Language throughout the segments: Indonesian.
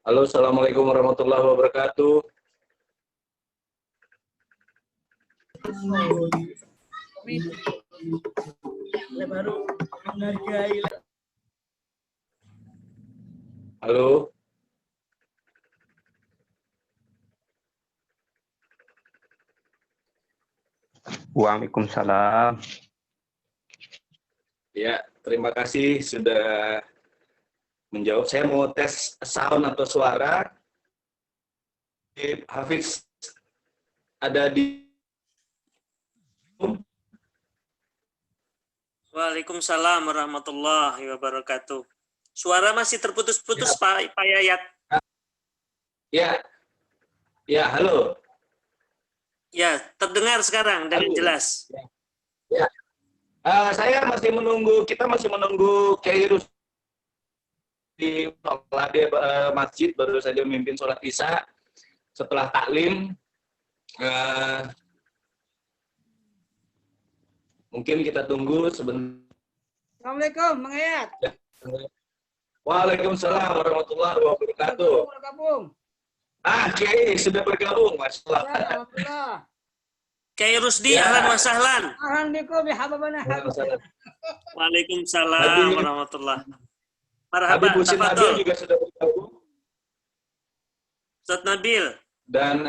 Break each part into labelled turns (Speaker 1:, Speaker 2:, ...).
Speaker 1: Halo, assalamualaikum warahmatullahi wabarakatuh. Halo.
Speaker 2: Waalaikumsalam.
Speaker 1: Ya, terima kasih sudah menjawab. Saya mau tes sound atau suara. Hafiz ada di...
Speaker 3: Waalaikumsalam warahmatullahi wabarakatuh. Suara masih terputus-putus, Pak Yayat.
Speaker 1: Ya, ya, halo.
Speaker 3: Ya, terdengar sekarang dengan jelas.
Speaker 1: Ya, kita masih menunggu Kiai Rus di masjid, baru saja memimpin sholat isya. Setelah taklim, mungkin kita tunggu sebentar.
Speaker 4: Assalamualaikum, Mang Ayat.
Speaker 1: Waalaikumsalam warahmatullahi wabarakatuh.
Speaker 4: Bergabung.
Speaker 1: Kiai sudah bergabung, Mas.
Speaker 4: Ya, alhamdulillah.
Speaker 3: Kiai Rusdi, ahlan wa sahlan.
Speaker 4: Ahlan bikum ya hababana.
Speaker 3: Waalaikumsalam warahmatullahi.
Speaker 1: Habib
Speaker 3: Marhaba,
Speaker 1: Husin Nabil
Speaker 3: tafadhol.
Speaker 1: juga sudah bergabung.
Speaker 3: Ustaz Nabil.
Speaker 1: Dan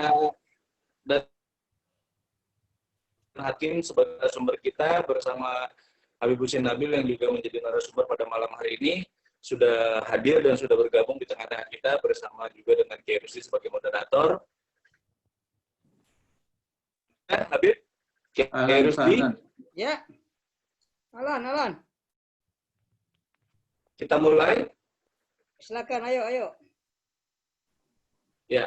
Speaker 1: Hakim sebagai sumber kita bersama Habib Husin Nabil yang juga menjadi narasumber pada malam hari ini sudah hadir dan sudah bergabung di tengah-tengah kita bersama juga dengan Kiai Rusdi sebagai moderator. Habib, Kiai Rusdi.
Speaker 4: Ya. Alan.
Speaker 1: Kita mulai.
Speaker 4: Silakan, ayo.
Speaker 1: Ya.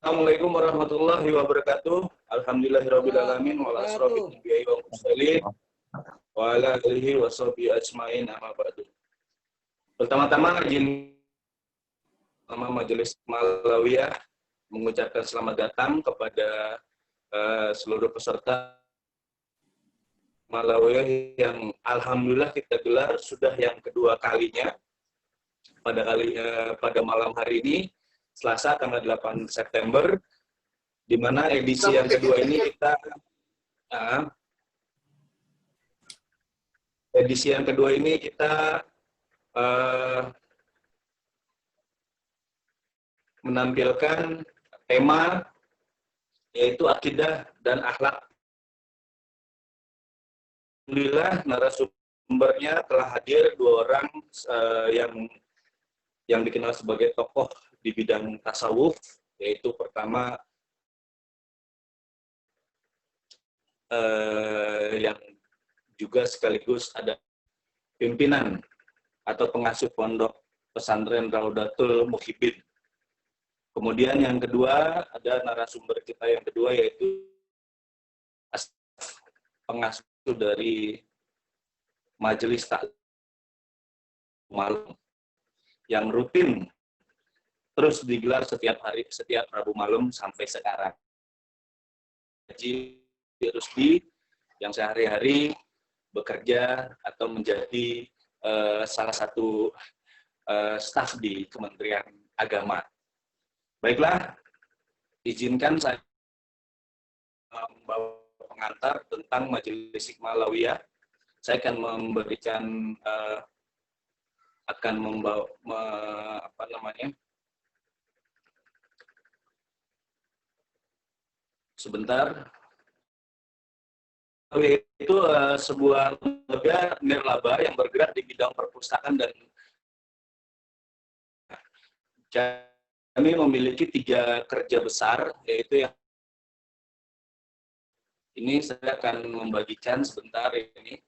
Speaker 1: Assalamualaikum warahmatullahi wabarakatuh. Alhamdulillahirrahmanirrahim. Wa asrafil anbiya'i wa mursalin. Wa ala alihi wa sahbihi ajma'in amma ba'du. Pertama-tama izin nama Majelis Malawiyah mengucapkan selamat datang kepada seluruh peserta Malawiyah yang alhamdulillah kita gelar sudah yang kedua kalinya pada malam hari ini, Selasa tanggal 8 September, di mana edisi yang kedua ini kita menampilkan tema yaitu akidah dan akhlak. Alhamdulillah narasumbernya telah hadir dua orang yang dikenal sebagai tokoh di bidang tasawuf, yaitu pertama yang juga sekaligus ada pimpinan atau pengasuh pondok pesantren Raudatul Muhibbin. Kemudian yang kedua, ada narasumber kita yang kedua yaitu pengasuh dari Majelis Taklim Malam yang rutin terus digelar setiap Rabu malam sampai sekarang. Haji Rusdi yang sehari-hari bekerja atau menjadi salah satu staf di Kementerian Agama. Baiklah, izinkan saya membawa pengantar tentang Majelis Hikmalawiyah. Saya akan memberikan sebentar. Itu sebuah lembaga nirlaba yang bergerak di bidang perpustakaan dan kami memiliki 3 kerja besar, yaitu yang ini saya akan membagikan sebentar ini.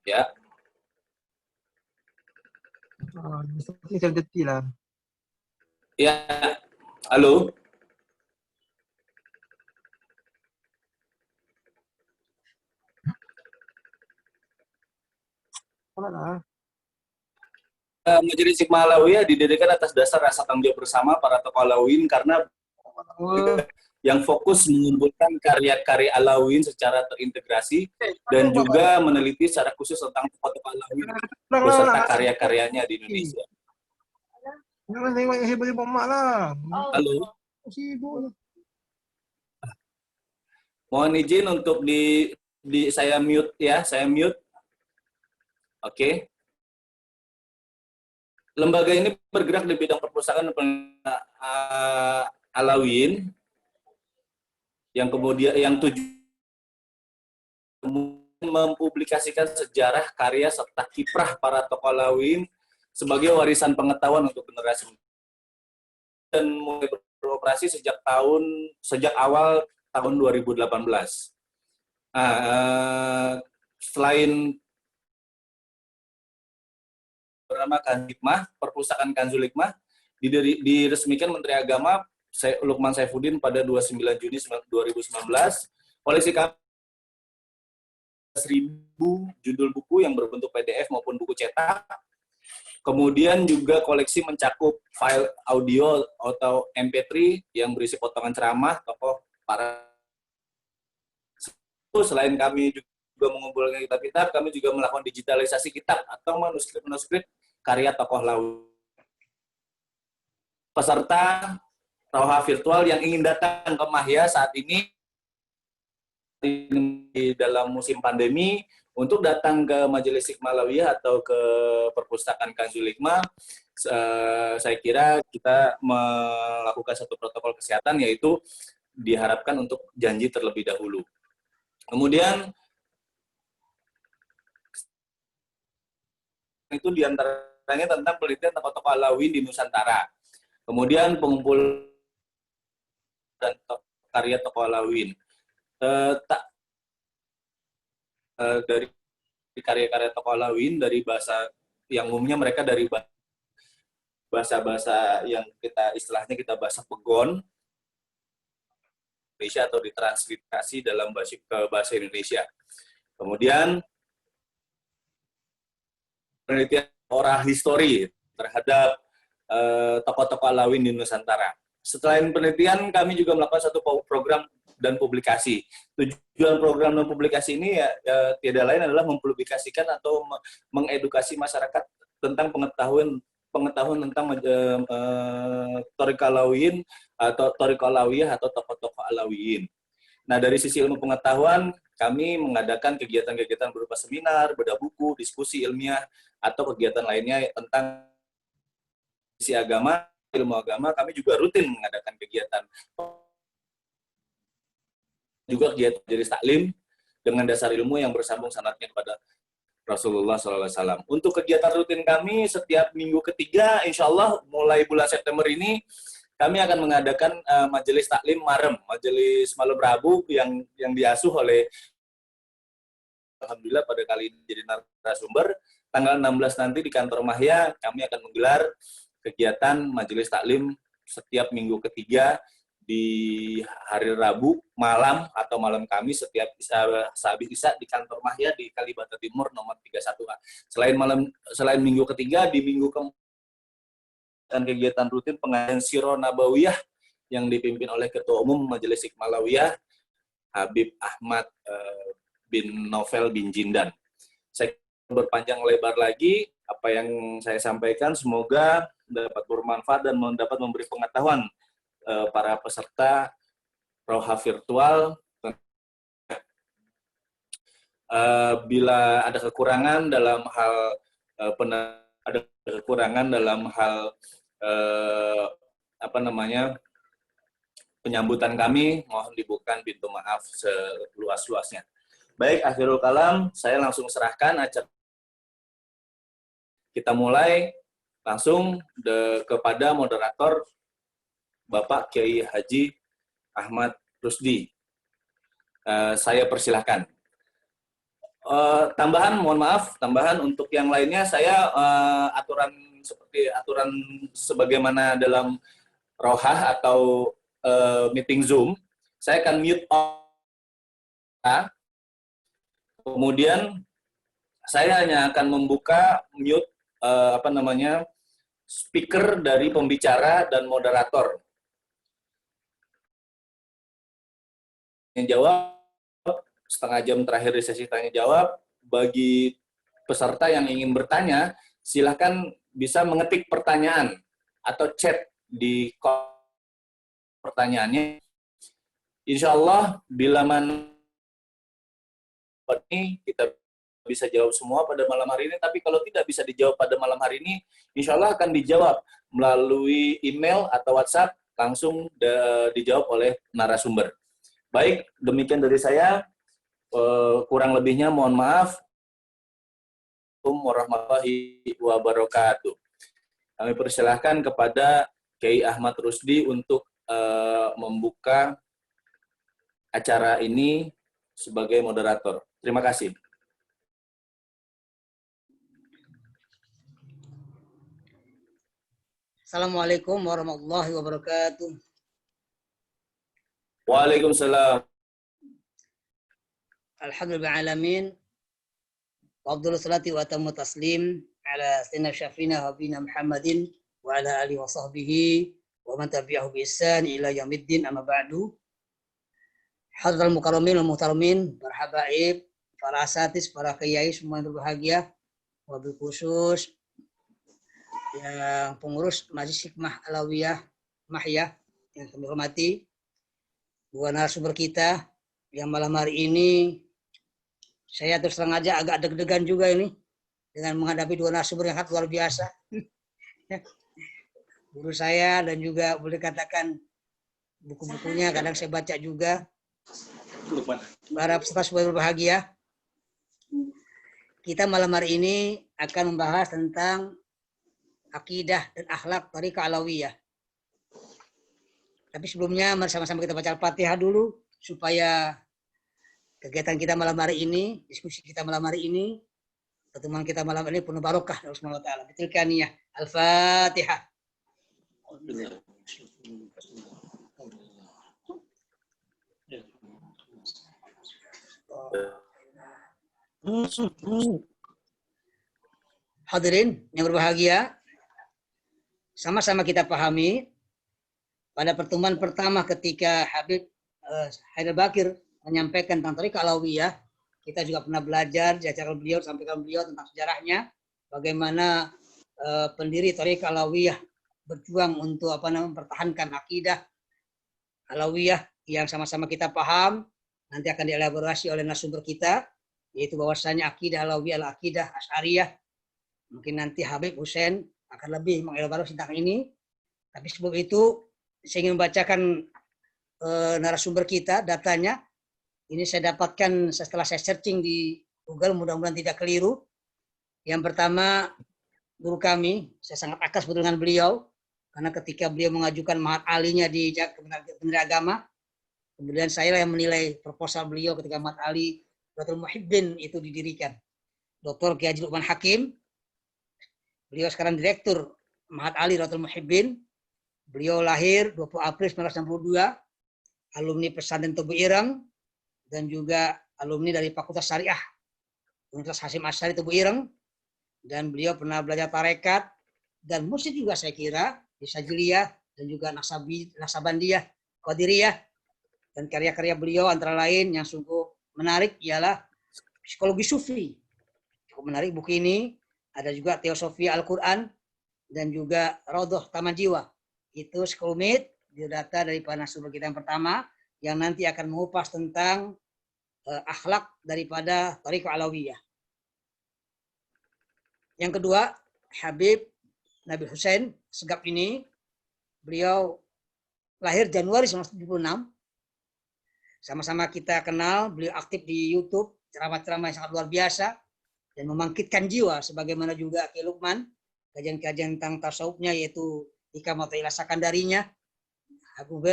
Speaker 1: Ya. Ya, halo. Majelis Hikmalawiyah didirikan atas dasar rasa tanggung jawab bersama para tokoh Alawiyyin karena yang fokus mengumpulkan karya-karya Alawiyyin secara terintegrasi dan juga meneliti secara khusus tentang tokoh-tokoh Alawiyyin beserta karya-karyanya di Indonesia.
Speaker 2: Jangan tengok yang hebat-hebat mak lah.
Speaker 1: Halo,
Speaker 2: Sibuk.
Speaker 1: mohon izin untuk saya mute ya, saya mute. Oke. Lembaga ini bergerak di bidang perpustakaan Alawiyyin yang kemudian mempublikasikan sejarah, karya serta kiprah para tokoh Alawiyyin sebagai warisan pengetahuan untuk generasi dan mulai beroperasi sejak awal tahun 2018. Selain bernama Hikmah, Perpustakaan Kanzul Hikmah diresmikan Menteri Agama Lukman Saifuddin pada 29 Juni 2019. Koleksi kami 1.000 judul buku yang berbentuk PDF maupun buku cetak. Kemudian juga koleksi mencakup file audio atau MP3 yang berisi potongan ceramah tokoh para. Selain kami juga mengumpulkan kitab-kitab, kami juga melakukan digitalisasi kitab atau manuskrip karya tokoh Alawiyyin. Peserta Roha virtual yang ingin datang ke Mahya saat ini di dalam musim pandemi untuk datang ke Majelis Hikmah Alawiyah atau ke Perpustakaan Kanzul Hikmah, saya kira kita melakukan satu protokol kesehatan, yaitu diharapkan untuk janji terlebih dahulu. Kemudian itu diantaranya tentang penelitian tokoh-tokoh Alawiyyin di Nusantara. Kemudian pengumpul dan karya tokoh Alawiyyin. Dari karya-karya tokoh Alawiyyin dari bahasa yang umumnya mereka dari bahasa-bahasa yang istilahnya kita bahasa pegon Indonesia atau ditransliterasi dalam bahasa Indonesia. Kemudian penelitian oral history terhadap tokoh-tokoh Alawiyyin di Nusantara. Setelah penelitian, kami juga melakukan satu program dan publikasi. Tujuan program dan publikasi ini tiada lain adalah mempublikasikan atau mengedukasi masyarakat tentang pengetahuan tentang Thariqah Alawiyyin atau Thariqah Alawiyah atau tokoh-tokoh Alawiyyin. Nah, dari sisi ilmu pengetahuan, kami mengadakan kegiatan-kegiatan berupa seminar, bedah buku, diskusi ilmiah, atau kegiatan lainnya tentang sisi agama, ilmu agama. Kami juga rutin mengadakan kegiatan majelis taklim dengan dasar ilmu yang bersambung sanadnya kepada Rasulullah SAW. Untuk kegiatan rutin kami setiap minggu ketiga, insya Allah mulai bulan September ini kami akan mengadakan majelis taklim Marem, majelis malam Rabu yang diasuh oleh, alhamdulillah pada kali ini jadi narasumber. Tanggal 16 nanti di kantor Mahya kami akan menggelar kegiatan majelis taklim setiap minggu ketiga di hari Rabu malam atau malam Kamis setiap sehabis Isya di kantor Mahya di Kalibata Timur nomor 31A. Selain minggu ketiga, di minggu kegiatan rutin pengajian Sirah Nabawiyah yang dipimpin oleh Ketua Umum Majelis Hikmah Alawiyah Habib Ahmad bin Novel bin Jindan. Saya berpanjang lebar lagi apa yang saya sampaikan, semoga dapat bermanfaat dan dapat memberi pengetahuan para peserta Roha virtual. Bila ada kekurangan dalam hal penyambutan kami, mohon dibukakan pintu maaf seluas-luasnya. Baik, akhirul kalam, saya langsung serahkan acara. Kita mulai langsung kepada moderator Bapak Kiai Haji Ahmad Rusdi. Saya persilahkan. Tambahan untuk yang lainnya, saya aturan sebagaimana dalam Rohah atau meeting Zoom, saya akan mute kemudian saya hanya akan membuka mute speaker dari pembicara dan moderator. jawab, setengah jam terakhir di sesi tanya jawab. Bagi peserta yang ingin bertanya, silakan bisa mengetik pertanyaan atau chat di pertanyaannya. Insya Allah bila mana ini kita bisa jawab semua pada malam hari ini, tapi kalau tidak bisa dijawab pada malam hari ini, insya Allah akan dijawab melalui email atau WhatsApp, langsung dijawab oleh narasumber. Baik, demikian dari saya. Kurang lebihnya mohon maaf. Assalamualaikum warahmatullahi wabarakatuh. Kami persilahkan kepada Kiai Ahmad Rusdi untuk membuka acara ini sebagai moderator. Terima kasih.
Speaker 4: Assalamualaikum warahmatullahi wabarakatuh.
Speaker 1: Waalaikumsalam.
Speaker 4: Alhamdulillahirrahmanirrahim. Wa afdhalus salati wa atammu taslim ala sayyidina syafina habibina Muhammadin wa ala alihi wa sahbihi wa man tabi'ahu bi ihsan ila yaumiddin, amma ba'du. Hadratul mukarramin wal muhtaramin, para habaib, para asatis, para kiai semua yang berbahagia, wabil khusus yang pengurus Majelis Hikmah Alawiyah Mahya yang kami hormati, dua narasumber kita yang malam hari ini saya terus terang aja agak deg-degan juga ini dengan menghadapi dua narasumber yang sangat luar biasa. Guru saya dan juga boleh katakan buku-bukunya kadang saya baca juga. Para peserta semua berbahagia. Kita malam hari ini akan membahas tentang akidah dan akhlak Thariqah Alawiyah. Tapi sebelumnya mari sama-sama kita baca Al-Fatihah dulu supaya kegiatan kita malam hari ini, diskusi kita malam hari ini, pertemuan kita malam ini penuh barokah dari Allah Subhanahu wa taala. Betilkan niyah. Al-Fatihah. Hadirin yang berbahagia, sama-sama kita pahami pada pertemuan pertama ketika Habib Haidar Bakir menyampaikan tentang Thariqah Alawiyah, kita juga pernah belajar di acara beliau, sampaikan beliau tentang sejarahnya, bagaimana pendiri Thariqah Alawiyah berjuang untuk mempertahankan akidah Alawiyah yang sama-sama kita paham, nanti akan dielaborasi oleh narasumber kita, yaitu bahwasanya akidah Alawiyah adalah akidah Asy'ariyah. Mungkin nanti Habib Hussein akan lebih mengelaborasi tentang ini. Tapi sebelum itu, saya ingin membacakan narasumber kita, datanya. Ini saya dapatkan setelah saya searching di Google, mudah-mudahan tidak keliru. Yang pertama, guru kami, saya sangat akrab dengan beliau, karena ketika beliau mengajukan Mahat Alinya di Kementerian Agama, kemudian saya yang menilai proposal beliau ketika Mahat Ali Raudatul Muhibbin itu didirikan. Dr. Kiai Haji Lukman Hakim, beliau sekarang Direktur Mahat Ali Raudatul Muhibbin. Beliau lahir 20 April 1962, alumni pesantren Tebu Ireng, dan juga alumni dari Fakultas Syariah Universitas Hasyim Asy'ari Tebu Ireng, dan beliau pernah belajar tarekat dan musik juga saya kira di Sajiliyah dan juga Naksabandiyah, Qadiriyah, dan karya-karya beliau antara lain yang sungguh menarik ialah Psikologi Sufi. Cukup menarik buku ini, ada juga Teosofia Al-Qur'an dan juga Raudhah Taman Jiwa. Itu sekelumit biodata dari para narasumber kita yang pertama, yang nanti akan mengupas tentang akhlak daripada Thariqah Alawiyah. Yang kedua, Habib Nabil Hussein Segap ini, beliau lahir Januari 1976. Sama-sama kita kenal, beliau aktif di YouTube, ceramah-ceramah yang sangat luar biasa, dan membangkitkan jiwa, sebagaimana juga Kiai Lukman, kajian-kajian tentang tasawufnya, yaitu Hikam atau Ilah Sakandarinya. Habib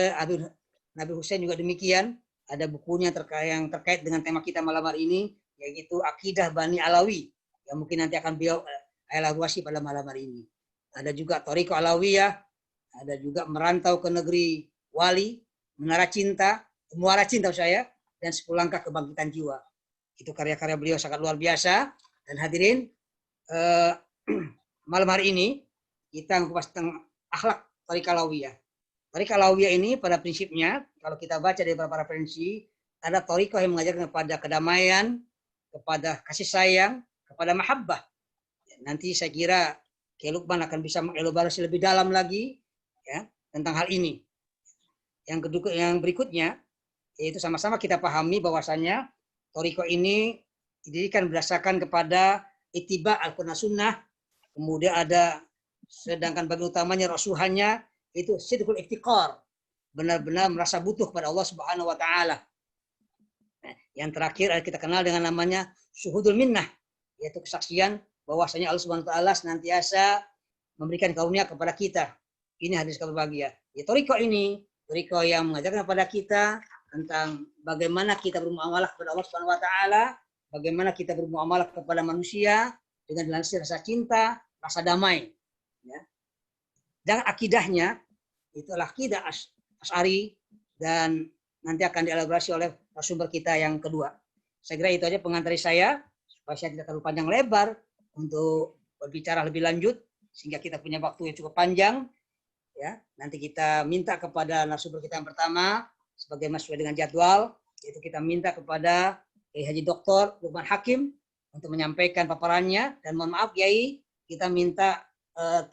Speaker 4: Nabil Hussein juga demikian, ada bukunya yang terkait dengan tema kita malam hari ini, yaitu Akidah Bani Alawi, yang mungkin nanti akan beliau elaborasi pada malam hari ini. Ada juga Thariqah Alawiyah, ada juga Merantau ke Negeri Wali, Muara Cinta, dan 10 Langkah Kebangkitan Jiwa. Itu karya-karya beliau sangat luar biasa. Dan hadirin, malam hari ini kita mengupas tentang akhlak Thariqah Alawiyah. Thariqah Alawiyah ini pada prinsipnya, kalau kita baca dari beberapa referensi, ada thariqah yang mengajarkan kepada kedamaian, kepada kasih sayang, kepada mahabbah. Nanti saya kira Kiai Lukman akan bisa mengelaborasi lebih dalam lagi ya tentang hal ini. Yang berikutnya yaitu sama-sama kita pahami bahwasannya thariqah ini didirikan berdasarkan kepada ittiba al-Qur'an sunnah, kemudian ada sedangkan bagian utamanya rasuhannya itu sidqul iftiqar, benar-benar merasa butuh kepada Allah Subhanahu wa taala. Yang terakhir kita kenal dengan namanya syuhudul minnah, yaitu kesaksian bahwasanya Allah Subhanahu wa taala senantiasa memberikan karunia kepada kita. Ini hadis kabar bahagia. Ya, thariqah ini, thariqah yang mengajarkan kepada kita tentang bagaimana kita bermuamalah kepada Allah Subhanahu wa taala, bagaimana kita bermuamalah kepada manusia dengan dilandasi rasa cinta, rasa damai. Ya. Dan akidahnya itulah akidah Asy'ari dan nanti akan dielaborasi oleh narasumber kita yang kedua. Saya kira itu aja pengantar saya supaya saya tidak terlalu panjang lebar untuk berbicara lebih lanjut sehingga kita punya waktu yang cukup panjang. Ya, nanti kita minta kepada narasumber kita yang pertama sebagaimana sesuai dengan jadwal, yaitu kita minta kepada Kiai Haji Dr. Lukman Hakim untuk menyampaikan paparannya, dan mohon maaf Kiai, kita minta 30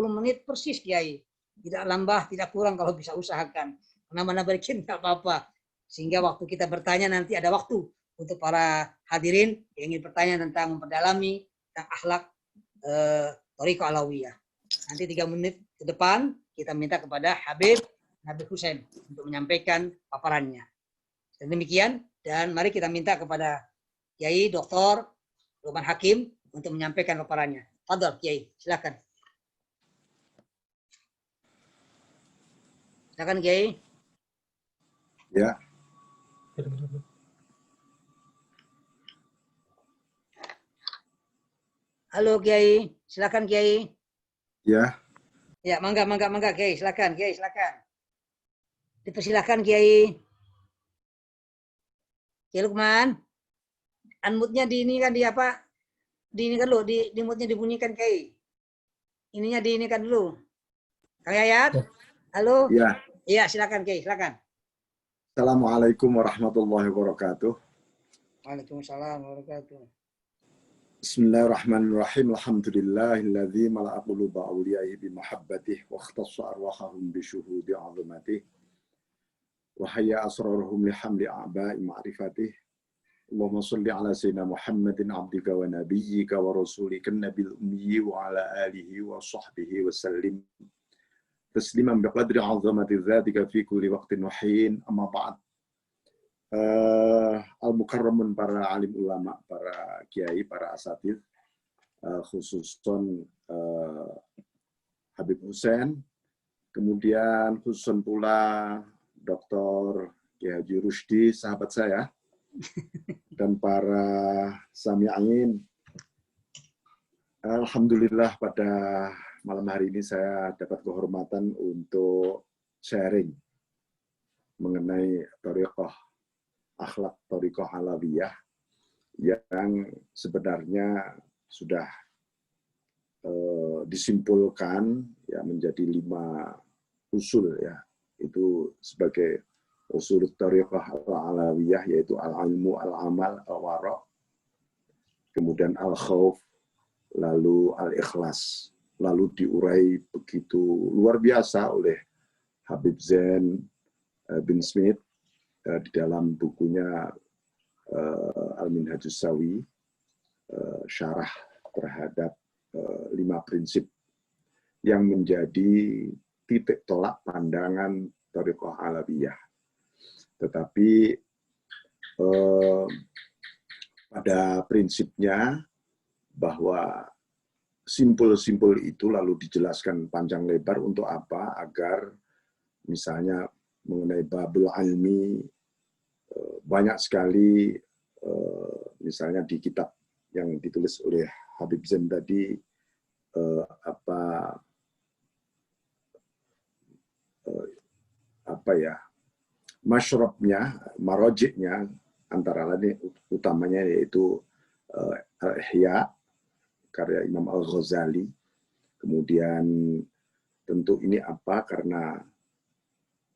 Speaker 4: menit persis Kiai. Tidak nambah, tidak kurang kalau bisa usahakan. Nambah-nambah dikit enggak apa-apa. Sehingga waktu kita bertanya nanti ada waktu untuk para hadirin yang ingin bertanya tentang memperdalami tentang akhlak thariqah alawiyah. Nanti 3 menit ke depan kita minta kepada Habib Nabil Hussein untuk menyampaikan paparannya. Dan demikian, dan mari kita minta kepada Kiai Dr. Lukman Hakim untuk menyampaikan paparannya. Fadhal Kiai, silakan. Silakan Kiai.
Speaker 2: Ya.
Speaker 4: Halo Kiai, silakan Kiai.
Speaker 2: Ya.
Speaker 4: Ya, mangga Kiai, silakan Kiai, silakan. Dipersilakan Kiai. Kiai Lukman, unmute-nya di ini kan di apa? Di ini kan dulu, di mute-nya dibunyikan Kiai. Ininya di ini kan dulu. Kang Yayat, halo.
Speaker 2: Ya.
Speaker 4: Iya, silakan Kiai, silakan.
Speaker 2: Assalamualaikum warahmatullahi wabarakatuh.
Speaker 4: Waalaikumsalam warahmatullahi wabarakatuh.
Speaker 2: Bismillahirrahmanirrahim. Alhamdulillahilladzi mala'a quluba awliyaihi bimahabbatihi wa ikhtassa arwahahum bisyuhudi 'azamatihi wa hayya asrarahum lihamli a'ba'i ma'rifatihi. Allahumma shalli ala sayyidina Muhammadin 'abdika wa nabiyyika wa rasulika an-nabiyil ummi wa ala alihi wa sahbihi wa sallim tasliman biqadri 'azamati dzatika fi kulli waqtin wa hin. Amma ba'd. Al-Mukarramun, para alim ulama, para kiai, para asatidz, khususon Habib Hussein, kemudian khususon pula Dr. Kiai Haji Rusdi, sahabat saya, dan para sami'in. Alhamdulillah pada malam hari ini saya dapat kehormatan untuk sharing mengenai thariqah akhlak thariqah alawiyah yang sebenarnya sudah disimpulkan ya menjadi 5 usul ya, itu sebagai usul thariqah alawiyah, yaitu al-ilmu, al-amal, al-wara', kemudian al-khauf, lalu al-ikhlas, lalu diurai begitu luar biasa oleh Habib Zain bin Smith di dalam bukunya Al-Minhajus Sawi, syarah terhadap 5 prinsip yang menjadi titik tolak pandangan thariqah alawiyah. Tetapi pada prinsipnya bahwa simpul-simpul itu lalu dijelaskan panjang lebar untuk apa, agar misalnya mengenai babul ilmi, banyak sekali misalnya di kitab yang ditulis oleh Habib Zain tadi, masyrabnya, marojiknya, antara lain utamanya yaitu Al-Ihya, karya Imam Al-Ghazali. Kemudian tentu ini karena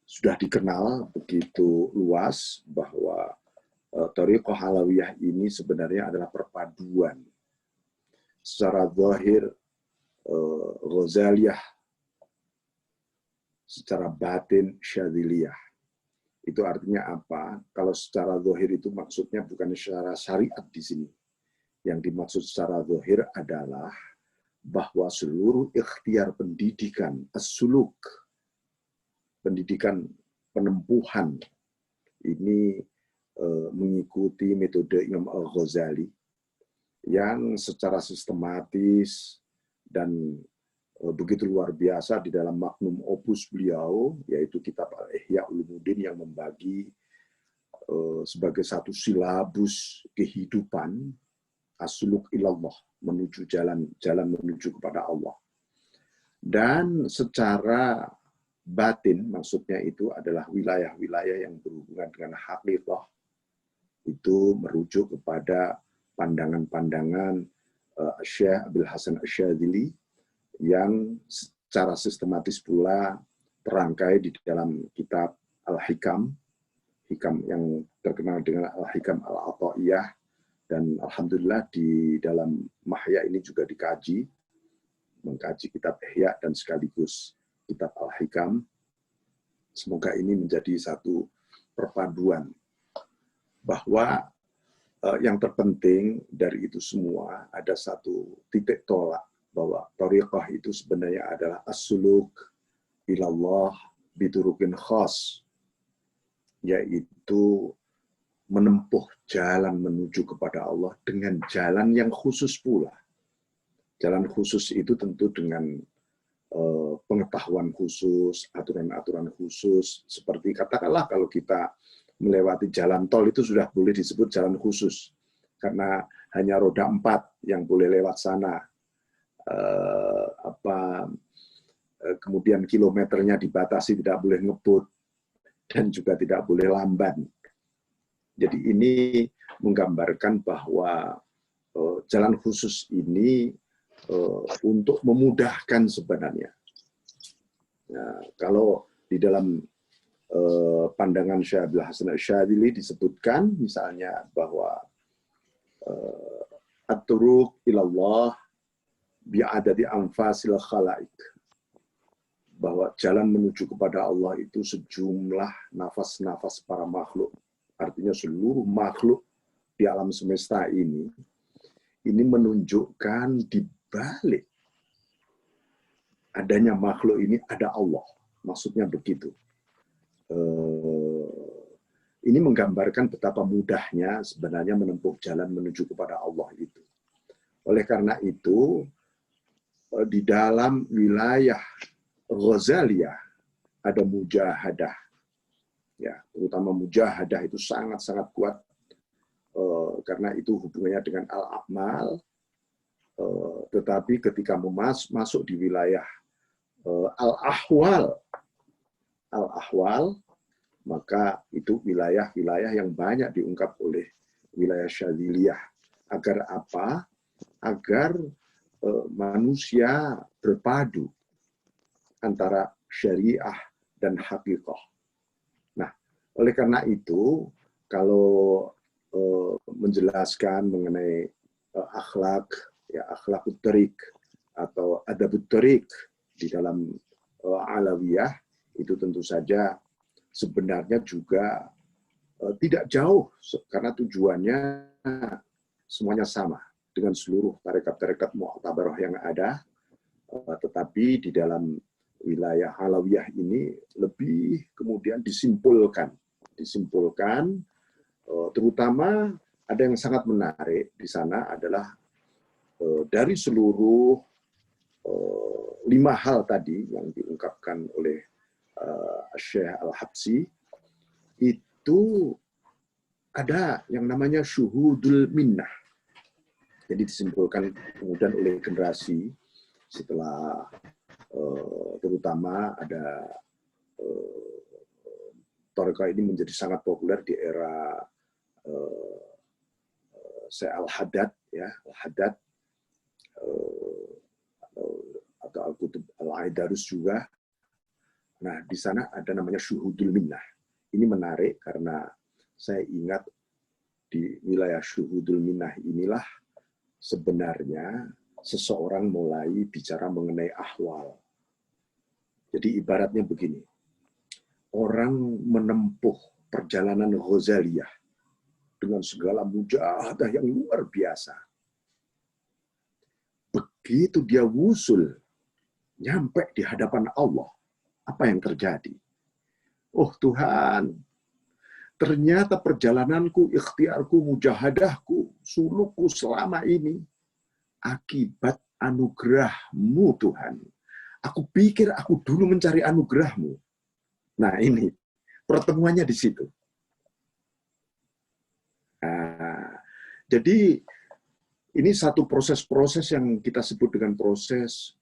Speaker 2: sudah dikenal begitu luas bahwa Thariqah Alawiyah ini sebenarnya adalah perpaduan secara zahir Ghazaliyah, secara batin Syadziliyah. Itu artinya apa? Kalau secara zahir itu maksudnya bukan secara syariat di sini. Yang dimaksud secara zahir adalah bahwa seluruh ikhtiar pendidikan, as-suluk, pendidikan penempuhan, ini mengikuti metode Imam Al-Ghazali yang secara sistematis dan begitu luar biasa di dalam magnum opus beliau, yaitu kitab Al-Ihya Ulumuddin, yang membagi sebagai satu silabus kehidupan as-suluk ilallah, menuju jalan menuju kepada Allah. Dan secara batin, maksudnya itu adalah wilayah-wilayah yang berhubungan dengan haqiqah, itu merujuk kepada pandangan-pandangan Syekh Abil Hasan Asy-Syadzili yang secara sistematis pula terangkai di dalam kitab Al-Hikam, hikam yang terkenal dengan Al-Hikam Al-Athaiyah, dan alhamdulillah di dalam Mahya ini juga mengkaji kitab Ihya dan sekaligus kitab Al-Hikam. Semoga ini menjadi satu perpaduan bahwa yang terpenting dari itu semua ada satu titik tolak, bahwa thariqah itu sebenarnya adalah as-suluk ilallah biturukin khas, yaitu menempuh jalan menuju kepada Allah dengan jalan yang khusus pula. Jalan khusus itu tentu dengan pengetahuan khusus, aturan-aturan khusus, seperti katakanlah kalau kita melewati jalan tol itu sudah boleh disebut jalan khusus, karena hanya roda 4 yang boleh lewat sana. Kemudian kilometernya dibatasi, tidak boleh ngebut, dan juga tidak boleh lamban. Jadi ini menggambarkan bahwa jalan khusus ini untuk memudahkan sebenarnya. Nah, kalau di dalam pandangan Syekh Abil Hasan Asy-Syadzili disebutkan misalnya bahwa at-turuq ilallah bi'adadi anfasil khalaik, bahwa jalan menuju kepada Allah itu sejumlah nafas-nafas para makhluk. Artinya seluruh makhluk di alam semesta ini menunjukkan di balik adanya makhluk ini ada Allah. Maksudnya begitu. Ini menggambarkan betapa mudahnya sebenarnya menempuh jalan menuju kepada Allah itu. Oleh karena itu, di dalam wilayah Ghazaliyah ada mujahadah. Ya, terutama mujahadah itu sangat-sangat kuat karena itu hubungannya dengan al-a'mal. Tetapi ketika masuk di wilayah al-ahwal, maka itu wilayah-wilayah yang banyak diungkap oleh wilayah Syadziliyah. Agar apa? Agar manusia berpadu antara syariah dan haqiqah. Nah, oleh karena itu, kalau menjelaskan mengenai akhlak, ya akhlakut thariq atau adabut thariq di dalam Alawiyah, itu tentu saja sebenarnya juga tidak jauh, karena tujuannya semuanya sama dengan seluruh tarekat-tarekat mu'tabarah yang ada, tetapi di dalam wilayah Alawiyah ini lebih kemudian disimpulkan, terutama ada yang sangat menarik di sana adalah dari seluruh 5 hal tadi yang diungkapkan oleh Syekh Al-Habsyi, itu ada yang namanya syuhudul minnah. Jadi disimpulkan kemudian oleh generasi setelah, terutama ada thariqah ini menjadi sangat populer di era Syekh Al-Haddad, ya, Al-Haddad, atau Al-Qutb Al-Aidarus juga. Nah, di sana ada namanya syuhudul minnah. Ini menarik karena saya ingat di wilayah syuhudul minnah inilah sebenarnya seseorang mulai bicara mengenai ahwal. Jadi ibaratnya begini, orang menempuh perjalanan Ghazaliyah dengan segala mujahadah yang luar biasa. Begitu dia wusul, nyampe di hadapan Allah, apa yang terjadi? Oh Tuhan, ternyata perjalananku, ikhtiarku, mujahadahku, sulukku selama ini akibat anugerah-Mu Tuhan. Aku pikir aku dulu mencari anugerah-Mu. Nah ini, pertemuannya di situ. Nah, jadi ini satu proses-proses yang kita sebut dengan proses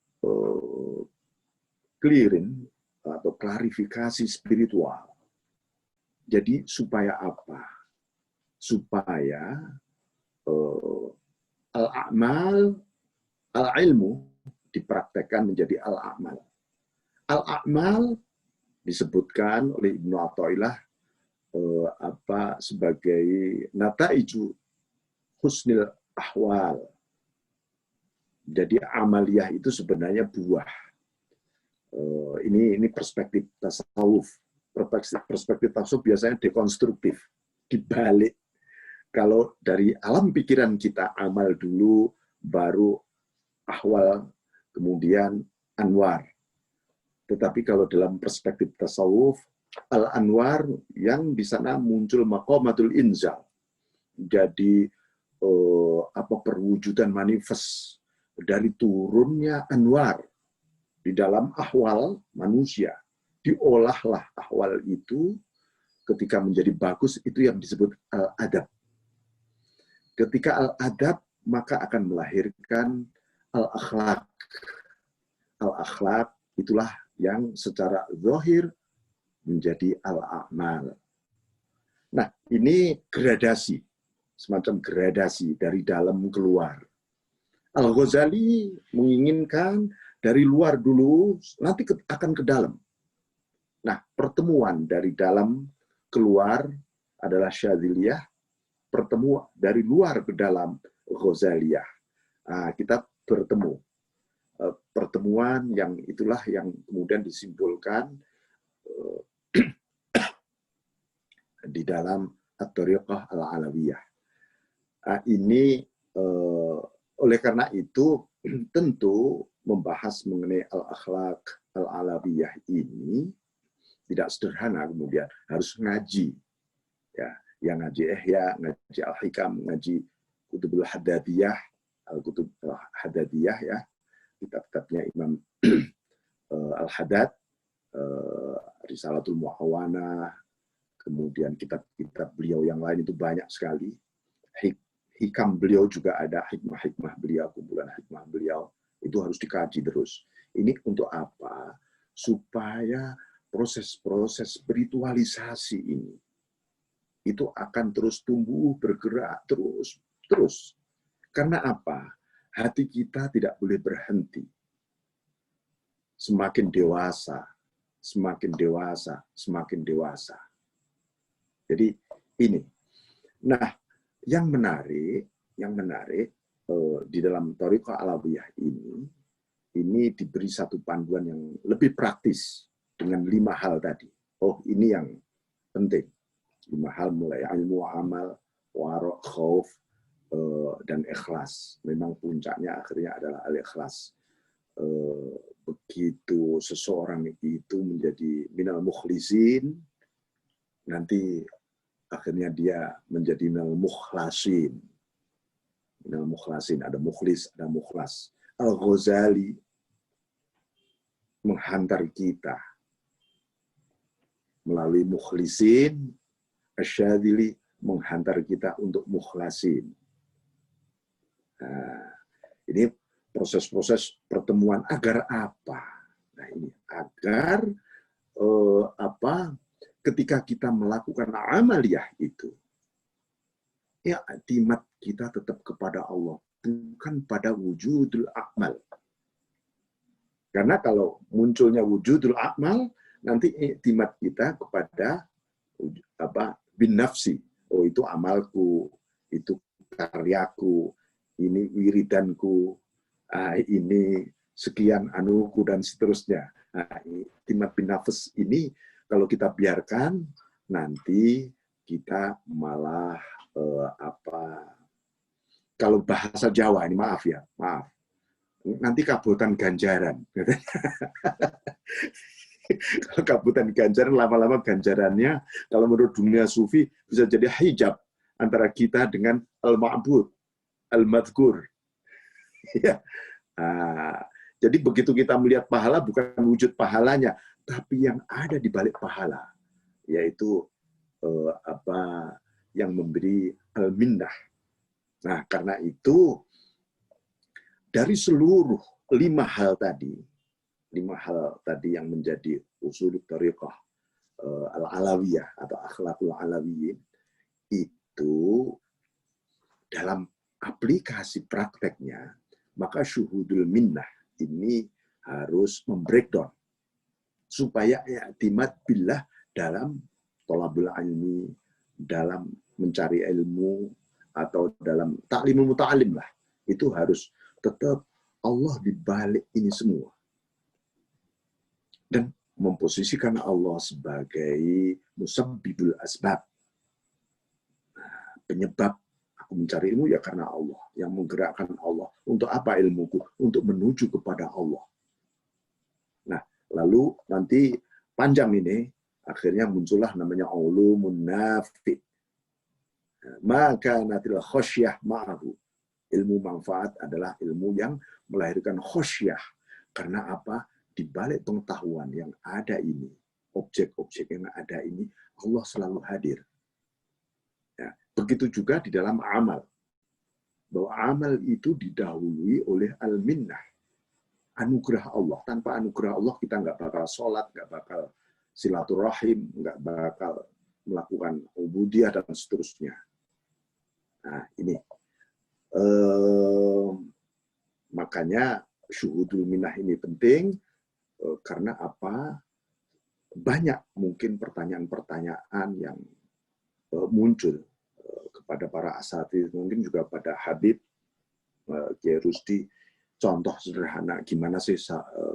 Speaker 2: clearing atau klarifikasi spiritual. Jadi supaya apa? Supaya al-a'mal, al-ilmu dipraktekkan menjadi al-a'mal. Al-a'mal disebutkan oleh Ibnu Athaillah sebagai nataiju husnil ahwal. Jadi amaliyah itu sebenarnya buah. Ini perspektif tasawuf. Perspektif tasawuf biasanya dekonstruktif, dibalik. Kalau dari alam pikiran kita amal dulu, baru ahwal, kemudian anwar. Tetapi kalau dalam perspektif tasawuf, al-anwar yang di sana muncul maqamatul inzal. Jadi perwujudan manifest dari turunnya anwar di dalam ahwal manusia. Diolahlah ahwal itu ketika menjadi bagus, itu yang disebut al-adab. Ketika al-adab, maka akan melahirkan al-akhlak. Al-akhlak itulah yang secara zahir menjadi al-a'mal. Nah, ini gradasi, semacam gradasi dari dalam keluar. Al-Ghazali menginginkan dari luar dulu, nanti akan ke dalam. Nah, pertemuan dari dalam keluar adalah Syadziliyah, pertemuan dari luar ke dalam Ghazaliyah. Nah, kita bertemu. Pertemuan yang itulah yang kemudian disimpulkan di dalam At-Thariqah Al-Alawiyah. Ini oleh karena itu tentu membahas mengenai al-akhlaq al-alawiyah ini tidak sederhana, kemudian harus ngaji. Ya, yang ngaji Ihya, ngaji Al-Hikam, ngaji Kutubul Haddadiyah, Al-Kutub Haddadiyah ya, kitab-kitabnya Imam Al-Haddad, Risalatul Mu'awanah, kemudian kitab-kitab beliau yang lain itu banyak sekali. Hikam beliau juga ada, hikmah-hikmah beliau, kumpulan hikmah beliau, itu harus dikaji terus. Ini untuk apa? Supaya proses-proses spiritualisasi ini itu akan terus tumbuh, bergerak, terus. Karena apa? Hati kita tidak boleh berhenti. Semakin dewasa, semakin dewasa, semakin dewasa. Jadi ini. Nah, yang menarik di dalam Thariqah Alawiyah ini diberi satu panduan yang lebih praktis dengan 5 hal tadi. Oh, ini yang penting. 5 hal mulai ilmu, amal, wara', khauf, dan ikhlas. Memang puncaknya akhirnya adalah al-ikhlas. Begitu seseorang itu menjadi minal mukhlisin, nanti akhirnya dia menjadi minal mukhlasin. Minal mukhlasin, ada mukhlis, ada mukhlas. Al-Ghazali menghantar kita melalui mukhlisin, Asy-Syadzili menghantar kita untuk mukhlasin. Nah, ini proses-proses pertemuan agar apa? Nah, ini agar ketika kita melakukan amaliyah itu, ya i'timad kita tetap kepada Allah, bukan pada wujudul a'mal. Karena kalau munculnya wujudul a'mal, nanti i'timad kita kepada bin nafsi. Oh, itu amalku, itu karyaku, ini wiridanku, ini sekian anuku dan seterusnya. Timat bin nafas ini kalau kita biarkan nanti kita malah kalau bahasa Jawa ini maaf, nanti kabutan ganjaran. Kalau kabutan ganjaran, lama-lama ganjarannya kalau menurut dunia sufi bisa jadi hijab antara kita dengan al-ma'bud, al-madhkur. Ya. Jadi begitu kita melihat pahala, bukan wujud pahalanya, tapi yang ada di balik pahala, yaitu yang memberi al-minnah. Nah, karena itu dari seluruh 5 hal tadi yang menjadi usul thariqah al-alawiyah atau akhlakul alawiyin, itu dalam aplikasi prakteknya, maka syuhudul minnah ini harus membreakdown supaya i'timad billah dalam thalabul ilmi, dalam mencari ilmu, atau dalam ta'limul muta'alim lah. Itu harus tetap Allah di balik ini semua. Dan memposisikan Allah sebagai musabbibul asbab. Penyebab aku mencari ilmu ya karena Allah. Yang menggerakkan Allah. Untuk apa ilmuku? Untuk menuju kepada Allah. Nah, lalu nanti panjang ini, akhirnya muncullah namanya ulumun nafi'. Maka natil khosyah ma'ahu. Ilmu manfaat adalah ilmu yang melahirkan khosyah. Karena apa? Di balik pengetahuan yang ada ini, objek-objek yang ada ini, Allah selalu hadir. Ya, begitu juga di dalam amal. Bahwa amal itu didahului oleh al-minnah. Anugerah Allah. Tanpa anugerah Allah kita nggak bakal sholat, nggak bakal silaturahim, nggak bakal melakukan ubudiyah dan seterusnya. Nah, ini. Makanya syuhudul minnah ini penting, karena apa? Banyak mungkin pertanyaan-pertanyaan yang muncul kepada para asatidz, mungkin juga pada Habib Kiai Rusdi. Contoh sederhana, gimana sih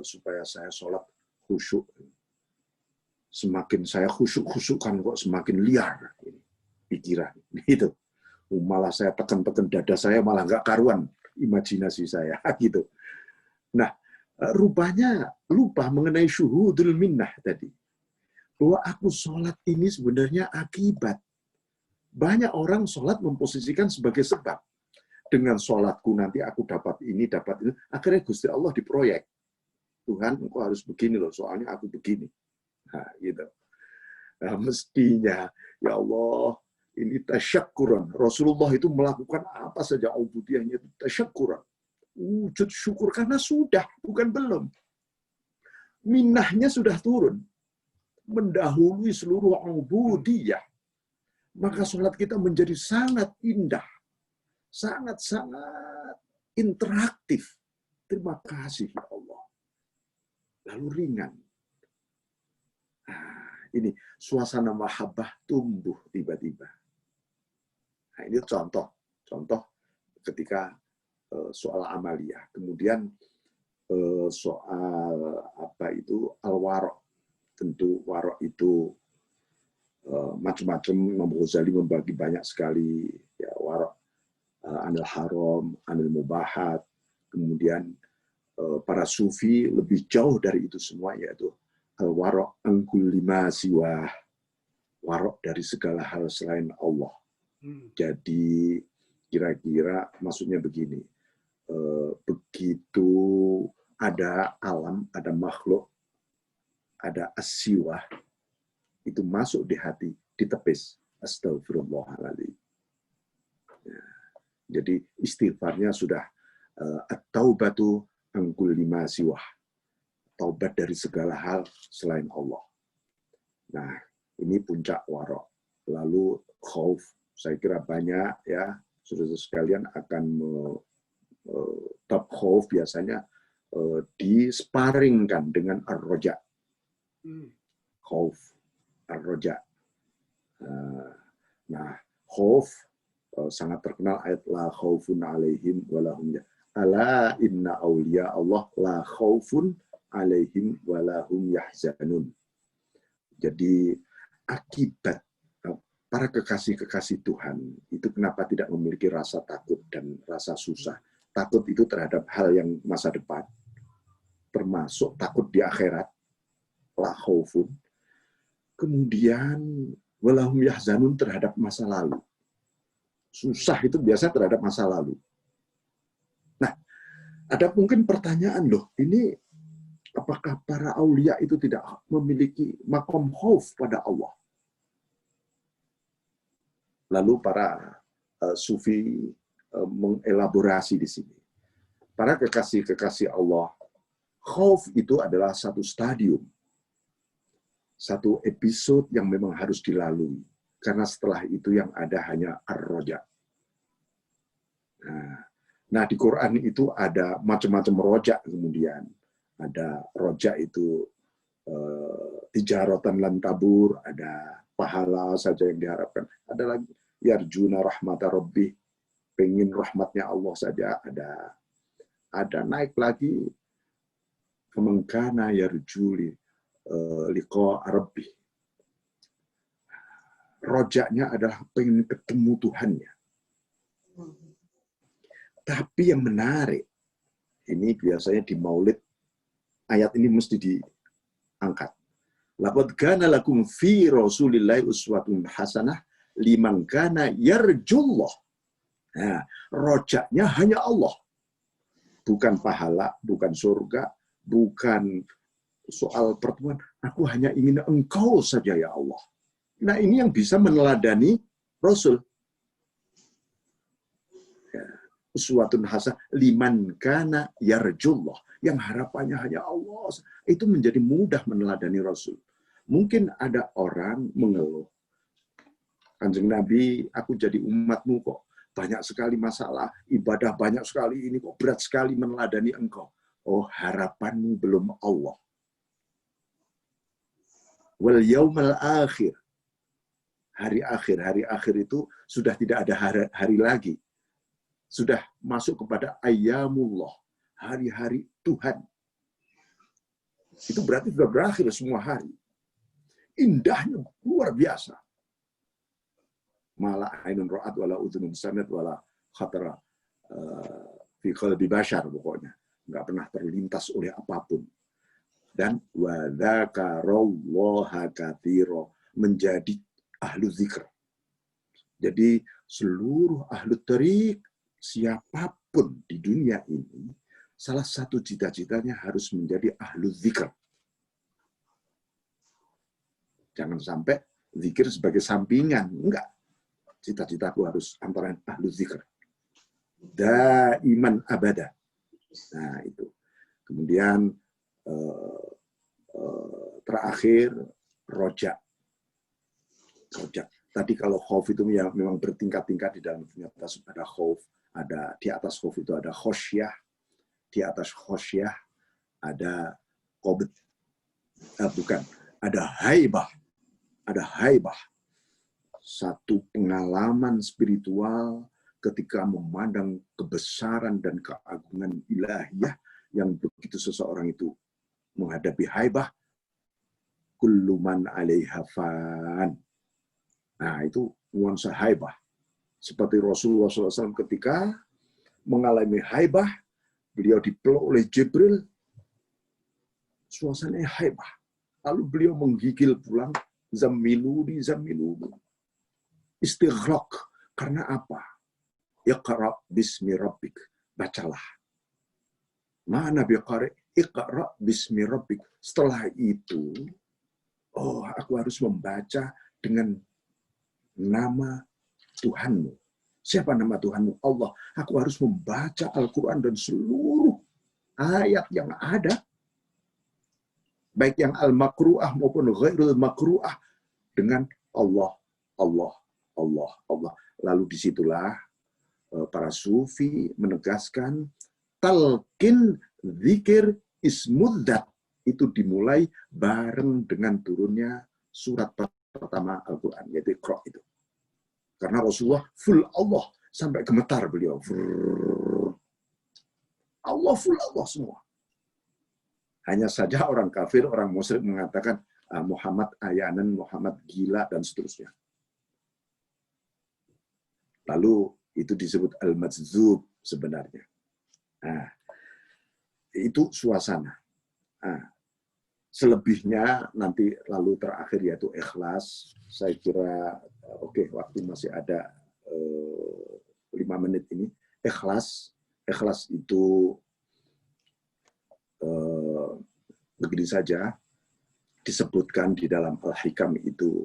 Speaker 2: supaya saya sholat khusyuk? Semakin saya khusyuk-khusyukkan kok semakin liar pikiran. Gitu. Malah saya tekan-tekan dada saya, malah nggak karuan imajinasi saya. Gitu. Nah, rupanya lupa mengenai syuhudul minnah tadi. Bahwa aku sholat ini sebenarnya akibat. Banyak orang sholat memposisikan sebagai sebab. Dengan sholatku nanti aku dapat ini, dapat itu. Akhirnya Gusti Allah diproyek. Tuhan, engkau harus begini loh, soalnya aku begini. Nah, gitu. Nah, mestinya, ya Allah, ini tasyakkuran. Rasulullah itu melakukan apa saja ubudiyahnya itu tasyakkuran. Wujud syukur karena sudah, bukan belum. Minnahnya sudah turun. Mendahului seluruh ubudiyah. Maka sholat kita menjadi sangat indah. Sangat-sangat interaktif. Terima kasih ya Allah. Lalu ringan. Nah, ini suasana mahabbah tumbuh tiba-tiba. Nah, ini contoh ketika soal amaliyah. Kemudian soal apa itu al-warok. Tentu warok itu macam-macam. Imam Ghazali membagi banyak sekali ya, warok anil haram, anil mubahat. Kemudian para sufi lebih jauh dari itu semua, yaitu al-warok angkul lima siwah, warok dari segala hal selain Allah. Jadi kira-kira maksudnya begini, begitu ada alam, ada makhluk, ada asiwah, itu masuk di hati, ditepis. Astagfirullahaladzim. Ya. Jadi istighfarnya sudah at-taubatu angkul lima siwah. Taubat dari segala hal selain Allah. Nah, ini puncak warok. Lalu khauf, saya kira banyak ya, saudara sekalian akan top khauf biasanya disparingkan dengan ar-roja. Khauf, ar-roja. Nah, khauf sangat terkenal ayat la khaufun alaihim walahum ya. Ala inna awliya Allah la khaufun alaihim walahum yahzanun. Jadi akibat para kekasih-kekasih Tuhan itu kenapa tidak memiliki rasa takut dan rasa susah. Takut itu terhadap hal yang masa depan, termasuk takut di akhirat, la khaufun. Kemudian walahum yahzanun terhadap masa lalu. Susah itu biasa terhadap masa lalu. Nah, ada mungkin pertanyaan loh, ini apakah para aulia itu tidak memiliki makom khauf pada Allah? Lalu para sufi mengelaborasi di sini. Para kekasih-kekasih Allah, khauf itu adalah satu stadium, satu episode yang memang harus dilalui. Karena setelah itu yang ada hanya ar-roja. Nah, di Quran itu ada macam-macam roja kemudian. Ada roja itu tijaratan lan tabur, ada pahala saja yang diharapkan. Ada lagi yarjuna rahmata rabbih, pengen rahmatnya Allah saja. Ada naik lagi kemengkana yarjuli liqa rabbih. Rojaknya adalah pengen ketemu Tuhannya. Tapi yang menarik, ini biasanya di Maulid, ayat ini mesti diangkat. Laqad kana lakum fi Rasulillahi uswatun hasanah liman kana yarjullah. Nah, rojaknya hanya Allah. Bukan pahala, bukan surga, bukan soal pertemuan. Aku hanya ingin Engkau saja ya Allah. Nah, ini yang bisa meneladani Rasul. Uswatun hasanah liman kana yarjullah, yang harapannya hanya Allah. Itu menjadi mudah meneladani Rasul. Mungkin ada orang mengeluh, Kanjeng Nabi, aku jadi umatmu kok banyak sekali masalah, ibadah banyak sekali, ini kok berat sekali meneladani engkau. Oh, harapanmu belum Allah. Wal yaumal akhir, hari akhir itu sudah tidak ada hari lagi. Sudah masuk kepada ayyamullah, hari-hari Tuhan. Itu berarti sudah berakhir semua hari. Indahnya luar biasa. Mala ainun ra'at wala udhunun sami'at wala khatara fi qalbi bashar, pokoknya nggak pernah terlintas oleh apapun. Dan wa dzakarallaha katsira, menjadi ahlu zikr. Jadi seluruh ahlu thariq, siapapun di dunia ini, salah satu cita-citanya harus menjadi ahlu zikr. Jangan sampai zikir sebagai sampingan. Enggak. Cita-citaku harus antara ahlu zikr. Daiman abada. Nah, itu. Kemudian terakhir, roja. Roja. Tadi kalau khauf itu ya memang bertingkat-tingkat di dalam atas ada khauf. Ada di atas khauf itu ada khosyah, di atas khosyah ada qabd, ada haibah, satu pengalaman spiritual ketika memandang kebesaran dan keagungan ilahiyah yang begitu seseorang itu menghadapi haibah, kullu man 'alaiha fan. Nah, itu nuansa haibah. Seperti Rasulullah SAW ketika mengalami haibah, beliau dipeluk oleh Jibril, suasananya haibah. Lalu beliau menggigil pulang, zammiluni, zammiluni. Istighraq. Karena apa? Iqra' bismi rabbik. Bacalah. Mana biqari? Iqra' bismi rabbik. Setelah itu, aku harus membaca dengan nama Tuhanmu. Siapa nama Tuhanmu? Allah. Aku harus membaca Al-Quran dan seluruh ayat yang ada, baik yang al-makru'ah maupun ghairul makru'ah, dengan Allah, Allah, Allah, Allah. Lalu disitulah para sufi menegaskan talqin zikir ismuddat itu dimulai bareng dengan turunnya surat pertama Al-Quran, yaitu Iqra' itu. Karena Rasulullah full Allah sampai gemetar beliau. Allah full Allah semua. Hanya saja orang kafir, orang musyrik mengatakan Muhammad ayanan, Muhammad gila, dan seterusnya. Lalu itu disebut al-majzub sebenarnya. Nah, itu suasana. Nah, selebihnya nanti lalu terakhir yaitu ikhlas. Saya kira oke, waktu masih ada 5 menit ini. Ikhlas itu begini saja disebutkan di dalam Al-Hikam itu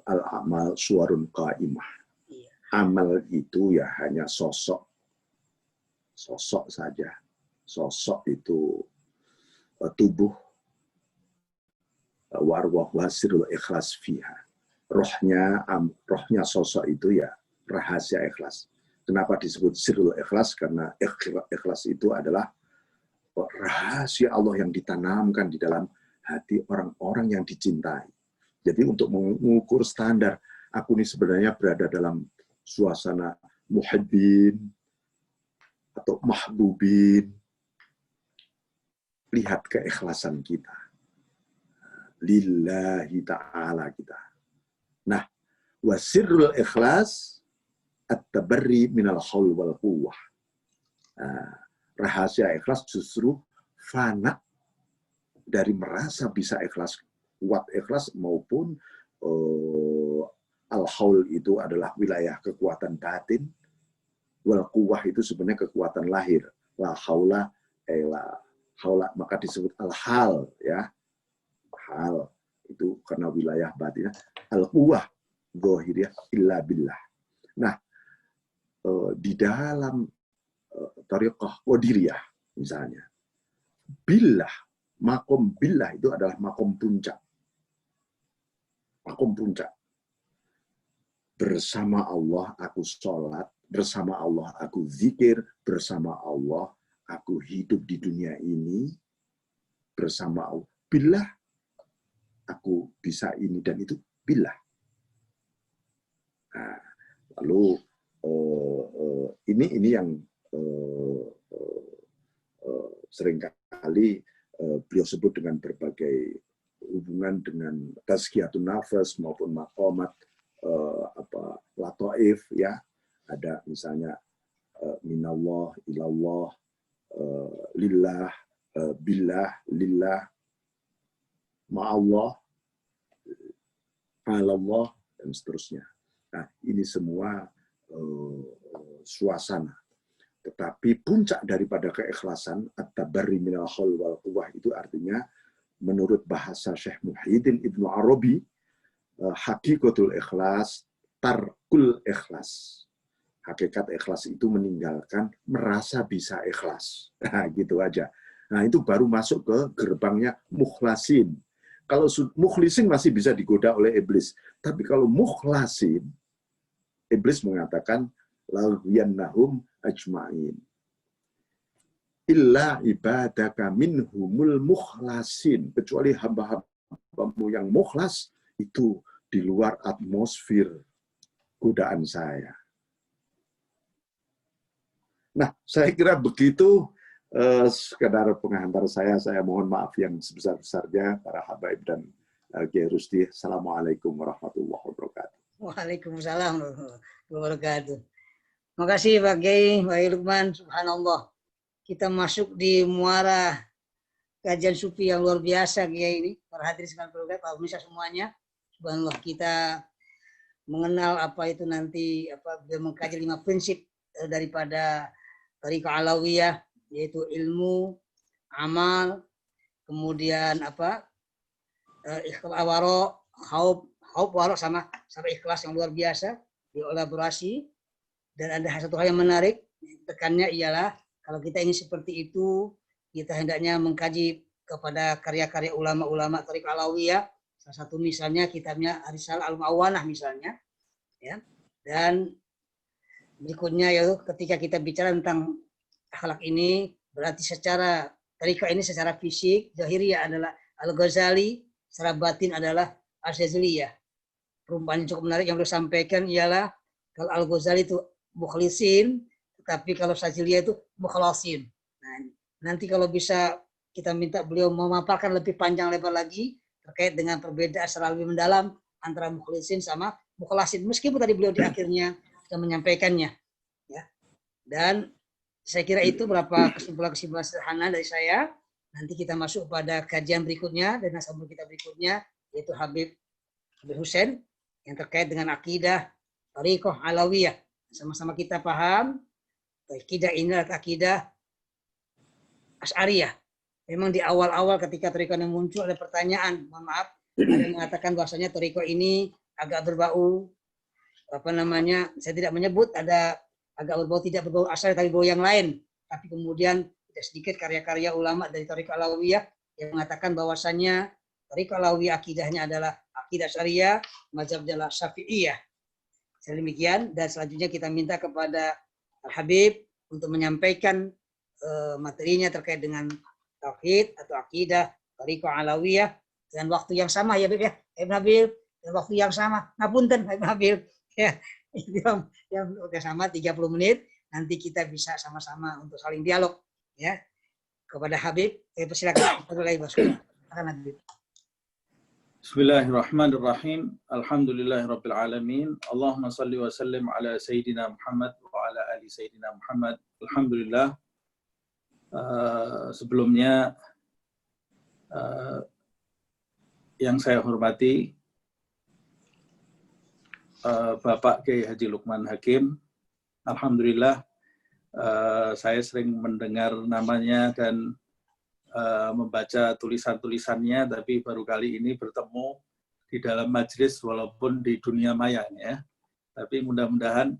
Speaker 2: al-amal suwarun qaimah. Amal itu ya hanya sosok saja. Sosok itu tubuh, warwah wasirul ikhlas fiha. Rohnya sosok itu ya rahasia ikhlas. Kenapa disebut sirul ikhlas? Karena ikhlas itu adalah rahasia Allah yang ditanamkan di dalam hati orang-orang yang dicintai. Jadi untuk mengukur standar, aku ini sebenarnya berada dalam suasana muhibbin atau mahbubin. Lihat keikhlasan kita. Lillahi ta'ala kita. Nah, wasirul ikhlas at-tabarri minal haul wal quwwah. Rahasia ikhlas justru fana dari merasa bisa ikhlas, kuat ikhlas maupun al-haul itu adalah wilayah kekuatan batin, wal quwwah itu sebenarnya kekuatan lahir. La haula haula, maka disebut al-hal ya. Hal itu karena wilayah batinnya, al-quwwah zahiriyah illa billah. Nah, di dalam thariqah qadiriyah misalnya, billah, makom billah itu adalah makom puncak. Makom puncak. Bersama Allah aku sholat, bersama Allah aku zikir, bersama Allah aku hidup di dunia ini, bersama Allah. Billah, aku bisa ini dan itu, billah. Nah, lalu ini yang seringkali beliau sebut dengan berbagai hubungan dengan tazkiyatun nafas maupun maqamat lataif ya. Ada misalnya minallah ilallah, lillah, billah, lillah, ma'allah, alallah, dan seterusnya. Nah, ini semua suasana. Tetapi puncak daripada keikhlasan, at-tabarri minal haul wal quwwah, itu artinya menurut bahasa Syekh Muhyiddin Ibnu Arabi, hakikatul ikhlas, tarkul ikhlas. Hakikat ikhlas itu meninggalkan merasa bisa ikhlas. Nah, gitu aja. Nah, itu baru masuk ke gerbangnya mukhlasin. Kalau mukhlisin masih bisa digoda oleh iblis. Tapi kalau mukhlasin, iblis mengatakan, laghwiyannahum ajma'in. Illa ibadaka minhumul mukhlasin. Kecuali hamba-hambamu yang mukhlas, itu di luar atmosfer godaan saya. Nah, saya kira begitu sekedar penghantar saya mohon maaf yang sebesar-besarnya para habaib dan Kiai Rusdi. Assalamualaikum warahmatullahi wabarakatuh.
Speaker 4: Waalaikumsalam warahmatullahi wabarakatuh. Terima kasih Pak Kiai, Pak Lukman, subhanallah. Kita masuk di muara kajian sufi yang luar biasa Kiai ini. Para hadirin sekalian program, Pak Pemirsa semuanya. Subhanallah, kita mengenal apa itu nanti mengkaji 5 prinsip daripada Thariqah Alawiyah, yaitu ilmu, amal, kemudian waro, waro sama ikhlas yang luar biasa, dielaborasi. Dan ada satu hal yang menarik, tekannya ialah kalau kita ingin seperti itu, kita hendaknya mengkaji kepada karya-karya ulama-ulama Thariqah Alawiyah. Salah satu misalnya kitabnya Risalah Al-Mu'awanah misalnya, ya. Dan berikutnya yaitu ketika kita bicara tentang akhlak ini, berarti secara thariqah ini secara fisik, zahiriyah adalah Al-Ghazali, secara batin adalah Al-Syadziliyah. perumpamaan yang cukup menarik yang beliau sampaikan ialah kalau Al-Ghazali itu mukhlisin, tetapi kalau Syadziliyah itu mukhlasin. Nah, nanti kalau bisa kita minta beliau memaparkan lebih panjang lebar lagi terkait dengan perbedaan secara lebih mendalam antara mukhlisin sama mukhlasin. Meskipun tadi beliau di akhirnya sudah menyampaikannya, ya. Dan saya kira itu beberapa kesimpulan-kesimpulan sederhana dari saya. Nanti kita masuk pada kajian berikutnya dan nasabur kita berikutnya, yaitu Habib Hussein yang terkait dengan akidah Thariqah Alawiyah. Sama-sama kita paham akidah ini adalah akidah Asy'ariyah. Memang di awal-awal ketika Thariqah ini muncul ada pertanyaan, mohon maaf, ada yang mengatakan bahwasanya Thariqah ini agak berbau saya tidak menyebut ada agak berbau, tidak berbau Asy'ari tapi berbau yang lain. Tapi kemudian tidak sedikit karya-karya ulama dari Thariqah Alawiyah yang mengatakan bahwasanya Thariqah Alawiyah akidahnya adalah akidah Asy'ariyah, mazhabnya adalah Syafi'iyah. Demikian, dan selanjutnya kita minta kepada Al-Habib untuk menyampaikan materinya terkait dengan tauhid atau akidah Thariqah Alawiyah dengan waktu yang sama ya Habib ya. Ibn Habib dengan waktu yang sama. Ngapunten Ibn Habib ya. Yang udah sama 30 menit, nanti kita bisa sama-sama untuk saling dialog ya. Kepada Habib, persilakan. Silakan Habib.
Speaker 5: Bismillahirrahmanirrahim. Alhamdulillahirabbil alamin. Allahumma shalli wa sallim ala sayyidina Muhammad wa ala ali sayyidina Muhammad. Alhamdulillah. Sebelumnya yang saya hormati Bapak Kiai Haji Lukman Hakim. Alhamdulillah saya sering mendengar namanya dan membaca tulisan-tulisannya, tapi baru kali ini bertemu di dalam majelis walaupun di dunia maya ya. Tapi mudah-mudahan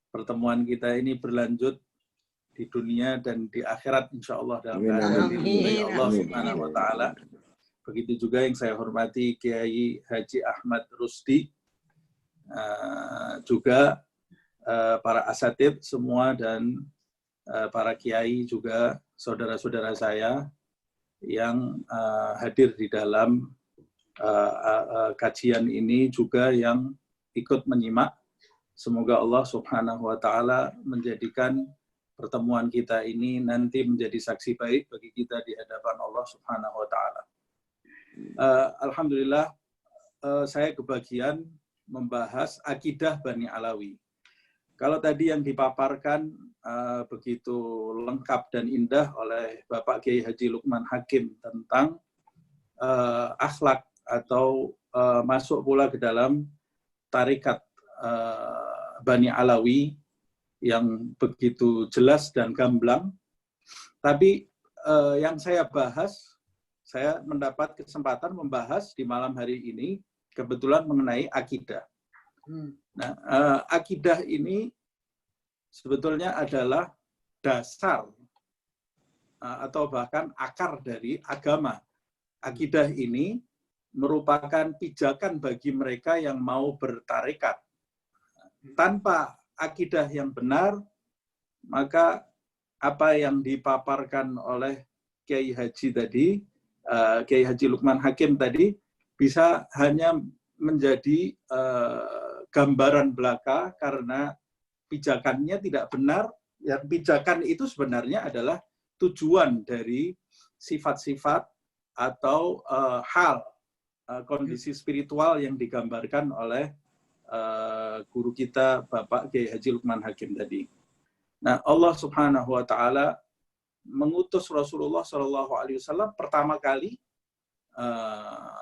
Speaker 5: pertemuan kita ini berlanjut di dunia dan di akhirat insyaallah dalam keadaan diridhoi Allah Subhanahu wa taala. Begitu juga yang saya hormati Kiai Haji Ahmad Rusdi, juga para asatidz semua dan para kiai juga saudara-saudara saya yang hadir di dalam kajian ini juga yang ikut menyimak. Semoga Allah Subhanahu wa taala menjadikan pertemuan kita ini nanti menjadi saksi baik bagi kita di hadapan Allah Subhanahu wa taala. Alhamdulillah saya kebagian membahas akidah Bani Alawi. Kalau tadi yang dipaparkan begitu lengkap dan indah oleh Bapak Kiai Haji Lukman Hakim tentang akhlak atau masuk pula ke dalam tarikat Bani Alawi yang begitu jelas dan gamblang. Tapi yang saya bahas, saya mendapat kesempatan membahas di malam hari ini kebetulan mengenai akidah. Nah, akidah ini sebetulnya adalah dasar atau bahkan akar dari agama. Akidah ini merupakan pijakan bagi mereka yang mau bertarekat. Tanpa akidah yang benar, maka apa yang dipaparkan oleh Kiai Haji tadi, Kiai Haji Lukman Hakim tadi, bisa hanya menjadi gambaran belaka karena pijakannya tidak benar. Yang pijakan itu sebenarnya adalah tujuan dari sifat-sifat atau hal kondisi spiritual yang digambarkan oleh guru kita Bapak Kiai Haji Lukman Hakim tadi. Nah, Allah Subhanahu wa taala mengutus Rasulullah Shallallahu alaihi wasallam pertama kali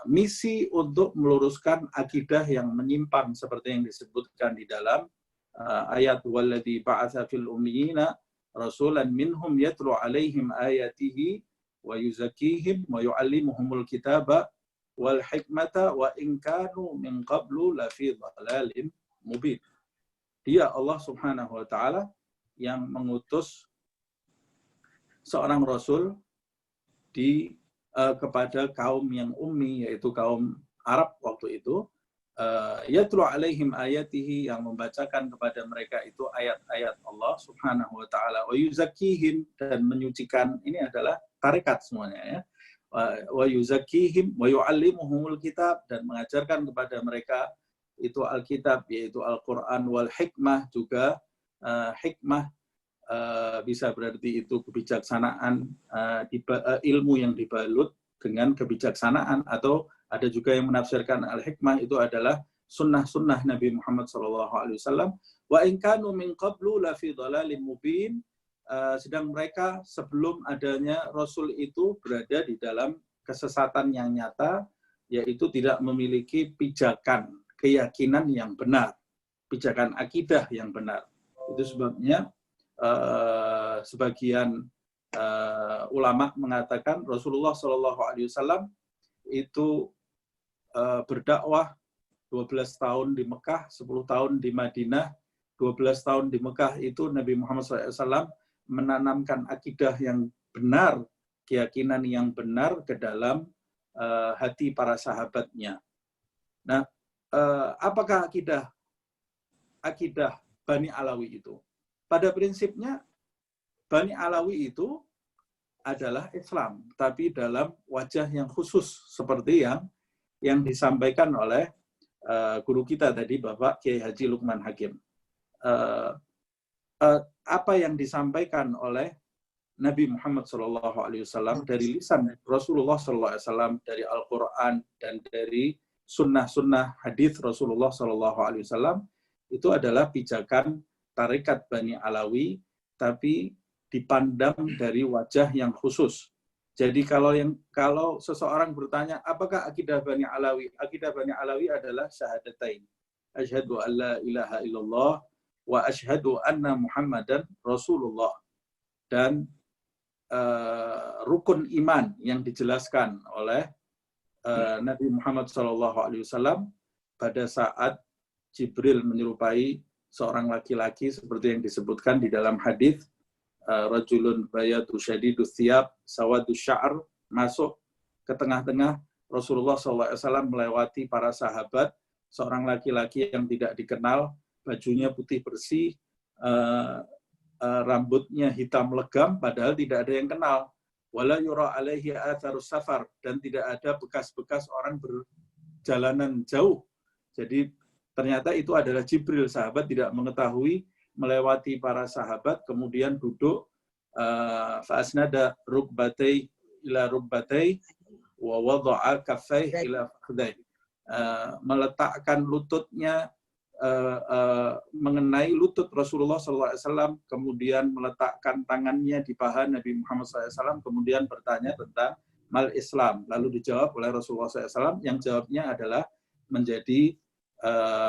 Speaker 5: misi untuk meluruskan akidah yang menyimpang seperti yang disebutkan di dalam ayat walladzi ba'atsa fil ummiyina rasulan minhum yatlu alaihim ayatihi wa yuzakkihim wa yu'allimuhumul kitaba wal hikmata wa in kanu min qablu lafi dhalalin mubin. Dia Allah Subhanahu wa taala yang mengutus seorang rasul kepada kaum yang ummi, yaitu kaum Arab waktu itu, yatlu alaihim ayatihi, yang membacakan kepada mereka itu ayat-ayat Allah Subhanahu wa taala, wa yuzakkihim, dan menyucikan. Ini adalah tarekat semuanya ya. Wa yuzakkihim wa yu'allimuhumul kitab, dan mengajarkan kepada mereka itu Alkitab, yaitu Al-Quran, wal hikmah juga hikmah bisa berarti itu kebijaksanaan, ilmu yang dibalut dengan kebijaksanaan, atau ada juga yang menafsirkan al-hikmah itu adalah sunnah-sunnah Nabi Muhammad SAW. Wa in kanu min qablu la fi dhalalin mubin, sedang mereka sebelum adanya Rasul itu berada di dalam kesesatan yang nyata, yaitu tidak memiliki pijakan keyakinan yang benar, pijakan akidah yang benar. Itu sebabnya sebagian ulama mengatakan Rasulullah SAW itu berdakwah 12 tahun di Mekah, 10 tahun di Madinah. 12 tahun di Mekah itu Nabi Muhammad SAW menanamkan akidah yang benar, keyakinan yang benar ke dalam hati para sahabatnya. Nah, apakah akidah Bani Alawi itu? Pada prinsipnya, Bani Alawi itu adalah Islam, tapi dalam wajah yang khusus, seperti yang disampaikan oleh guru kita tadi, Bapak Kiai Haji Lukman Hakim. Apa yang disampaikan oleh Nabi Muhammad SAW dari lisan Rasulullah SAW, dari Al-Quran dan dari sunnah-sunnah hadis Rasulullah SAW, itu adalah pijakan tarekat Bani Alawi, tapi dipandang dari wajah yang khusus. Jadi kalau seseorang bertanya, apakah akidah Bani Alawi? Akidah Bani Alawi adalah syahadatain. Asyhadu an la ilaha illallah wa asyhadu anna Muhammadan Rasulullah. Dan rukun iman yang dijelaskan oleh Nabi Muhammad SAW pada saat Jibril menyerupai seorang laki-laki seperti yang disebutkan di dalam hadis, rajulun bayatu syadidus thiyab sawadus sya'ar, masuk ke tengah-tengah Rasulullah SAW melewati para sahabat, seorang laki-laki yang tidak dikenal, bajunya putih bersih, rambutnya hitam legam, padahal tidak ada yang kenal. Wala yura alaihi atharus safar, dan tidak ada bekas-bekas orang berjalanan jauh. Jadi ternyata itu adalah Jibril. Sahabat tidak mengetahui, melewati para sahabat, kemudian duduk, fa'asnada rukbatai ila rukbatai wa wada'a kaffai ila fakhday, meletakkan lututnya mengenai lutut Rasulullah SAW, kemudian meletakkan tangannya di paha Nabi Muhammad SAW, kemudian bertanya tentang mal Islam. Lalu dijawab oleh Rasulullah SAW, yang jawabnya adalah menjadi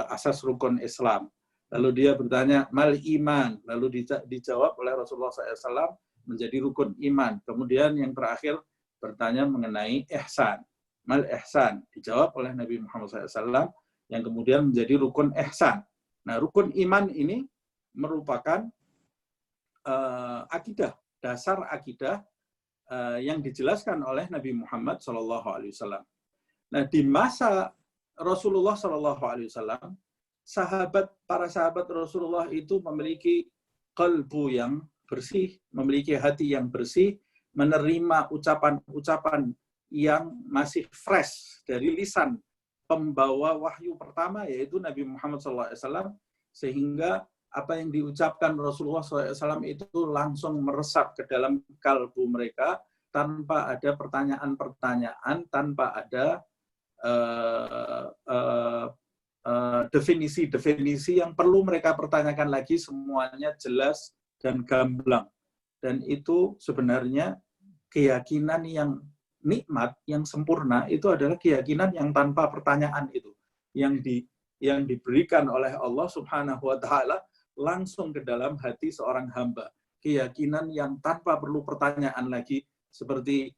Speaker 5: asas rukun Islam. Lalu dia bertanya, mal iman. Lalu dijawab oleh Rasulullah SAW, menjadi rukun iman. Kemudian yang terakhir bertanya mengenai ihsan. Mal ihsan. Dijawab oleh Nabi Muhammad SAW, yang kemudian menjadi rukun ihsan. Nah, rukun iman ini merupakan akidah, dasar akidah yang dijelaskan oleh Nabi Muhammad SAW. Nah, di masa Rasulullah SAW, para sahabat Rasulullah itu memiliki qalbu yang bersih, memiliki hati yang bersih, menerima ucapan-ucapan yang masih fresh dari lisan pembawa wahyu pertama, yaitu Nabi Muhammad SAW, sehingga apa yang diucapkan Rasulullah SAW itu langsung meresap ke dalam kalbu mereka, tanpa ada pertanyaan-pertanyaan, tanpa ada definisi-definisi yang perlu mereka pertanyakan lagi, semuanya jelas dan gamblang. Dan itu sebenarnya keyakinan yang nikmat, yang sempurna, itu adalah keyakinan yang tanpa pertanyaan itu, yang diberikan oleh Allah Subhanahu wa Ta'ala langsung ke dalam hati seorang hamba. Keyakinan yang tanpa perlu pertanyaan lagi, seperti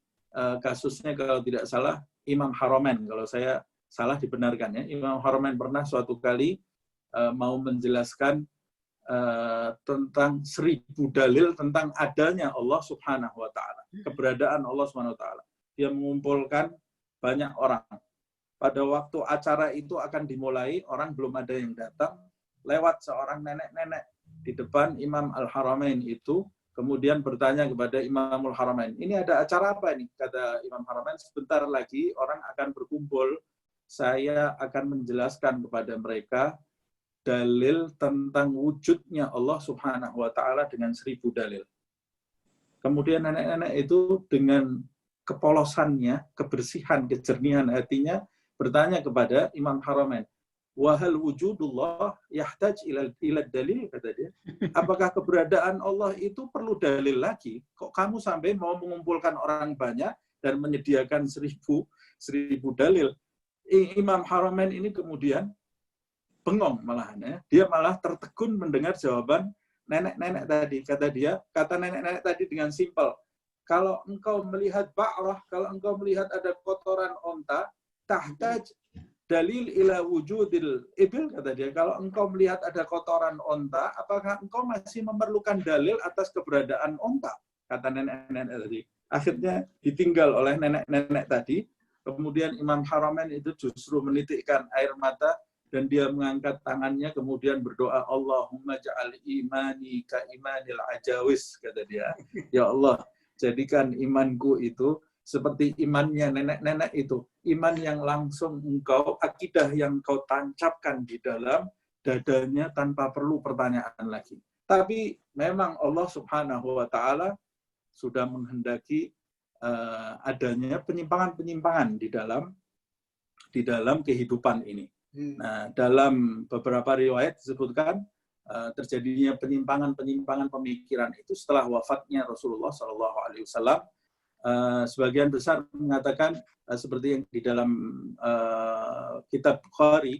Speaker 5: kasusnya kalau tidak salah Imam Haramain, kalau saya salah dibenarkan ya, Imam Haramain pernah suatu kali mau menjelaskan tentang 1000 dalil tentang adanya Allah Subhanahu wa Ta'ala, keberadaan Allah Subhanahu wa Ta'ala. Dia mengumpulkan banyak orang. Pada waktu acara itu akan dimulai, orang belum ada yang datang, lewat seorang nenek-nenek di depan Imam Al-Haramain itu, kemudian bertanya kepada Imamul Haramain, ini ada acara apa ini? Kata Imam Haramain, sebentar lagi orang akan berkumpul saya akan menjelaskan kepada mereka dalil tentang wujudnya Allah Subhanahu wa Ta'ala dengan 1000 dalil. Kemudian nenek-nenek itu dengan kepolosannya, kebersihan, kejernihan hatinya bertanya kepada Imam Haramain, wahal wujudullah yahtaj ila dalil, kata dia. Apakah keberadaan Allah itu perlu dalil lagi? Kok kamu sampai mau mengumpulkan orang banyak dan menyediakan 1000 dalil? Imam Haramain ini kemudian bengong malahan, ya. Dia malah tertegun mendengar jawaban nenek-nenek tadi. Kata nenek-nenek tadi dengan simpel, kalau engkau melihat ba'rah, kalau engkau melihat ada kotoran onta, tahtaj dalil ila wujudil ibil, kata dia. Kalau engkau melihat ada kotoran onta, apakah engkau masih memerlukan dalil atas keberadaan onta? Kata nenek-nenek tadi. Akhirnya ditinggal oleh nenek-nenek tadi. Kemudian Imam Haramain itu justru menitikkan air mata dan dia mengangkat tangannya kemudian berdoa, Allahumma ja'al imani ka imanil ajawis, kata dia. Ya Allah, jadikan imanku itu seperti imannya nenek-nenek itu. Iman yang langsung engkau, akidah yang kau tancapkan di dalam dadanya tanpa perlu pertanyaan lagi. Tapi memang Allah Subhanahu wa Ta'ala sudah menghendaki adanya penyimpangan-penyimpangan di dalam kehidupan ini. Nah, dalam beberapa riwayat disebutkan terjadinya penyimpangan-penyimpangan pemikiran itu setelah wafatnya Rasulullah SAW. Sebagian besar mengatakan seperti yang di dalam kitab Bukhari,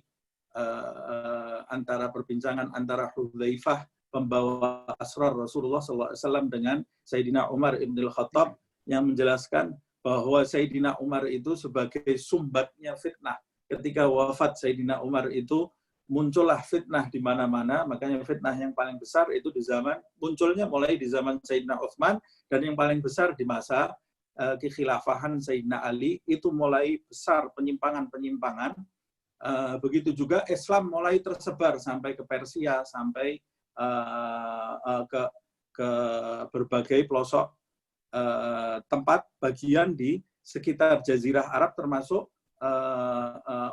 Speaker 5: antara perbincangan antara Hudzaifah, pembawa asrar Rasulullah SAW, dengan Sayyidina Umar ibn al-Khattab, yang menjelaskan bahwa Sayyidina Umar itu sebagai sumbatnya fitnah. Ketika wafat Sayyidina Umar itu muncullah fitnah di mana-mana, makanya fitnah yang paling besar itu munculnya mulai di zaman Sayyidina Utsman, dan yang paling besar di masa kekhilafahan Sayyidina Ali, itu mulai besar penyimpangan-penyimpangan. Begitu juga Islam mulai tersebar sampai ke Persia, sampai ke berbagai pelosok tempat bagian di sekitar Jazirah Arab, termasuk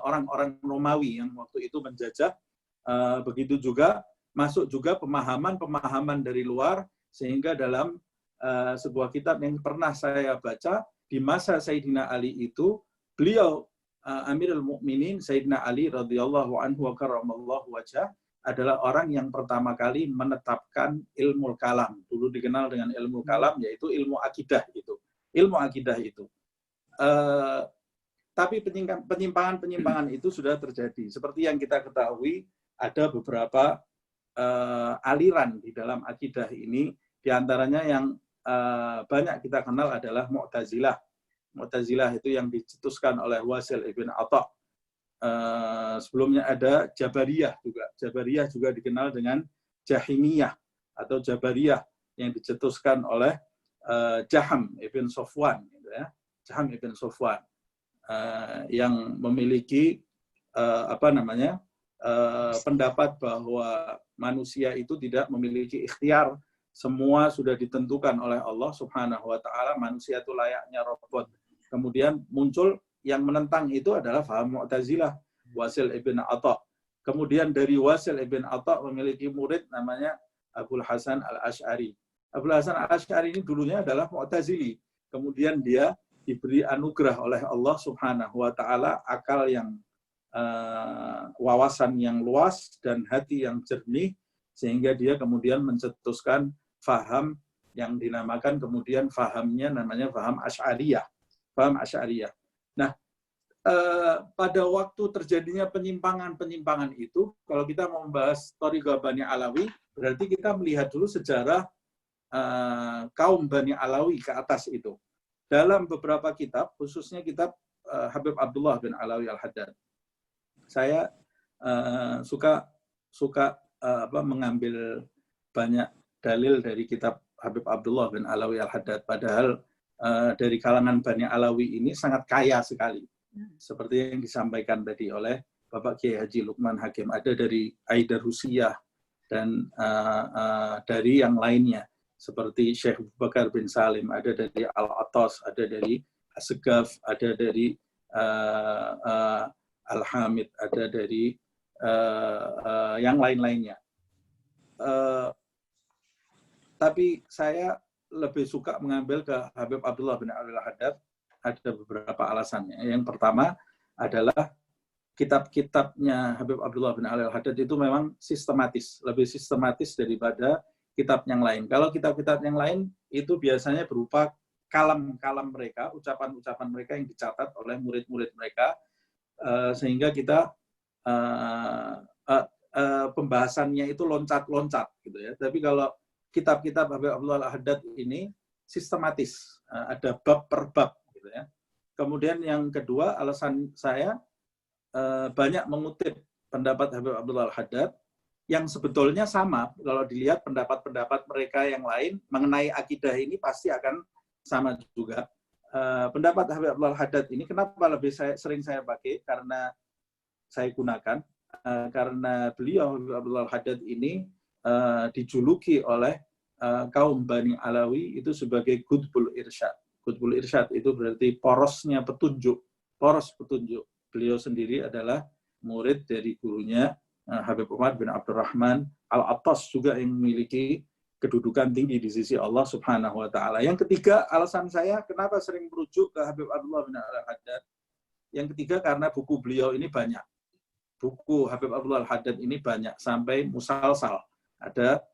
Speaker 5: orang-orang Romawi yang waktu itu menjajah. Begitu juga masuk juga pemahaman-pemahaman dari luar, sehingga dalam sebuah kitab yang pernah saya baca, di masa Sayyidina Ali itu, beliau Amirul Mukminin Sayyidina Ali radhiyallahu anhu wa karramallahu wajhah adalah orang yang pertama kali menetapkan ilmu kalam. Dulu dikenal dengan ilmu kalam, yaitu ilmu akidah itu. Ilmu akidah itu. Tapi penyimpangan-penyimpangan itu sudah terjadi. Seperti yang kita ketahui, ada beberapa aliran di dalam akidah ini. Di antaranya yang banyak kita kenal adalah Mu'tazilah. Mu'tazilah itu yang dicetuskan oleh Wasil ibn Atha. Sebelumnya ada Jabariyah juga. Jabariyah juga dikenal dengan Jahimiyah atau Jabariyah yang dicetuskan oleh Jaham ibn Safwan, gitu ya. Jaham ibn Safwan yang memiliki pendapat bahwa manusia itu tidak memiliki ikhtiar, semua sudah ditentukan oleh Allah Subhanahu wa Ta'ala, manusia itu layaknya robot. Kemudian muncul yang menentang itu adalah faham Mu'tazilah, Wasil ibn Atha. Kemudian dari Wasil ibn Atha memiliki murid namanya Abul Hasan al-Ash'ari. Abul Hasan al-Ash'ari ini dulunya adalah Mu'tazili. Kemudian dia diberi anugerah oleh Allah Subhanahu wa Ta'ala akal yang wawasan yang luas dan hati yang jernih, sehingga dia kemudian mencetuskan faham yang dinamakan kemudian fahamnya namanya faham Asy'ariyah. Faham Asy'ariyah. Nah, pada waktu terjadinya penyimpangan-penyimpangan itu, kalau kita mau membahas Thariqah Bani Alawi, berarti kita melihat dulu sejarah kaum Bani Alawi ke atas itu. Dalam beberapa kitab, khususnya kitab Habib Abdullah bin Alawi Al-Haddad, saya suka mengambil banyak dalil dari kitab Habib Abdullah bin Alawi Al-Haddad. Padahal dari kalangan Bani Alawi ini sangat kaya sekali. Seperti yang disampaikan tadi oleh Bapak Kiai Haji Lukman Hakim. Ada dari Aidar Husiyah dan dari yang lainnya. Seperti Syekh Bakar bin Salim, ada dari Al-Atas, ada dari Asgaf, ada dari Al-Hamid, ada dari yang lain-lainnya. Tapi saya lebih suka mengambil ke Habib Abdullah bin Al-Haddad. Ada beberapa alasannya. Yang pertama adalah kitab-kitabnya Habib Abdullah bin Al-Haddad itu memang sistematis, lebih sistematis daripada kitab yang lain. Kalau kitab-kitab yang lain itu biasanya berupa kalam-kalam mereka, ucapan-ucapan mereka yang dicatat oleh murid-murid mereka, sehingga kita pembahasannya itu loncat-loncat gitu ya. Tapi kalau kitab-kitab Habib Abdullah Al-Haddad ini sistematis, ada bab per bab gitu ya. Kemudian yang kedua, alasan saya banyak mengutip pendapat Habib Abdullah Al-Haddad yang sebetulnya sama. Kalau dilihat pendapat-pendapat mereka yang lain mengenai akidah ini pasti akan sama juga. Pendapat Habib Abdullah Al-Haddad ini kenapa lebih sering saya pakai, karena saya gunakan karena beliau Habib Abdullah Al-Haddad ini dijuluki oleh kaum Bani Alawi itu sebagai Qutbul Irsyad. Qutbul Irsyad itu berarti porosnya petunjuk, poros petunjuk. Beliau sendiri adalah murid dari gurunya Habib Umar bin Abdurrahman Al-Attas, juga yang memiliki kedudukan tinggi di sisi Allah Subhanahu wa taala. Yang ketiga, alasan saya kenapa sering merujuk ke Habib Abdullah bin Al-Haddad. Yang ketiga, karena buku beliau ini banyak. Buku Habib Abdullah Al-Haddad ini banyak, sampai musalsal. Ada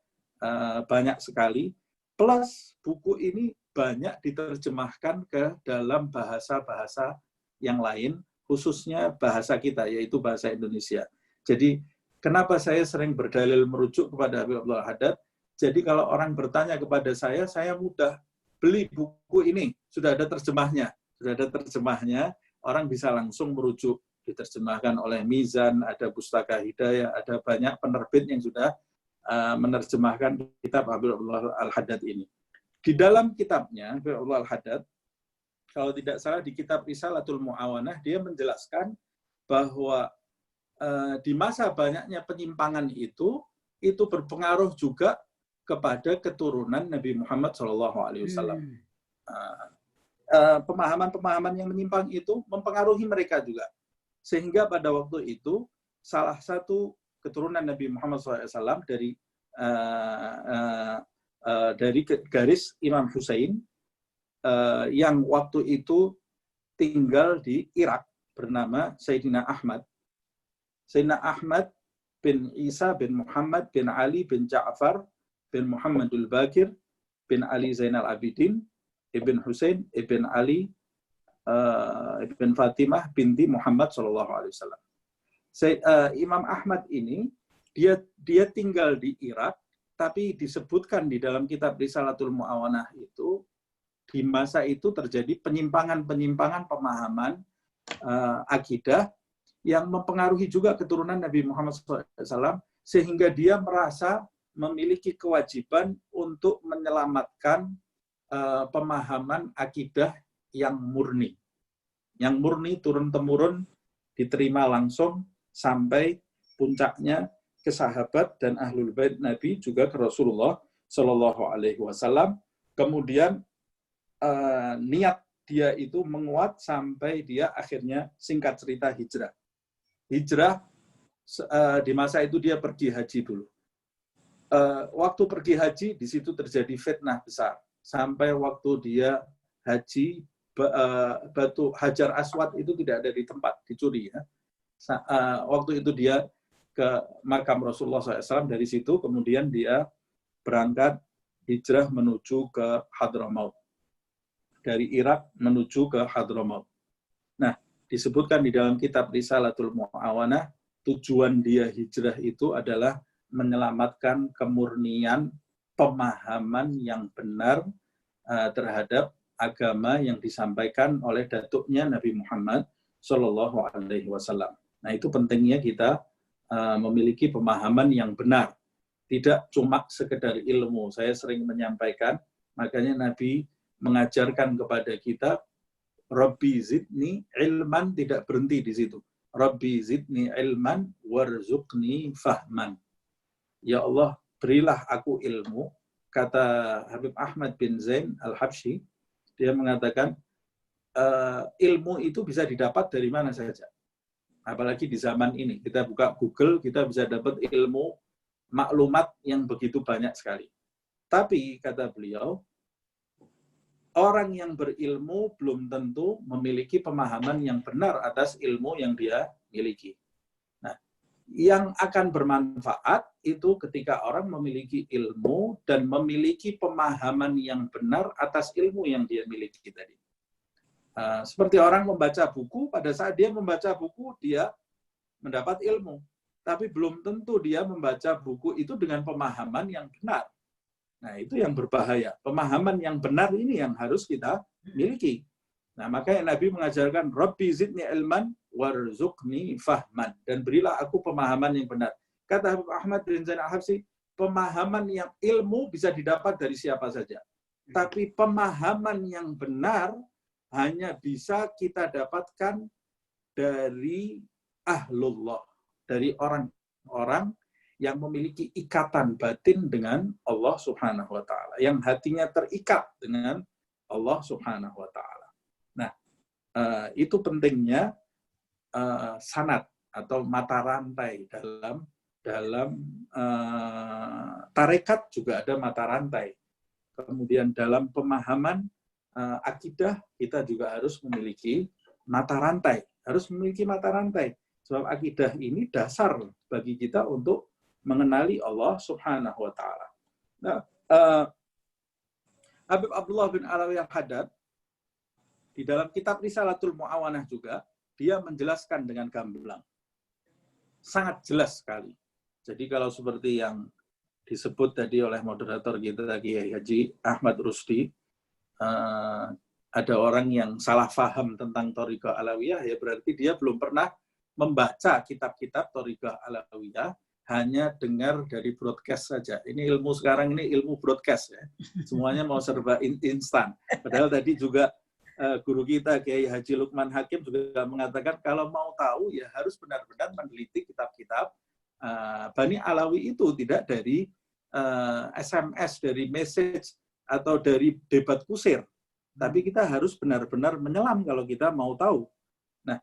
Speaker 5: banyak sekali. Plus buku ini banyak diterjemahkan ke dalam bahasa-bahasa yang lain, khususnya bahasa kita, yaitu bahasa Indonesia. Jadi, kenapa saya sering berdalil merujuk kepada Habib Abdullah Al-Haddad? Jadi kalau orang bertanya kepada saya mudah beli buku ini, sudah ada terjemahnya. Sudah ada terjemahnya, orang bisa langsung merujuk. Diterjemahkan oleh Mizan, ada Pustaka Hidayah, ada banyak penerbit yang sudah menerjemahkan kitab Habib Abdullah Al-Haddad ini. Di dalam kitabnya, Habib Abdullah Al-Haddad, kalau tidak salah di kitab Risalatul Mu'awanah, dia menjelaskan bahwa di masa banyaknya penyimpangan itu berpengaruh juga kepada keturunan Nabi Muhammad SAW. Pemahaman-pemahaman yang menyimpang itu mempengaruhi mereka juga. Sehingga pada waktu itu, salah satu keturunan Nabi Muhammad SAW dari garis Imam Husain, yang waktu itu tinggal di Irak, bernama Sayyidina Ahmad. Sayyidina Ahmad bin Isa bin Muhammad bin Ali bin Ja'far bin Muhammadul Bakir bin Ali Zainal Abidin ibn Husain ibn Ali ibn Fatimah binti Muhammad SAW. Imam Ahmad ini dia tinggal di Irak, tapi disebutkan di dalam kitab Risalatul Mu'awanah itu di masa itu terjadi penyimpangan-penyimpangan pemahaman akidah yang mempengaruhi juga keturunan Nabi Muhammad SAW, sehingga dia merasa memiliki kewajiban untuk menyelamatkan pemahaman akidah yang murni. Yang murni turun-temurun diterima langsung sampai puncaknya ke sahabat dan ahlul bait Nabi, juga ke Rasulullah Shallallahu Alaihi Wasallam. Kemudian niat dia itu menguat sampai dia akhirnya, singkat cerita, hijrah. Hijrah di masa itu dia pergi haji dulu. Waktu pergi haji, di situ terjadi fitnah besar. Sampai waktu dia haji, batu Hajar Aswad itu tidak ada di tempat, dicuri ya. Waktu itu dia ke makam Rasulullah SAW, dari situ kemudian dia berangkat hijrah menuju ke Hadramaut. Dari Irak menuju ke Hadramaut. Nah, disebutkan di dalam kitab Risalatul Mu'awanah, tujuan dia hijrah itu adalah menyelamatkan kemurnian pemahaman yang benar terhadap agama yang disampaikan oleh datuknya Nabi Muhammad Shallallahu Alaihi Wasallam. Nah, itu pentingnya kita memiliki pemahaman yang benar, tidak cuma sekedar ilmu. Saya sering menyampaikan, makanya Nabi mengajarkan kepada kita, Rabbi zidni ilman, tidak berhenti di situ. Rabbi zidni ilman warzuqni fahman. Ya Allah, berilah aku ilmu. Kata Habib Ahmad bin Zain Al-Habsyi, dia mengatakan, ilmu itu bisa didapat dari mana saja. Apalagi di zaman ini, kita buka Google, kita bisa dapat ilmu, maklumat yang begitu banyak sekali. Tapi, kata beliau, orang yang berilmu belum tentu memiliki pemahaman yang benar atas ilmu yang dia miliki. Nah, yang akan bermanfaat itu ketika orang memiliki ilmu dan memiliki pemahaman yang benar atas ilmu yang dia miliki tadi. Seperti orang membaca buku, pada saat dia membaca buku, dia mendapat ilmu. Tapi belum tentu dia membaca buku itu dengan pemahaman yang benar. Nah, itu yang berbahaya. Pemahaman yang benar ini yang harus kita miliki. Nah, makanya Nabi mengajarkan, Rabbi zidni ilman warzuqni fahman. Dan berilah aku pemahaman yang benar. Kata Habib Ahmad bin Zain Al-Habsyi, pemahaman yang ilmu bisa didapat dari siapa saja. Tapi pemahaman yang benar hanya bisa kita dapatkan dari ahlullah. Dari orang-orang yang memiliki ikatan batin dengan Allah Subhanahu wa taala, yang hatinya terikat dengan Allah Subhanahu wa taala. Nah, itu pentingnya sanad atau mata rantai dalam tarekat juga ada mata rantai. Kemudian dalam pemahaman akidah kita juga harus memiliki mata rantai, Sebab akidah ini dasar bagi kita untuk mengenali Allah Subhanahu wa taala. Nah, Habib Abdullah bin Alawi Al-Haddad di dalam kitab Risalatul Mu'awanah juga dia menjelaskan dengan gamblang. Sangat jelas sekali. Jadi kalau seperti yang disebut tadi oleh moderator kita Kiai Haji Ahmad Rusdi, ada orang yang salah faham tentang Thariqah Alawiyah, ya berarti dia belum pernah membaca kitab-kitab Thariqah Alawiyah, hanya dengar dari broadcast saja. Ini ilmu sekarang, ini ilmu broadcast ya. Semuanya mau serba instan. Padahal tadi juga guru kita Kiai Haji Lukman Hakim juga mengatakan kalau mau tahu ya harus benar-benar meneliti kitab-kitab Bani Alawi itu, tidak dari SMS, dari message atau dari debat kusir. Tapi kita harus benar-benar menyelam kalau kita mau tahu. Nah,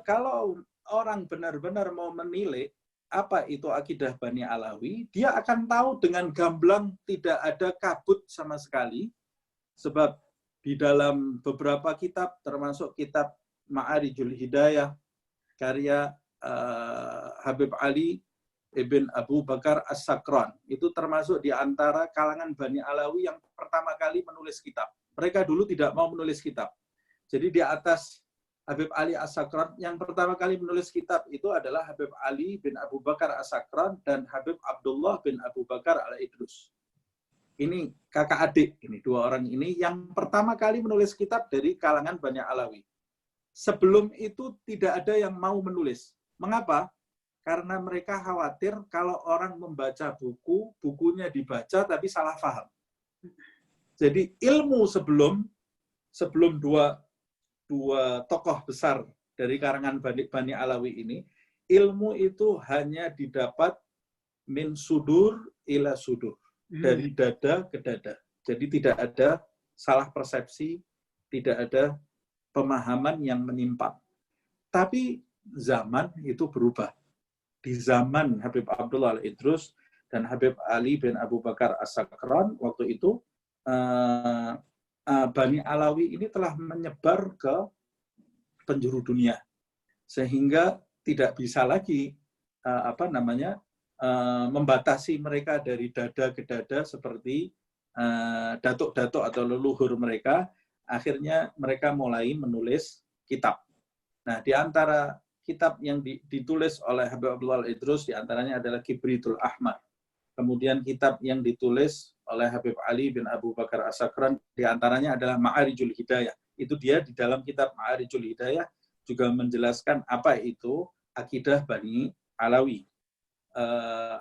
Speaker 5: kalau orang benar-benar mau menilai apa itu akidah Bani Alawi, dia akan tahu dengan gamblang, tidak ada kabut sama sekali. Sebab di dalam beberapa kitab, termasuk kitab Ma'arijul Hidayah, karya Habib Ali ibn Abu Bakar As-Sakran, itu termasuk di antara kalangan Bani Alawi yang pertama kali menulis kitab. Mereka dulu tidak mau menulis kitab. Jadi di atas Habib Ali As-Sakran, yang pertama kali menulis kitab itu adalah Habib Ali bin Abu Bakar As-Sakran dan Habib Abdullah bin Abu Bakar Al-Idrus. Ini kakak adik, ini dua orang ini yang pertama kali menulis kitab dari kalangan Bani Alawi. Sebelum itu tidak ada yang mau menulis. Mengapa? Karena mereka khawatir kalau orang membaca buku, bukunya dibaca tapi salah paham. Jadi ilmu sebelum dua tokoh besar dari karangan Bani Alawi ini, ilmu itu hanya didapat min sudur ila sudur, dari dada ke dada. Jadi tidak ada salah persepsi, tidak ada pemahaman yang menyimpang. Tapi zaman itu berubah. Di zaman Habib Abdullah Al-Idrus dan Habib Ali bin Abu Bakar As-Sakran, waktu itu Bani Alawi ini telah menyebar ke penjuru dunia, sehingga tidak bisa lagi membatasi mereka dari dada ke dada seperti datuk-datuk atau leluhur mereka. Akhirnya mereka mulai menulis kitab. Nah, di antara kitab yang ditulis oleh Habib Abdullah Al-Idrus diantaranya adalah Kibritul Ahmar. Kemudian kitab yang ditulis oleh Habib Ali bin Abu Bakar As-Sakran diantaranya adalah Ma'arijul Hidayah. Itu dia di dalam kitab Ma'arijul Hidayah juga menjelaskan apa itu akidah Bani Alawi.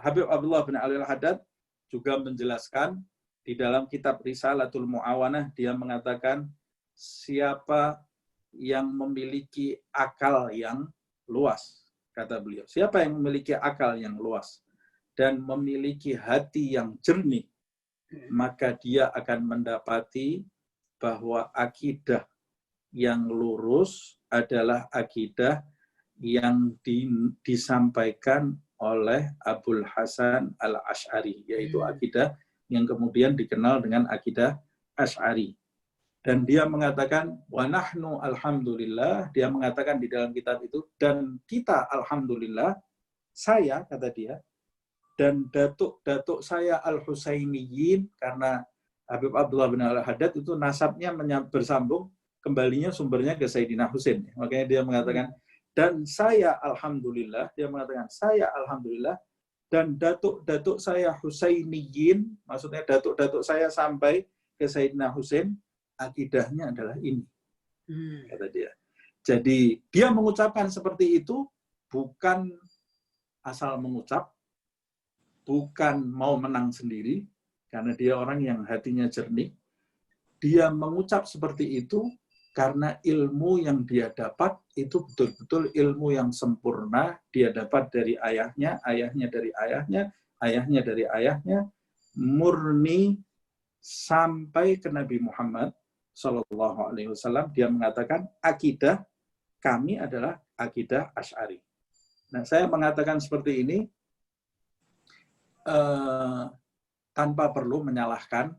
Speaker 5: Habib Abdullah bin Ali Al-Haddad juga menjelaskan di dalam kitab Risalatul Mu'awanah, dia mengatakan siapa yang memiliki akal yang luas, kata beliau. Siapa yang memiliki akal yang luas dan memiliki hati yang jernih, maka dia akan mendapati bahwa akidah yang lurus adalah akidah yang disampaikan oleh Abul Hasan Al-Asy'ari, yaitu akidah yang kemudian dikenal dengan akidah Asy'ari. Dan dia mengatakan, wa nahnu alhamdulillah, dia mengatakan di dalam kitab itu, dan kita alhamdulillah, saya, kata dia, dan datuk-datuk saya Al-Husainiyin, karena Habib Abdullah bin Al-Haddad itu nasabnya bersambung, kembalinya sumbernya ke Sayyidina Husain. Makanya dia mengatakan, dan saya alhamdulillah, dia mengatakan, saya alhamdulillah, dan datuk-datuk saya Husainiyin, maksudnya datuk-datuk saya sampai ke Sayyidina Husain, akidahnya adalah ini, kata dia. Jadi dia mengucapkan seperti itu bukan asal mengucap, bukan mau menang sendiri, karena dia orang yang hatinya jernih. Dia mengucap seperti itu karena ilmu yang dia dapat itu betul-betul ilmu yang sempurna. Dia dapat dari ayahnya, ayahnya dari ayahnya, ayahnya dari ayahnya, murni sampai ke Nabi Muhammad Sallallahu Alaihi Wasallam. Dia mengatakan akidah kami adalah akidah Asy'ari. Nah, saya mengatakan seperti ini tanpa perlu menyalahkan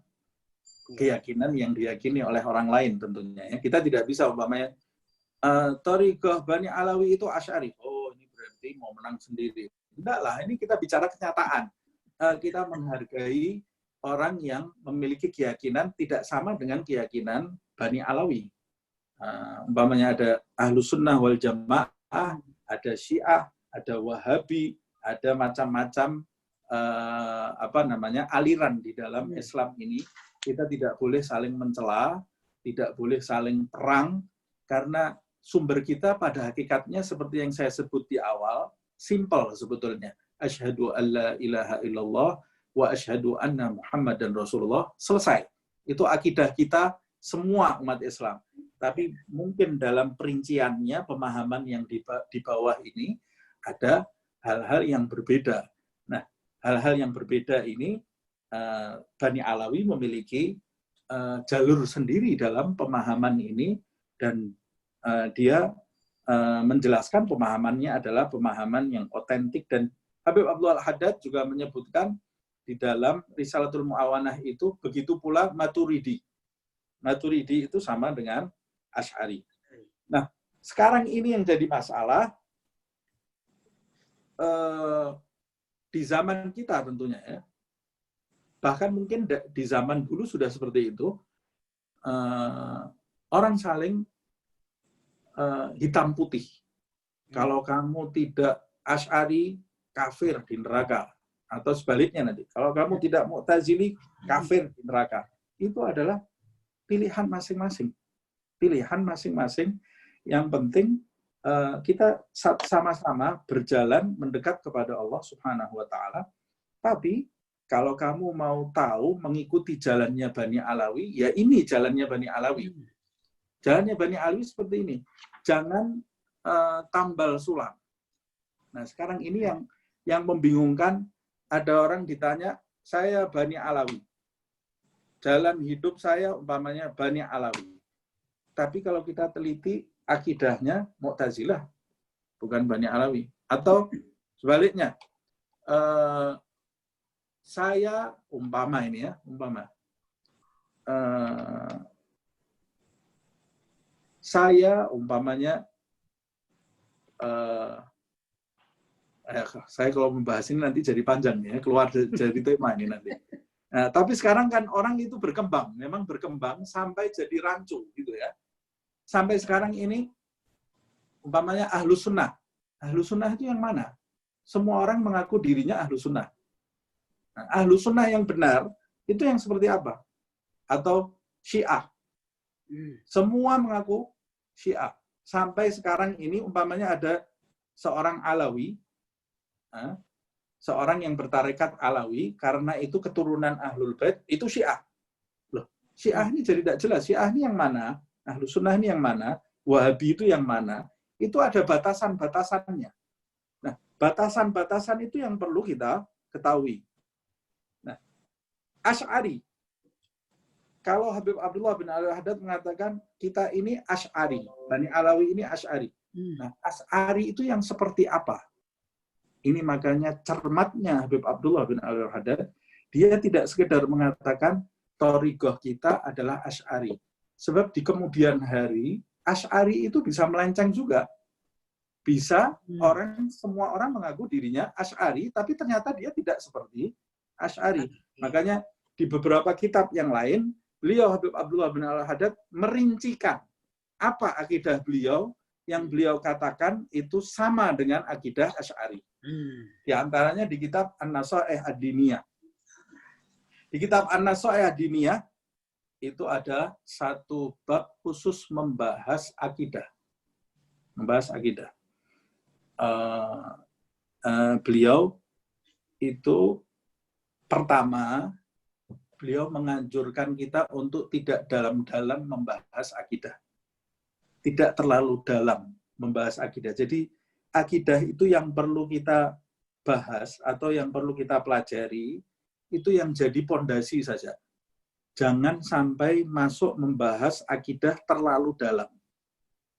Speaker 5: keyakinan yang diyakini oleh orang lain tentunya. Ya. Kita tidak bisa umpamanya Thariqah Bani Alawi itu Asy'ari. Oh, ini berarti mau menang sendiri. Enggak lah, ini kita bicara kenyataan. Kita menghargai orang yang memiliki keyakinan tidak sama dengan keyakinan Bani Alawi. Umpamanya ada Ahlus Sunnah wal Jamaah, ada Syiah, ada Wahabi, ada macam-macam aliran di dalam Islam ini. Kita tidak boleh saling mencela, tidak boleh saling perang, karena sumber kita pada hakikatnya seperti yang saya sebut di awal, simple sebetulnya. Asyhadu an la ilaha illallah wa asyhadu anna Muhammadan Rasulullah, selesai. Itu akidah kita semua umat Islam. Tapi mungkin dalam perinciannya, pemahaman yang di bawah ini, ada hal-hal yang berbeda. Nah, hal-hal yang berbeda ini, Bani Alawi memiliki jalur sendiri dalam pemahaman ini, dan dia menjelaskan pemahamannya adalah pemahaman yang otentik. Dan Habib Abdullah Al-Haddad juga menyebutkan di dalam Risalatul Mu'awanah itu, begitu pula Maturidi. Maturidi itu sama dengan Asy'ari. Nah, sekarang ini yang jadi masalah di zaman kita tentunya ya. Bahkan mungkin di zaman dulu sudah seperti itu. Orang saling hitam putih. Kalau kamu tidak Asy'ari, kafir di neraka. Atau sebaliknya nanti. Kalau kamu tidak Mu'tazili, kafir di neraka. Itu adalah pilihan masing-masing. Pilihan masing-masing. Yang penting kita sama-sama berjalan mendekat kepada Allah Subhanahu wa taala. Tapi kalau kamu mau tahu mengikuti jalannya Bani Alawi, ya ini jalannya Bani Alawi. Jalannya Bani Alawi seperti ini. Jangan tambal sulam. Nah, sekarang ini yang membingungkan, ada orang ditanya, saya Bani Alawi. Jalan hidup saya umpamanya Bani Alawi. Tapi kalau kita teliti, akidahnya Mu'tazilah, bukan Bani Alawi. Atau sebaliknya, saya umpama ini ya, saya umpamanya, saya kalau membahas ini nanti jadi panjang ya, keluar dari tema ini nanti. Nah, tapi sekarang kan orang itu berkembang, memang berkembang sampai jadi rancu gitu ya. Sampai sekarang ini, umpamanya Ahlus Sunnah. Ahlus Sunnah itu yang mana? Semua orang mengaku dirinya Ahlus Sunnah. Nah, Ahlus Sunnah yang benar, itu yang seperti apa? Atau Syiah. Semua mengaku Syiah. Sampai sekarang ini, umpamanya ada seorang Alawi, seorang yang bertarekat Alawi, karena itu keturunan Ahlul Bait, itu Syiah. Loh, Syiah ini jadi tidak jelas. Syiah ini yang mana? Ahlus Sunnah ini yang mana? Wahabi itu yang mana? Itu ada batasan-batasannya. Nah, batasan-batasan itu yang perlu kita ketahui. Nah, Asy'ari. Kalau Habib Abdullah bin Al-Haddad mengatakan, kita ini Asy'ari. Bani Alawi ini Asy'ari. Nah, Asy'ari itu yang seperti apa? Ini makanya cermatnya Habib Abdullah bin Al-Haddad, dia tidak sekedar mengatakan thariqah kita adalah Asy'ari. Sebab di kemudian hari, Asy'ari itu bisa melenceng juga. Bisa semua orang mengaku dirinya Asy'ari, tapi ternyata dia tidak seperti Asy'ari. Makanya di beberapa kitab yang lain, beliau Habib Abdullah bin Al-Haddad merincikan apa akidah beliau yang beliau katakan itu sama dengan akidah Asy'ari. Di antaranya di kitab An-Nasaih Ad-Diniyah. Di kitab An-Nasaih Ad-Diniyah itu ada satu bab khusus membahas akidah. Membahas akidah. Beliau itu pertama, beliau menganjurkan kita untuk tidak dalam-dalam membahas akidah. Tidak terlalu dalam membahas akidah. Jadi akidah itu yang perlu kita bahas atau yang perlu kita pelajari, itu yang jadi pondasi saja. Jangan sampai masuk membahas akidah terlalu dalam.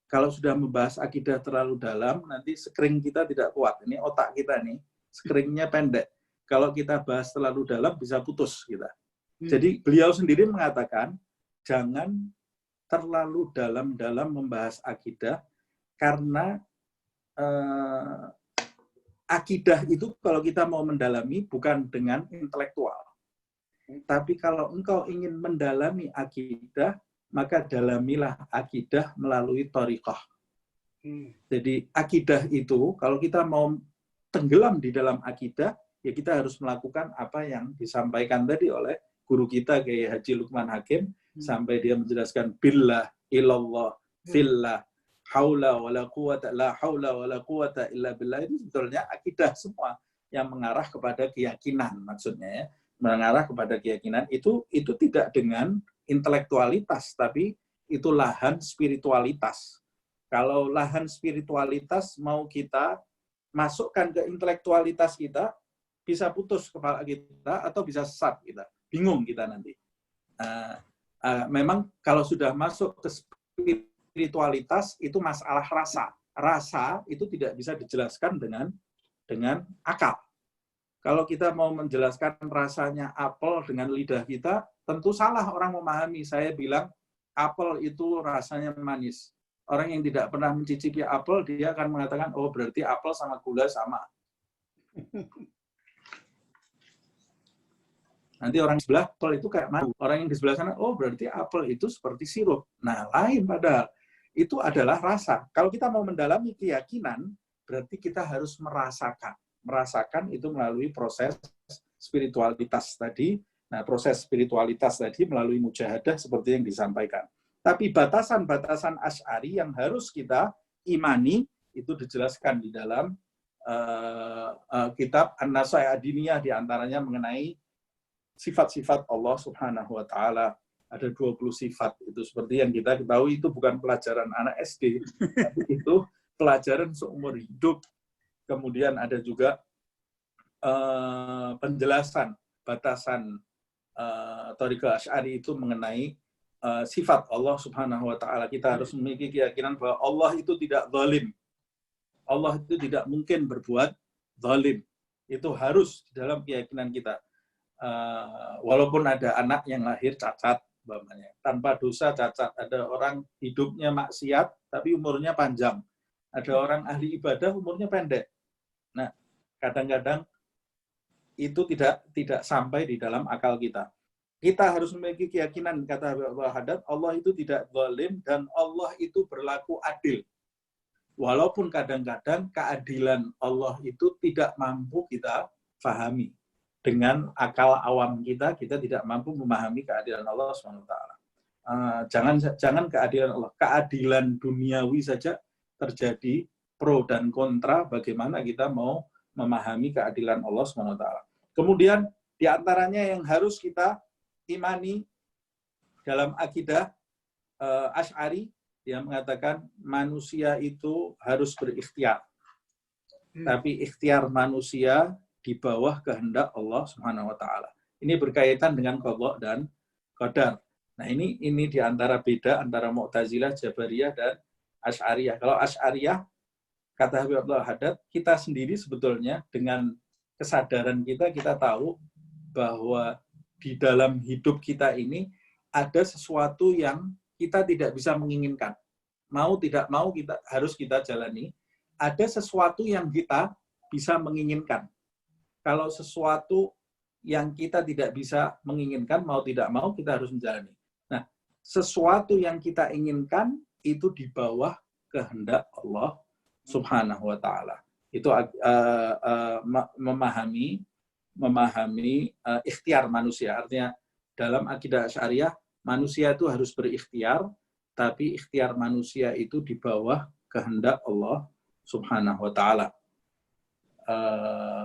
Speaker 5: Kalau sudah membahas akidah terlalu dalam, nanti skring kita tidak kuat. Ini otak kita nih, skringnya pendek. Kalau kita bahas terlalu dalam, bisa putus kita. Jadi beliau sendiri mengatakan, jangan terlalu dalam-dalam membahas akidah, karena akidah itu kalau kita mau mendalami bukan dengan intelektual. Tapi kalau engkau ingin mendalami akidah, maka dalamilah akidah melalui thariqah. Jadi akidah itu, kalau kita mau tenggelam di dalam akidah, ya kita harus melakukan apa yang disampaikan tadi oleh guru kita, Kiai Haji Lukman Hakim, sampai dia menjelaskan billah, ilallah, fillah, haula wala quwata, la haula wala quwata illa billah. Itu sebetulnya akidah semua yang mengarah kepada keyakinan, maksudnya ya. Mengarah kepada keyakinan itu tidak dengan intelektualitas, tapi itu lahan spiritualitas. Kalau lahan spiritualitas mau kita masukkan ke intelektualitas kita, bisa putus kepala kita atau bisa sesat kita. Bingung kita nanti. Memang kalau sudah masuk ke spiritualitas, itu masalah rasa. Rasa itu tidak bisa dijelaskan dengan akal. Kalau kita mau menjelaskan rasanya apel dengan lidah kita, tentu salah orang memahami. Saya bilang, apel itu rasanya manis. Orang yang tidak pernah mencicipi apel, dia akan mengatakan, oh berarti apel sama gula sama. Nanti orang sebelah, apel itu kayak madu. Orang yang di sebelah sana, oh berarti apel itu seperti sirup. Nah, lain padahal. Itu adalah rasa. Kalau kita mau mendalami keyakinan, berarti kita harus merasakan. Merasakan itu melalui proses spiritualitas tadi. Nah, proses spiritualitas tadi melalui mujahadah seperti yang disampaikan. Tapi batasan-batasan Asy'ari yang harus kita imani itu dijelaskan di dalam kitab An-Nasaih Ad-Diniyah, diantaranya mengenai sifat-sifat Allah Subhanahu wa Ta'ala. Ada 20 sifat. Itu seperti yang kita ketahui, itu bukan pelajaran anak SD, tapi itu pelajaran seumur hidup. Kemudian ada juga penjelasan batasan thariqah Asy'ari itu mengenai sifat Allah Subhanahu wa Ta'ala. Kita harus memiliki keyakinan bahwa Allah itu tidak zalim. Allah itu tidak mungkin berbuat zalim. Itu harus di dalam keyakinan kita. Walaupun ada anak yang lahir cacat, tanpa dosa cacat. Ada orang hidupnya maksiat tapi umurnya panjang. Ada orang ahli ibadah umurnya pendek. Nah, kadang-kadang itu tidak sampai di dalam akal kita. Kita harus memiliki keyakinan, kata Habib Haddad, Allah itu tidak zalim dan Allah itu berlaku adil. Walaupun kadang-kadang keadilan Allah itu tidak mampu kita pahami. Dengan akal awam kita tidak mampu memahami keadilan Allah SWT. Jangan keadilan Allah. Keadilan duniawi saja terjadi pro dan kontra bagaimana kita mau memahami keadilan Allah SWT. Kemudian diantaranya yang harus kita imani dalam akidah Asy'ari, yang mengatakan manusia itu harus berikhtiar. Tapi ikhtiar manusia di bawah kehendak Allah Subhanahu wa Ta'ala. Ini berkaitan dengan qadha dan qadar. Nah, ini di antara beda antara Mu'tazilah, Jabariyah dan Asy'ariyah. Kalau Asy'ariyah, kata Habib Abdul Haddad, kita sendiri sebetulnya dengan kesadaran kita tahu bahwa di dalam hidup kita ini ada sesuatu yang kita tidak bisa menginginkan. Mau tidak mau harus kita jalani. Ada sesuatu yang kita bisa menginginkan. Kalau sesuatu yang kita tidak bisa menginginkan, mau tidak mau kita harus menjalani. Nah, sesuatu yang kita inginkan itu di bawah kehendak Allah Subhanahu wa ta'ala. Itu memahami ikhtiar manusia. Artinya dalam akidah Asy'ariyah, manusia itu harus berikhtiar, tapi ikhtiar manusia itu di bawah kehendak Allah Subhanahu wa ta'ala.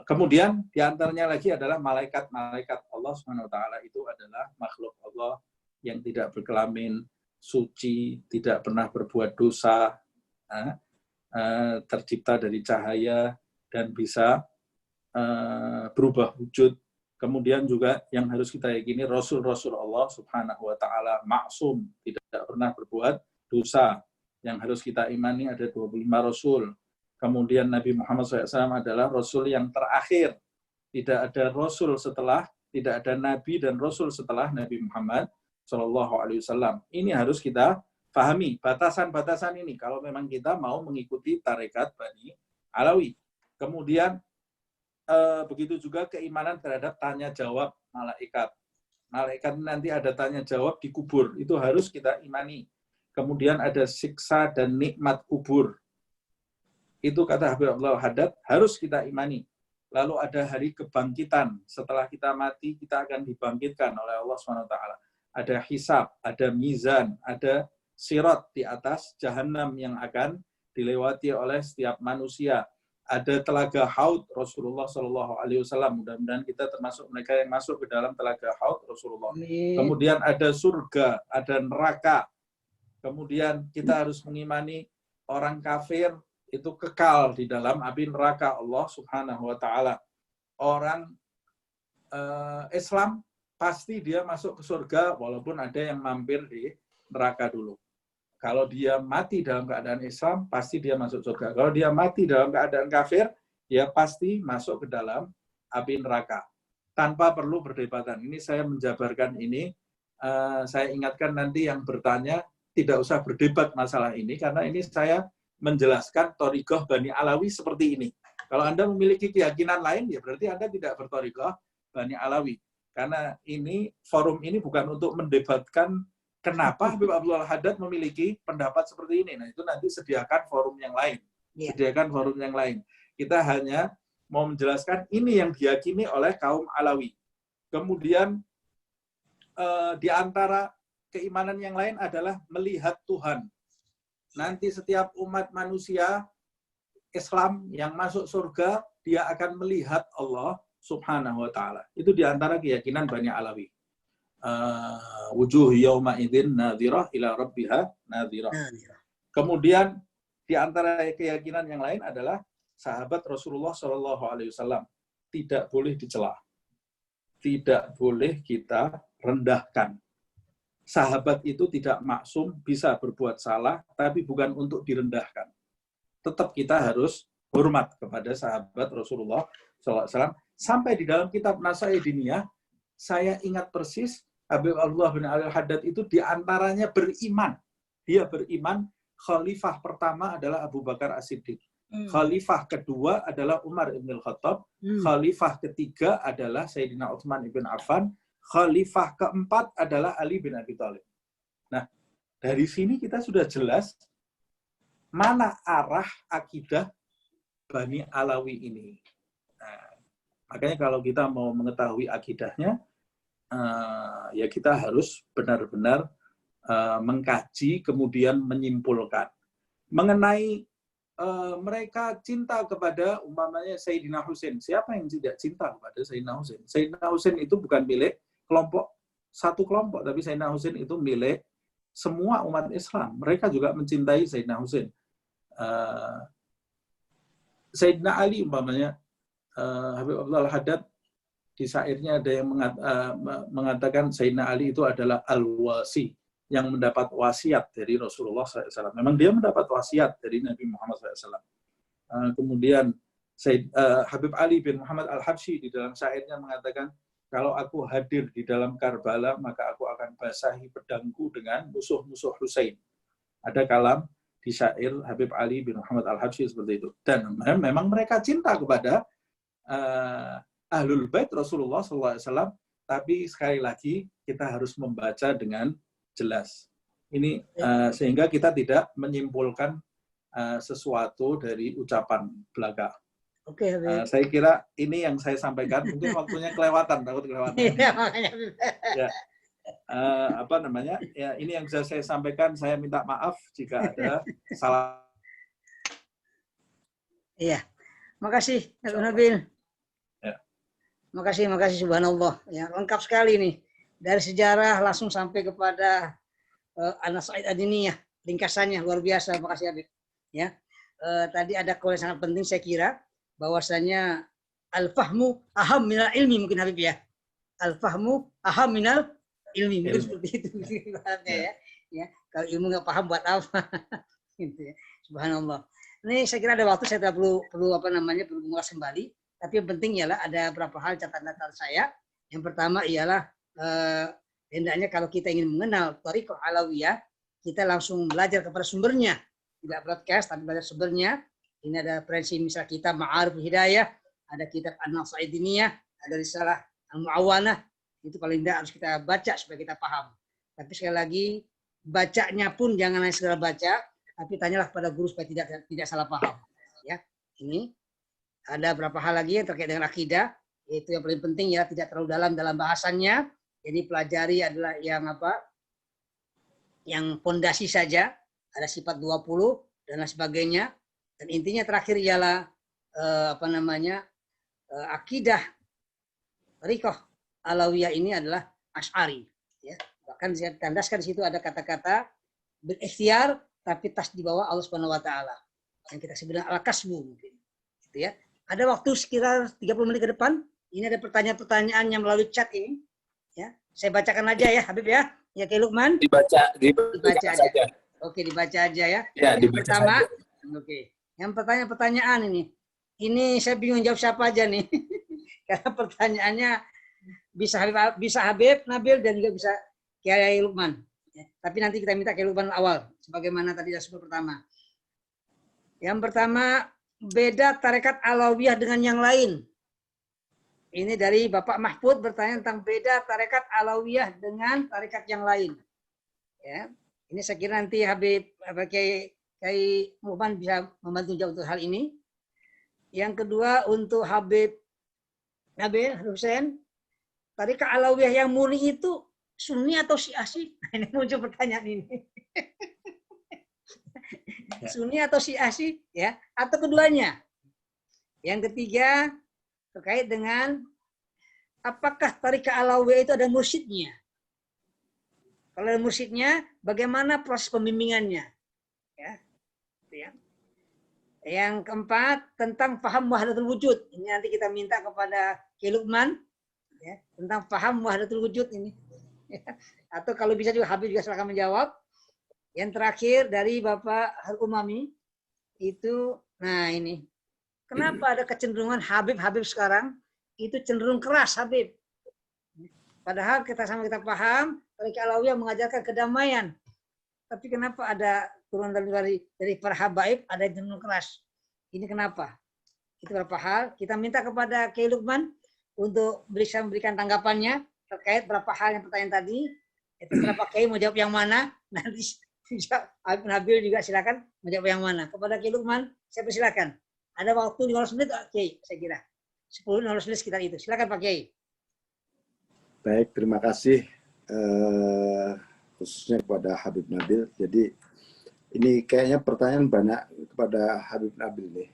Speaker 5: Kemudian diantaranya lagi adalah malaikat-malaikat Allah Subhanahu wa ta'ala itu adalah makhluk Allah yang tidak berkelamin, suci, tidak pernah berbuat dosa, tercipta dari cahaya dan bisa berubah wujud. Kemudian juga yang harus kita yakini, Rasul-Rasul Allah Subhanahu wa ta'ala maksum, tidak pernah berbuat dosa. Yang harus kita imani ada 25 Rasul. Kemudian Nabi Muhammad SAW adalah Rasul yang terakhir. Tidak ada Rasul setelah, tidak ada Nabi dan Rasul setelah Nabi Muhammad SAW. Ini harus kita pahami, batasan-batasan ini, kalau memang kita mau mengikuti tarekat Bani Alawi. Kemudian, begitu juga keimanan terhadap tanya jawab malaikat. Malaikat nanti ada tanya jawab di kubur, itu harus kita imani. Kemudian ada siksa dan nikmat kubur. Itu kata Habib Abdul Haddad, harus kita imani. Lalu ada hari kebangkitan, setelah kita mati kita akan dibangkitkan oleh Allah SWT. Ada hisab, ada mizan, ada sirat di atas jahanam yang akan dilewati oleh setiap manusia. Ada telaga Haud Rasulullah SAW. Mudah-mudahan kita termasuk mereka yang masuk ke dalam telaga Haud Rasulullah. Kemudian ada surga, ada neraka. Kemudian kita harus mengimani orang kafir itu kekal di dalam api neraka Allah Subhanahu wa ta'ala. Orang Islam pasti dia masuk ke surga walaupun ada yang mampir di neraka dulu. Kalau dia mati dalam keadaan Islam, pasti dia masuk surga. Kalau dia mati dalam keadaan kafir, dia pasti masuk ke dalam api neraka. Tanpa perlu perdebatan. Ini saya menjabarkan ini. Saya ingatkan nanti yang bertanya, tidak usah berdebat masalah ini, karena ini saya menjelaskan thariqah Bani Alawi seperti ini. Kalau Anda memiliki keyakinan lain, ya berarti Anda tidak berthariqah Bani Alawi. Karena ini, forum ini bukan untuk mendebatkan kenapa Habib Abdul Haddad memiliki pendapat seperti ini. Nah, itu nanti sediakan forum yang lain. Sediakan forum yang lain. Kita hanya mau menjelaskan ini yang diyakini oleh kaum Alawi. Kemudian, di antara keimanan yang lain adalah melihat Tuhan. Nanti setiap umat manusia Islam yang masuk surga, dia akan melihat Allah Subhanahu wa ta'ala. Itu di antara keyakinan Bani Alawi. Wujuh yawma idzin nadhirah ila rabbiha nadhirah. Kemudian di antara keyakinan yang lain adalah sahabat Rasulullah SAW tidak boleh dicela, tidak boleh kita rendahkan. Sahabat itu tidak maksum, bisa berbuat salah, tapi bukan untuk direndahkan. Tetap kita harus hormat kepada sahabat Rasulullah SAW. Sampai di dalam kitab Nasa'i Diniyah, saya ingat persis Habib Abdullah bin Al-Haddad itu diantaranya beriman. Dia beriman, khalifah pertama adalah Abu Bakar As-Siddiq. Khalifah kedua adalah Umar ibn al-Khattab. Khalifah ketiga adalah Sayyidina Utsman ibn Affan. Khalifah keempat adalah Ali bin Abi Thalib. Nah, dari sini kita sudah jelas mana arah akidah Bani Alawi ini. Nah, makanya kalau kita mau mengetahui akidahnya, ya kita harus benar-benar mengkaji, kemudian menyimpulkan. Mengenai mereka cinta kepada umpamanya Sayyidina Husain. Siapa yang tidak cinta kepada Sayyidina Husain? Sayyidina Husain itu bukan milik satu kelompok, tapi Sayyidina Husain itu milik semua umat Islam. Mereka juga mencintai Sayyidina Husain. Sayyidina Ali umpamanya, Habib Abdul Haddad di syairnya ada yang mengatakan Sayyidina Ali itu adalah al-wasi. yang mendapat wasiat dari Rasulullah SAW. Memang dia mendapat wasiat dari Nabi Muhammad SAW. Kemudian Habib Ali bin Muhammad Al-Habsyi di dalam syairnya mengatakan, kalau aku hadir di dalam Karbala, maka aku akan basahi pedangku dengan musuh-musuh Husain. Ada kalam di syair Habib Ali bin Muhammad Al-Habsyi seperti itu. Dan memang mereka cinta kepada Ahlul Bait Rasulullah SAW, tapi sekali lagi kita harus membaca dengan jelas. Ini sehingga kita tidak menyimpulkan sesuatu dari ucapan belaka.
Speaker 4: Oke,
Speaker 5: Saya kira ini yang saya sampaikan. Mungkin waktunya kelewatan, takut kelewatan. Ya. Ya, ini yang bisa saya sampaikan. Saya minta maaf jika ada salah.
Speaker 4: Iya, makasih Nabil.
Speaker 5: Ya.
Speaker 4: Makasih subhanallah. Ya, lengkap sekali nih. Dari sejarah langsung sampai kepada Anas Said Adiniyah. Ringkasannya luar biasa. Makasih Habib. Ya. Tadi ada koin sangat penting saya kira, bahwasanya al-fahmu aham minal ilmi, mungkin Habib ya. Al-fahmu aham minal ilmi, mungkin seperti itu ya. Ya, kalau ilmu nggak paham buat apa? Gitu ya. Subhanallah. Ini saya kira ada waktu, saya tidak perlu perlu mengulas kembali. Tapi yang penting ialah ada beberapa hal catatan saya. Yang pertama ialah hendaknya kalau kita ingin mengenal Thariqah Alawiyah, kita langsung belajar kepada sumbernya. Tidak broadcast, tapi belajar sumbernya. Ini ada prinsip misal kita Ma'arif Hidayah, ada kitab An-Nasaidiniyah, ada risalah Al-Mu'awanah. Itu paling tidak harus kita baca supaya kita paham. Tapi sekali lagi, bacanya pun jangan hanya sekedar baca, tapi tanyalah pada guru supaya tidak salah paham. Ya, ini ada beberapa hal lagi yang terkait dengan akidah, yaitu yang paling penting ya tidak terlalu dalam bahasannya. Jadi pelajari adalah yang yang pondasi saja, ada sifat 20 dan lain sebagainya. Dan intinya terakhir ialah akidah Thariqah Alawiyah ini adalah Asy'ari. Ya. Bahkan saya tandaskan di situ ada kata-kata berikhtiar tapi tas di bawah Allah Subhanahu wa taala. Yang kita sebut al-kasbu mungkin. Gitu ya. Ada waktu sekitar 30 menit ke depan. Ini ada pertanyaan-pertanyaan yang melalui chat ini. Ya. Saya bacakan aja ya Habib ya. Ya Kiai Lukman.
Speaker 1: Dibaca
Speaker 4: aja.
Speaker 1: saja.
Speaker 4: Oke, dibaca aja ya.
Speaker 1: Ya,
Speaker 4: yang pertama, oke. Yang pertanyaan ini. Ini saya bingung jawab siapa aja nih. Karena pertanyaannya bisa Habib, Nabil, dan juga bisa Kiai Lukman. Ya, tapi nanti kita minta Kiai Lukman awal, sebagaimana tadi dasar pertama. Yang pertama, beda tarekat Alawiyah dengan yang lain. Ini dari Bapak Mahfud bertanya tentang beda tarekat Alawiyah dengan tarekat yang lain. Ya, ini saya kira nanti Habib Kiai Lukman bisa membantu jawab untuk hal ini. Yang kedua untuk Habib Nabil Hussein, tarekat Alawiyah yang murni itu Sunni atau Syiah sih? Ini muncul pertanyaan ini. Sunni atau Syiah sih? Ya, atau keduanya? Yang ketiga terkait dengan apakah tarekat Alawiyah itu ada mursyidnya? Kalau ada mursyidnya, bagaimana proses pembimbingannya? Ya. Yang keempat tentang paham wahdatul wujud. Ini nanti kita minta kepada Kiai Lukman ya, tentang paham wahdatul wujud ini. Ya. Atau kalau bisa juga Habib juga silakan menjawab. Yang terakhir dari Bapak Al-Umami itu, nah ini. Kenapa ada kecenderungan Habib sekarang itu cenderung keras Habib? Padahal kita paham, tarekat Alawiyah mengajarkan kedamaian. Tapi kenapa ada turun dari para habaib ada yang cenderung keras? Ini kenapa? Itu beberapa hal. Kita minta kepada Kiai Lukman untuk bisa memberikan tanggapannya terkait beberapa hal yang pertanyaan tadi. Itu berapa Kiai mau jawab yang mana? Nanti Habib Nabil juga silakan menjawab yang mana. Kepada Kiai Lukman, saya persilakan. Ada waktu 15 menit, Kiai, saya kira. 10-15 menit sekitar itu. Silakan Pak Kiai.
Speaker 2: Baik, terima kasih. Khususnya kepada Habib Nabil. Jadi ini kayaknya pertanyaan banyak kepada Habib Nabil nih.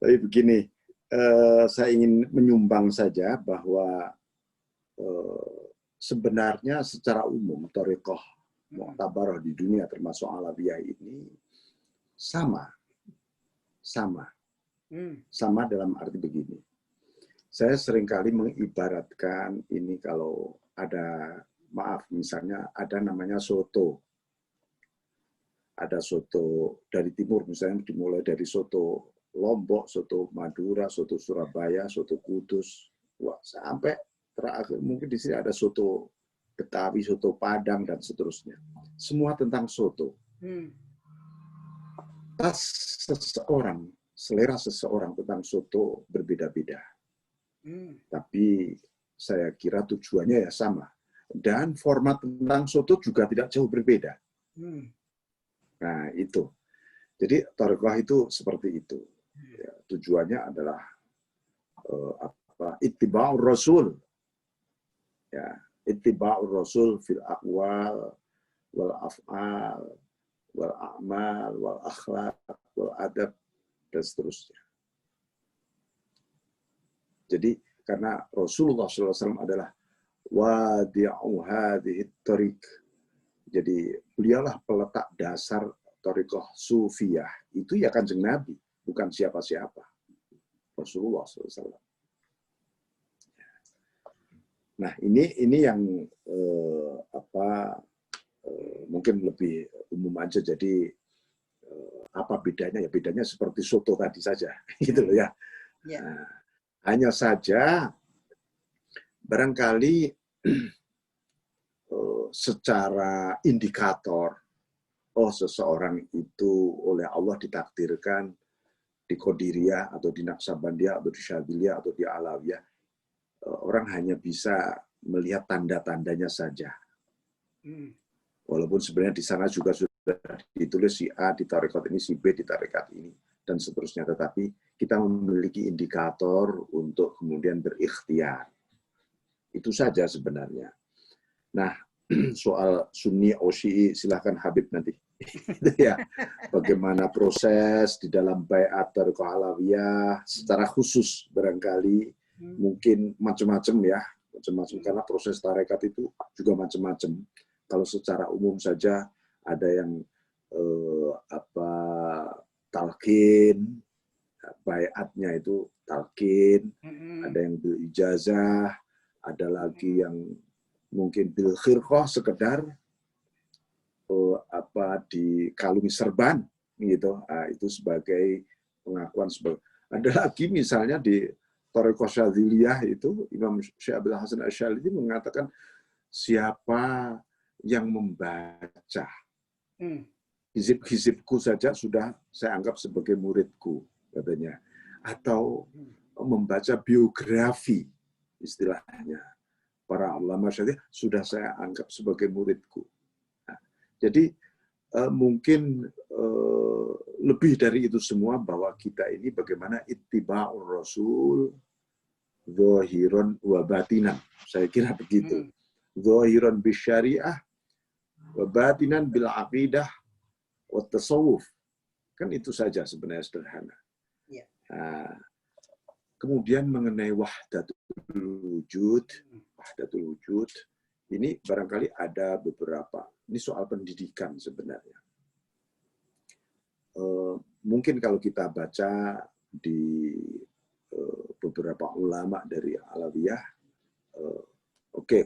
Speaker 2: Tapi begini, saya ingin menyumbang saja bahwa sebenarnya secara umum thariqah mu'tabarah di dunia termasuk Alawiyah ini sama dalam arti begini. Saya seringkali mengibaratkan ini kalau ada maaf, misalnya ada namanya soto. Ada soto dari timur, misalnya dimulai dari soto Lombok, soto Madura, soto Surabaya, soto Kudus, wah, sampai terakhir mungkin di sini ada soto Betawi, soto Padang, dan seterusnya. Semua tentang soto. Tas seseorang, selera seseorang tentang soto berbeda-beda. Tapi saya kira tujuannya ya sama. Dan format tentang soto juga tidak jauh berbeda. Nah, itu. Jadi thariqah itu seperti itu. Ya, tujuannya adalah ittiba'ur rasul. Ya, ittiba'ur rasul fil aqwal wal af'al wal a'mal wal akhlaq wal adab dan seterusnya. Jadi karena Rasulullah SAW adalah wadi'u hadhihi tariq. Jadi beliaulah peletak dasar thariqah sufiyah. Itu ya Kanjeng Nabi, bukan siapa-siapa. Rasulullah SAW. Nah, ini yang mungkin lebih umum aja. Jadi apa bedanya? Ya bedanya seperti soto tadi saja, gitu loh ya. Nah, hanya saja barangkali secara indikator, seseorang itu oleh Allah ditakdirkan di Qadiriyah atau di Naqsabandiyah atau di Syadziliyah atau di Alawiyah, orang hanya bisa melihat tanda-tandanya saja. Walaupun sebenarnya di sana juga sudah ditulis si A di tarekat ini, si B di tarekat ini, dan seterusnya. Tetapi kita memiliki indikator untuk kemudian berikhtiar. Itu saja sebenarnya. Nah, soal Sunni atau Syi'i, silahkan Habib nanti. Ya, bagaimana proses di dalam baiat tarekat Alawiyah secara khusus barangkali mungkin macam-macam ya, macam-macam karena proses tarekat itu juga macam-macam. Kalau secara umum saja ada yang talqin, baiatnya itu talqin, ada yang bil ijazah, ada lagi yang mungkin bil khirqah sekedar dikalungi serban gitu. Nah, itu sebagai pengakuan sebagai. Ada lagi misalnya di Thariqah Syadziliyah itu Imam Syekh Abdul Hasan Asy-Syadzili mengatakan siapa yang membaca hizib-hizibku saja sudah saya anggap sebagai muridku katanya, atau membaca biografi istilahnya para ulama Syadzili sudah saya anggap sebagai muridku. Nah, jadi mungkin lebih dari itu semua bahwa kita ini bagaimana ittiba'ur rasul zahiran wa batinan. Saya kira begitu. Zahiran bisyariah wa batinan bil aqidah wa tasawuf. Kan itu saja sebenarnya sederhana. Nah, kemudian mengenai wahdatul wujud, ini barangkali ada beberapa. Ini soal pendidikan sebenarnya. Mungkin kalau kita baca di beberapa ulama dari Alawiyah,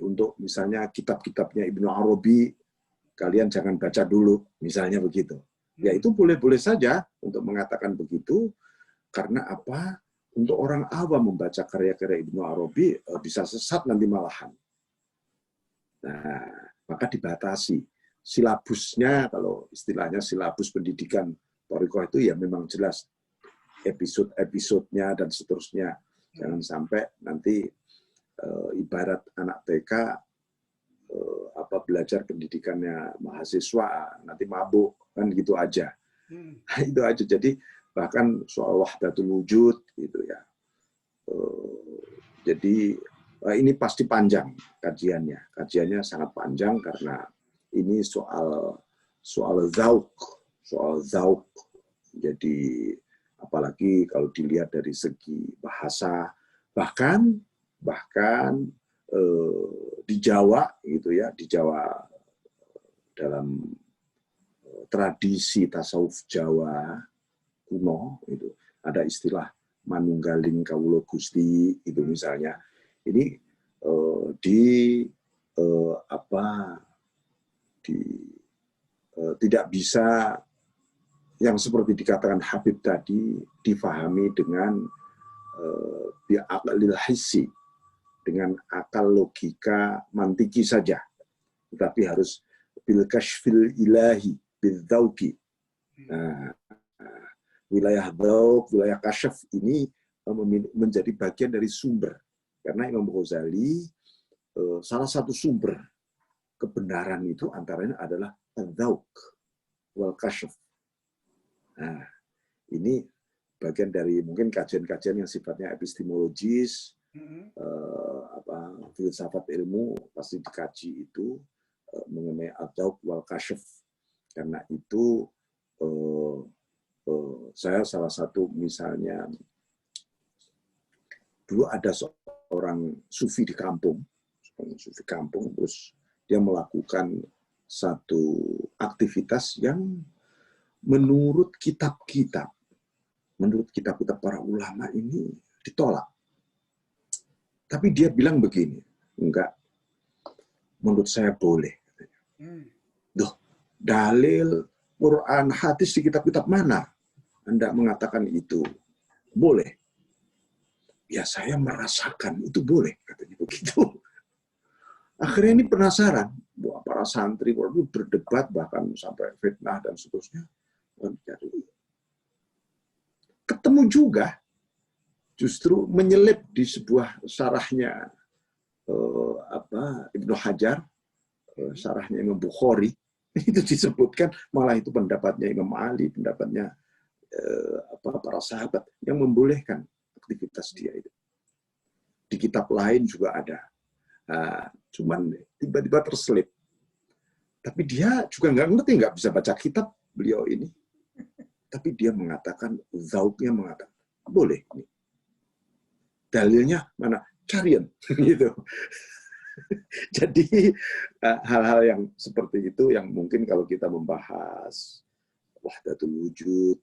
Speaker 2: untuk misalnya kitab-kitabnya Ibnu Arabi, kalian jangan baca dulu, misalnya begitu. Ya itu boleh-boleh saja untuk mengatakan begitu, karena apa? Untuk orang awam membaca karya-karya Ibnu Arabi bisa sesat nanti malahan. Nah, maka dibatasi. Silabusnya, kalau istilahnya silabus pendidikan thariqah itu ya memang jelas episode-episodenya dan seterusnya. Jangan sampai nanti ibarat anak TK belajar pendidikannya mahasiswa nanti mabuk kan gitu aja. Itu aja. Jadi bahkan soal wahdatul wujud gitu ya. Jadi ini pasti panjang kajiannya. Kajiannya sangat panjang karena ini soal zauq. Jadi apalagi kalau dilihat dari segi bahasa, bahkan di Jawa gitu ya, di Jawa dalam tradisi tasawuf Jawa kuno itu ada istilah manunggaling kawula Gusti itu misalnya. Ini tidak bisa yang seperti dikatakan Habib tadi difahami dengan bi'aqlil hissi, dengan akal logika mantiki saja, tetapi harus bil kashfil ilahi, bil dzauqi. Nah, wilayah dzauq, wilayah kasyaf ini menjadi bagian dari sumber. Karena Imam Ghazali salah satu sumber kebenaran itu antaranya adalah dzauq wal kasyaf. Nah, ini bagian dari mungkin kajian-kajian yang sifatnya epistemologis, filsafat ilmu pasti dikaji itu mengenai dzauq wal kasyaf. Karena itu saya salah satu misalnya dulu ada seorang sufi di kampung, terus dia melakukan satu aktivitas yang menurut kitab-kitab para ulama ini ditolak. Tapi dia bilang begini, enggak, menurut saya boleh. Duh, dalil Quran, hadis di kitab-kitab mana Anda mengatakan itu boleh? Ya saya merasakan itu boleh, katanya begitu. Akhirnya ini penasaran, para santri berdebat bahkan sampai fitnah dan seterusnya. Ketemu juga justru menyelip di sebuah syarahnya Ibnu Hajar, syarahnya Imam Bukhari, itu disebutkan malah itu pendapatnya Imam Ali, pendapatnya para sahabat yang membolehkan aktivitas dia itu. Di kitab lain juga ada. Cuman tiba-tiba terselip. Tapi dia juga nggak ngerti, nggak bisa baca kitab beliau ini. Tapi dia mengatakan, zauknya mengatakan, boleh. Dalilnya mana? Carian. Gitu. Jadi hal-hal yang seperti itu yang mungkin kalau kita membahas wahdatul wujud,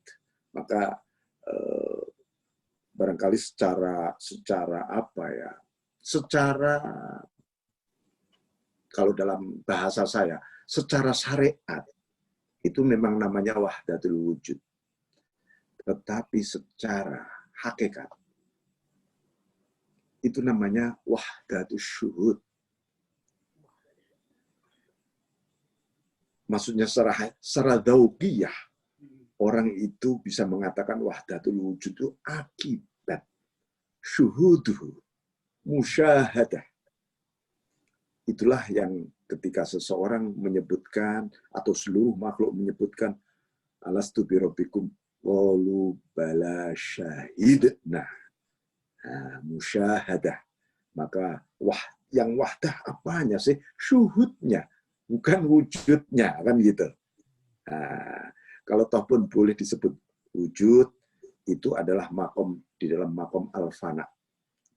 Speaker 2: maka barangkali secara apa ya? Secara kalau dalam bahasa saya, secara syariat itu memang namanya wahdatul wujud. Tetapi secara hakikat itu namanya wahdatul syuhud. Maksudnya secara dzauqiyah, orang itu bisa mengatakan wahdatul wujud itu akibat syuhuduhu, musyahadah. Itulah yang ketika seseorang menyebutkan atau seluruh makhluk menyebutkan alastu birabbikum qalu bala syahidna. Musyahadah. Maka yang wahdah apanya sih? Syuhudnya, bukan wujudnya, kan gitu. Kalau toh pun boleh disebut wujud, itu adalah makom di dalam makom al-fana,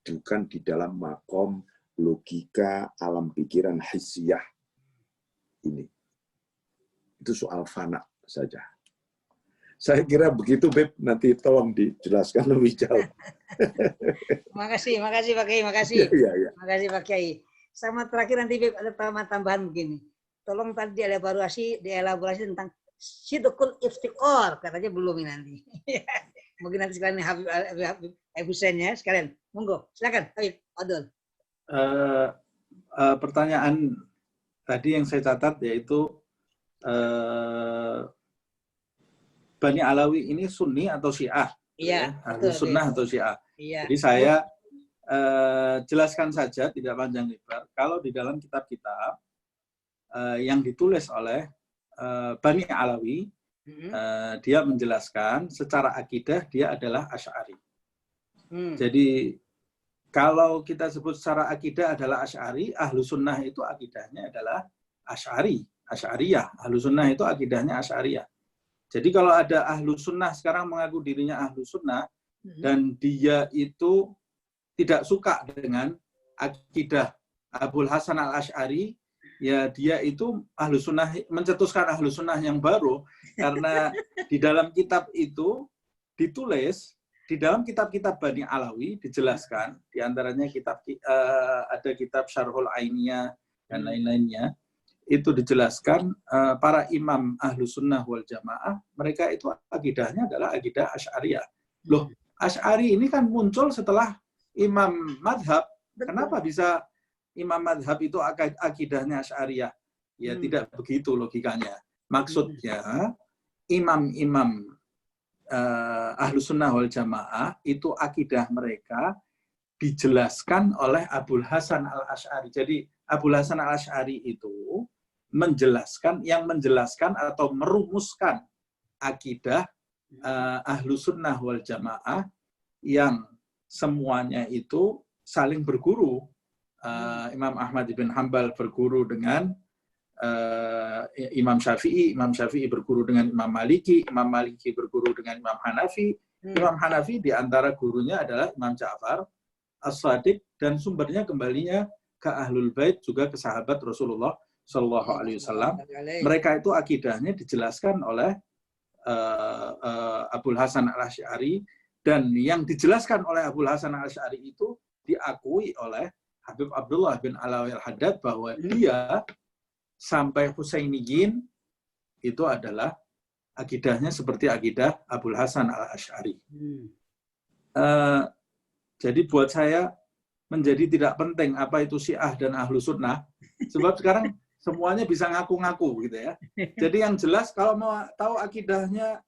Speaker 2: bukan di dalam makom logika alam pikiran hissiyah ini. Itu soal fana saja. Saya kira begitu, Beb. Nanti tolong dijelaskan lebih jauh.
Speaker 4: Makasih Pak Kiai, makasih.
Speaker 2: Ya.
Speaker 4: Makasih Pak Kiai. Sama terakhir nanti Beb ada tambahan begini. Tolong tadi dielaborasi tentang sidqul iftiqar, katanya belum ini nanti. Mungkin nanti sekalian Habib Hussein ya, sekalian. Monggo, silakan Habib Adul.
Speaker 5: Pertanyaan tadi yang saya catat yaitu Bani Alawi ini Sunni atau Syiah?
Speaker 4: Iya,
Speaker 5: betul, Sunnah atau Syiah.
Speaker 4: Iya.
Speaker 5: Jadi saya jelaskan saja, tidak panjang lebar. Kalau di dalam kitab-kitab yang ditulis oleh Bani Alawi, dia menjelaskan secara akidah dia adalah Asy'ari. Jadi kalau kita sebut secara akidah adalah Asy'ari, Ahlu Sunnah itu akidahnya adalah Asy'ariyah. Ahlu Sunnah itu akidahnya Asy'ariyah. Jadi kalau ada Ahlu Sunnah sekarang mengaku dirinya Ahlu Sunnah, dan dia itu tidak suka dengan akidah Abul Hasan al-Asy'ari, ya dia itu Ahlu Sunnah, mencetuskan Ahlu Sunnah yang baru, karena di dalam kitab itu ditulis, di dalam kitab-kitab Bani Alawi dijelaskan, diantaranya ada kitab Syarhul Ainiyah, dan lain-lainnya, itu dijelaskan para imam ahlu sunnah wal jamaah, mereka itu akidahnya adalah akidah Asy'ariyah. Loh, Asy'ari ini kan muncul setelah imam madhab. Kenapa bisa imam madhab itu akidahnya Asy'ariyah? Ya tidak begitu logikanya. Maksudnya imam-imam ahlu sunnah wal jamaah itu akidah mereka dijelaskan oleh Abul Hasan al-Asy'ari. Jadi Abul Hasan al-Asy'ari itu menjelaskan atau merumuskan akidah ahlu sunnah wal jamaah yang semuanya itu saling berguru. Imam Ahmad bin Hanbal berguru dengan Imam Syafi'i berguru dengan Imam Maliki berguru dengan Imam Hanafi. Imam Hanafi di antara gurunya adalah Imam Ja'far As-Shadiq, dan sumbernya kembalinya ke Ahlul Bait, juga ke sahabat Rasulullah Shallallahu Alaihi Wasallam. Mereka itu akidahnya dijelaskan oleh Abul Hasan al-Asy'ari, dan yang dijelaskan oleh Abul Hasan al-Asy'ari itu diakui oleh Habib Abdullah bin Alawi al-Haddad bahwa dia sampai Husainiyin itu adalah akidahnya seperti akidah Abul Hasan al-Asy'ari. Jadi buat saya menjadi tidak penting apa itu Syiah dan Ahlu Sunnah, sebab sekarang semuanya bisa ngaku-ngaku gitu ya. Jadi yang jelas kalau mau tahu akidahnya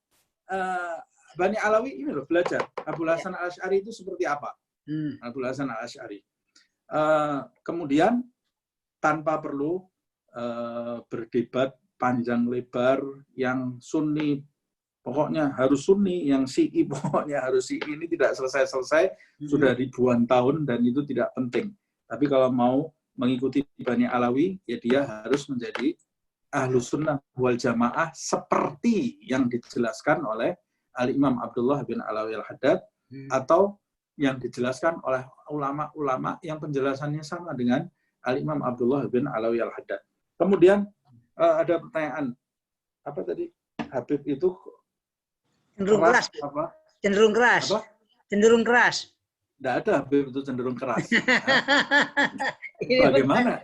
Speaker 5: Bani Alawi, ini loh, belajar Abul Hasan al-Asy'ari itu seperti apa. Abul Hasan al-Asy'ari. Kemudian tanpa perlu berdebat panjang lebar, yang Sunni pokoknya harus Sunni, yang Syi'i pokoknya harus Syi'i, ini tidak selesai-selesai, sudah ribuan tahun dan itu tidak penting. Tapi kalau mau mengikuti Bani Alawi, ya dia harus menjadi ahlu sunnah wal jamaah seperti yang dijelaskan oleh Al-Imam Abdullah bin Alawi al-Haddad, atau yang dijelaskan oleh ulama-ulama yang penjelasannya sama dengan Al-Imam Abdullah bin Alawi al-Haddad. Kemudian ada pertanyaan, apa tadi? Habib itu
Speaker 4: cenderung keras.
Speaker 5: Apa?
Speaker 4: Cenderung keras.
Speaker 5: Apa?
Speaker 4: Cenderung keras.
Speaker 5: Tidak ada Habib itu cenderung keras. Bagaimana?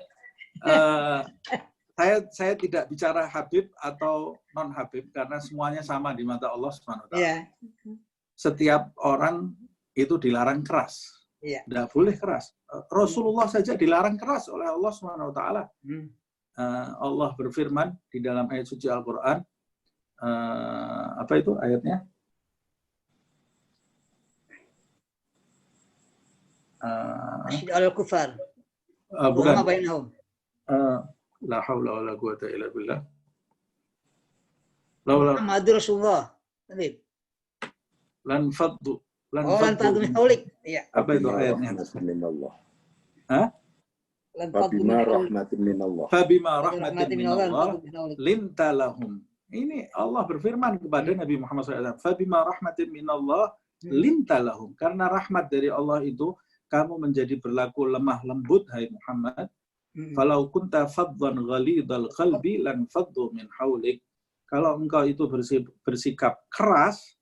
Speaker 5: Saya tidak bicara Habib atau non Habib karena semuanya sama di mata Allah Subhanahu wa taala.
Speaker 4: Yeah.
Speaker 5: Setiap orang itu dilarang keras.
Speaker 4: Yeah.
Speaker 5: Tidak boleh keras. Rasulullah saja dilarang keras oleh Allah Subhanahu wa taala. Allah berfirman di dalam ayat suci Al-Qur'an, apa itu ayatnya?
Speaker 4: Al-Kufar.
Speaker 5: Bukan. La haula wala quwata illa billah.
Speaker 4: Muhammadur Rasulullah.
Speaker 5: Lan faddu
Speaker 4: min haulik. Iya.
Speaker 5: Apa itu ayatnya? Hah?
Speaker 2: Fabima rahmatin minallah.
Speaker 5: Fabima rahmatin minallah linta lahum. Ini Allah berfirman kepada Nabi Muhammad SAW. Fabima rahmatin minallah linta lahum. Karena rahmat dari Allah itu, kamu menjadi berlaku lemah lembut, hai Muhammad. Falau kunta faddan ghalidhal qalbi lan faddu min haulik. Kalau engkau itu bersikap keras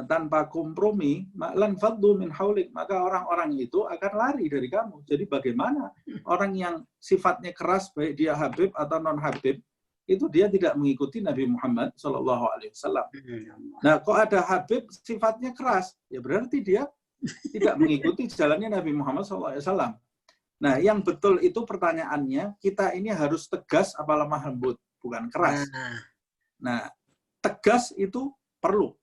Speaker 5: tanpa kompromi, lan faddu min haulik, maka orang-orang itu akan lari dari kamu. Jadi bagaimana orang yang sifatnya keras, baik dia Habib atau non Habib, itu dia tidak mengikuti Nabi Muhammad SAW. Nah, kok ada Habib sifatnya keras, ya berarti dia tidak mengikuti jalannya Nabi Muhammad SAW. Nah, yang betul itu pertanyaannya, kita ini harus tegas apa lemah lembut, bukan keras. Nah, tegas itu perlu.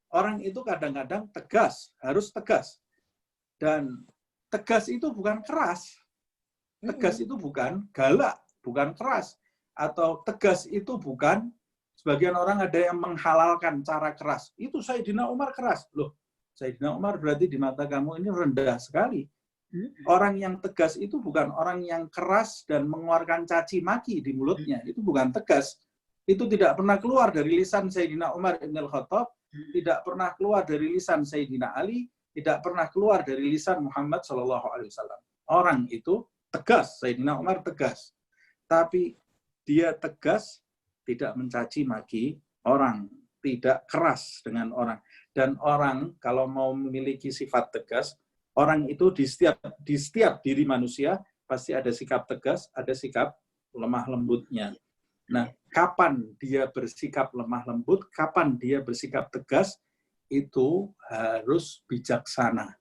Speaker 5: Orang itu kadang-kadang tegas, harus tegas. Dan tegas itu bukan keras. Tegas itu bukan galak, bukan keras. Atau tegas itu bukan, sebagian orang ada yang menghalalkan cara keras. Itu Sayyidina Umar keras. Loh, Sayyidina Umar berarti di mata kamu ini rendah sekali. Orang yang tegas itu bukan orang yang keras dan mengeluarkan caci maki di mulutnya. Itu bukan tegas. Itu tidak pernah keluar dari lisan Sayyidina Umar Ibn al-Khattab, tidak pernah keluar dari lisan Sayyidina Ali, tidak pernah keluar dari lisan Muhammad SAW. Orang itu tegas, Sayyidina Umar tegas. Tapi dia tegas, tidak mencaci maki orang, tidak keras dengan orang. Dan orang kalau mau memiliki sifat tegas, orang itu di setiap diri manusia pasti ada sikap tegas, ada sikap lemah lembutnya. Nah, kapan dia bersikap lemah lembut, kapan dia bersikap tegas, itu harus bijaksana.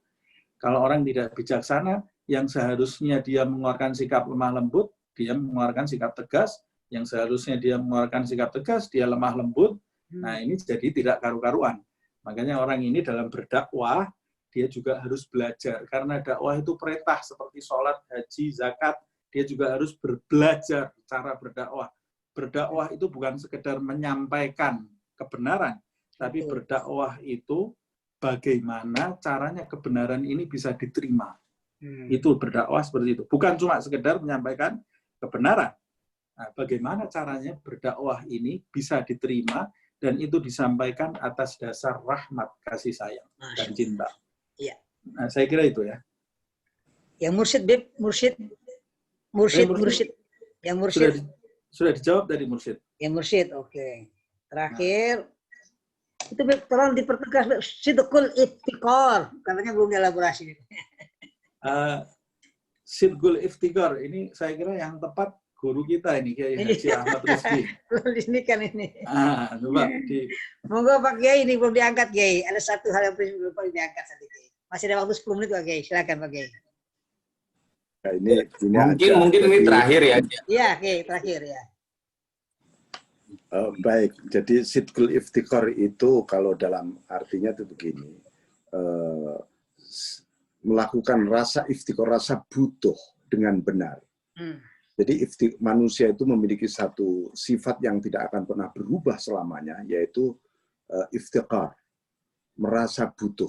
Speaker 5: Kalau orang tidak bijaksana, yang seharusnya dia mengeluarkan sikap lemah lembut, dia mengeluarkan sikap tegas, yang seharusnya dia mengeluarkan sikap tegas, dia lemah lembut. Nah, ini jadi tidak karu-karuan. Makanya orang ini dalam berdakwah, dia juga harus belajar. Karena dakwah itu perintah seperti sholat, haji, zakat, dia juga harus belajar cara berdakwah. Berdakwah itu bukan sekedar menyampaikan kebenaran, tapi berdakwah itu bagaimana caranya kebenaran ini bisa diterima. Itu berdakwah seperti itu. Bukan cuma sekedar menyampaikan kebenaran. Nah, bagaimana caranya berdakwah ini bisa diterima dan itu disampaikan atas dasar rahmat, kasih sayang, dan cinta.
Speaker 4: Iya.
Speaker 5: Nah, saya kira itu ya.
Speaker 4: Yang mursyid, Bib, mursyid. Yang mursyid.
Speaker 5: Sudah dijawab dari mursyid.
Speaker 4: Yang mursyid, oke. Terakhir, itu Bib, tolong dipertegas, Bib. Sidqul iftikor. Katanya belum dielaborasi.
Speaker 5: Sidqul iftikor, ini saya kira yang tepat guru kita ini, Kiai Haji Ahmad Rusdi.
Speaker 4: Belum di sini kan ini.
Speaker 5: Coba
Speaker 4: Monggo Pak Kiai, ini belum diangkat, Kiai. Ada satu hal yang belum diangkat tadi, Kiai. Masih ada waktu 10 menit, Pak Kiai. Silakan, Pak Kiai.
Speaker 2: Nah, ini
Speaker 1: mungkin ini terakhir ya.
Speaker 4: Iya, Kiai, terakhir ya.
Speaker 2: Baik, jadi sidqul iftikor itu kalau dalam artinya itu begini, melakukan rasa iftikor, rasa butuh dengan benar. Jadi manusia itu memiliki satu sifat yang tidak akan pernah berubah selamanya, yaitu iftikar, merasa butuh.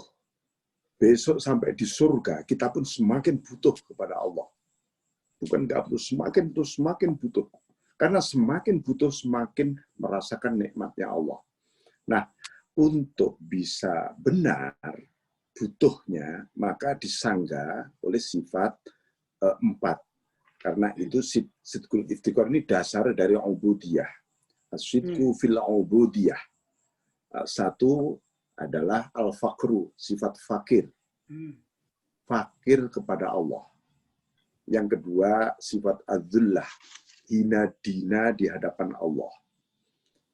Speaker 2: Besok sampai di surga, kita pun semakin butuh kepada Allah. Bukan nggak butuh, semakin butuh. Karena semakin butuh, semakin merasakan nikmatnya Allah. Nah, untuk bisa benar butuhnya, maka disangga oleh sifat 4. Karena itu sidqul iftikar ini dasar dari ubudiyah. Sidqu fil ubudiyah. Satu adalah al-fakru, sifat fakir. Fakir kepada Allah. Yang kedua, sifat adzullah, hina dina di hadapan Allah.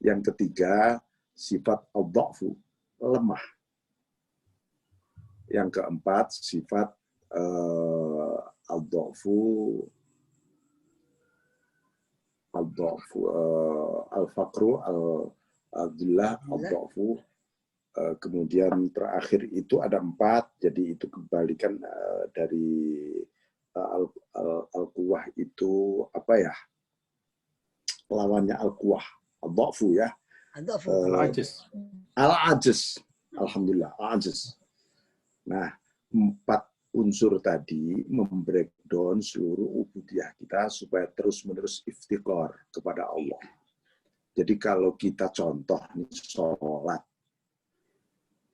Speaker 2: Yang ketiga, sifat al-dha'fu, lemah. Yang keempat, sifat al-dha'fu, al-fakru, al-adzullah, al-dha'fu. Kemudian terakhir itu ada 4, jadi itu kebalikan dari al-quwah itu apa ya? Lawannya al-quwah, al-dha'fu ya.
Speaker 5: Al-ajiz.
Speaker 2: Al-ajiz. Alhamdulillah, al-ajiz. Nah, 4 unsur tadi membreakdown seluruh ubudiyah kita supaya terus-menerus iftikar kepada Allah. Jadi kalau kita contoh nih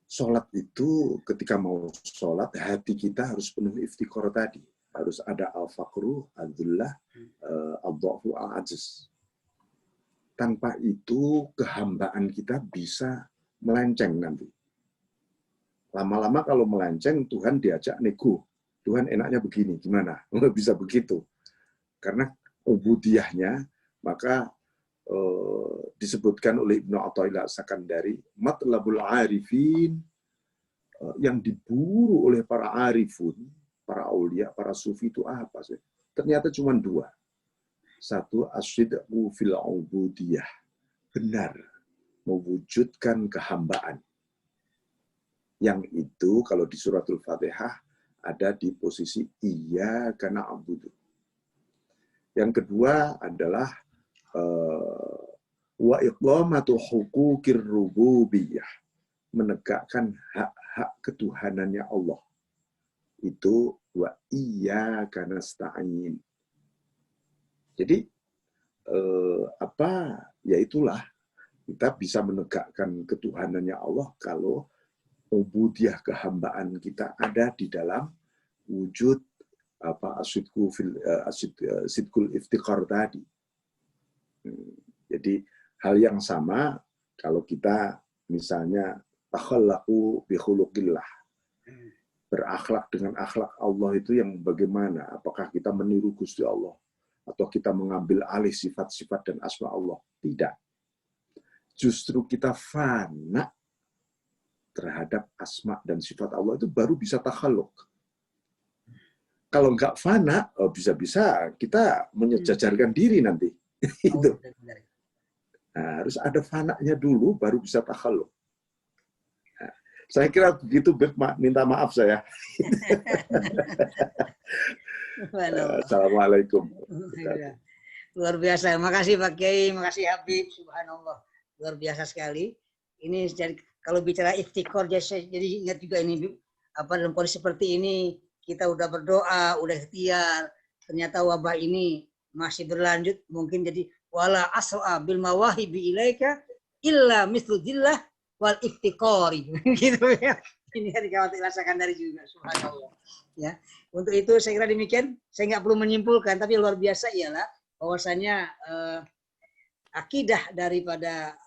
Speaker 2: sholat itu ketika mau sholat, hati kita harus penuh iftikar tadi. Harus ada al-fakru, al-dhullah, al-dha'fu, al-ajiz. Tanpa itu, kehambaan kita bisa melenceng nanti. Lama-lama kalau melenceng, Tuhan diajak nego. Tuhan enaknya begini, gimana? Bisa begitu. Karena ubudiyahnya, maka disebutkan oleh Ibnu Athaillah As-Sakandari, matlabul arifin, yang diburu oleh para arifun, para aulia, para sufi itu apa sih? Ternyata cuma 2. Satu, asyidqu fil ubudiyah, benar mewujudkan kehambaan. Yang itu kalau di suratul Fatihah ada di posisi iyyaka na'budu. Yang kedua adalah wa iqamatu huquqir rububiyah, menegakkan hak-hak ketuhanannya Allah. Itu wa iyyaka nasta'in. Jadi ya itulah kita bisa menegakkan ketuhanannya Allah kalau ubudiyah kehambaan kita ada di dalam wujud sidqul iftikar tadi. Jadi hal yang sama kalau kita misalnya takhallaqu bi khuluqillah. berakhlak dengan akhlak Allah itu yang bagaimana? Apakah kita meniru Gusti Allah? Atau kita mengambil alih sifat-sifat dan asma Allah? Tidak. Justru kita fana terhadap asma dan sifat Allah itu baru bisa takhaluk. Kalau nggak fana, bisa-bisa kita menyejajarkan diri nanti. Itu. Nah, harus ada fananya dulu, baru bisa takhaluk. Nah, saya kira begitu, minta maaf saya. Assalamualaikum.
Speaker 4: Luar biasa. Makasih Pak Kiai, makasih Habib, subhanallah. Luar biasa sekali. Ini jadi kalau bicara iftikor, jadi ingat juga ini dalam kondisi seperti ini kita udah berdoa, udah ikhtiar, ternyata wabah ini masih berlanjut, mungkin jadi wala asra bil mawahibi ilaika illa mithludillah wal iftikori gitu ya. Ini yang dirasakan dari juga, subhanallah. Ya, untuk itu saya kira demikian. Saya nggak perlu menyimpulkan, tapi luar biasa ialah bahwasanya akidah daripada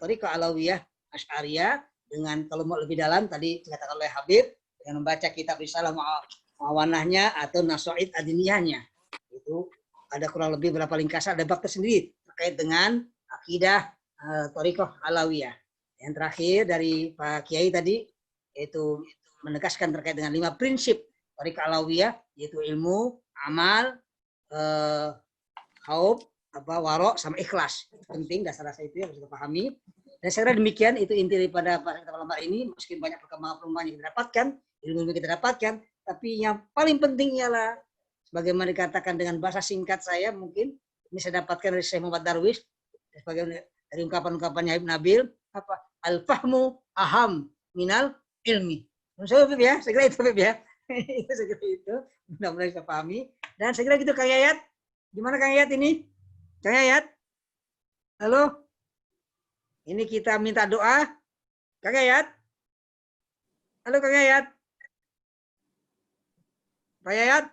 Speaker 4: Thariqah Alawiyah Asy'ariyah dengan kalau mau lebih dalam tadi dikatakan oleh Habib dengan membaca kitab Risalah Mu'awanahnya atau Nasoid Adiniyahnya. Itu ada kurang lebih berapa ringkasan, ada bab tersendiri terkait dengan akidah Thariqah Alawiyah. Yang terakhir dari Pak Kiai tadi yaitu menegaskan terkait dengan 5 prinsip Thariqah Alawiyah, yaitu ilmu, amal, khauf, warok, sama ikhlas. Itu penting, dasar-dasar itu yang harus kita pahami. Dan saya kira demikian, itu inti daripada kita malam ini. Meskipun banyak perkembangan-perkembangan yang kita dapatkan, ilmu yang kita dapatkan, tapi yang paling penting ialah sebagaimana dikatakan dengan bahasa singkat saya, mungkin ini saya dapatkan dari Syekh Muhammad Darwish, sebagai dari ungkapan-ungkapannya Ibn Nabil, apa al-fahmu aham minal ilmi. Saya kira itu Beb ya. Saya kira itu, mudah-mudahan kita pahami. Dan saya kira gitu Kang Yayat. Gimana Kang Yayat ini? Kang Yayat? Halo? Ini kita minta doa. Kang Yayat? Halo Kang Yayat? Pak Yayat?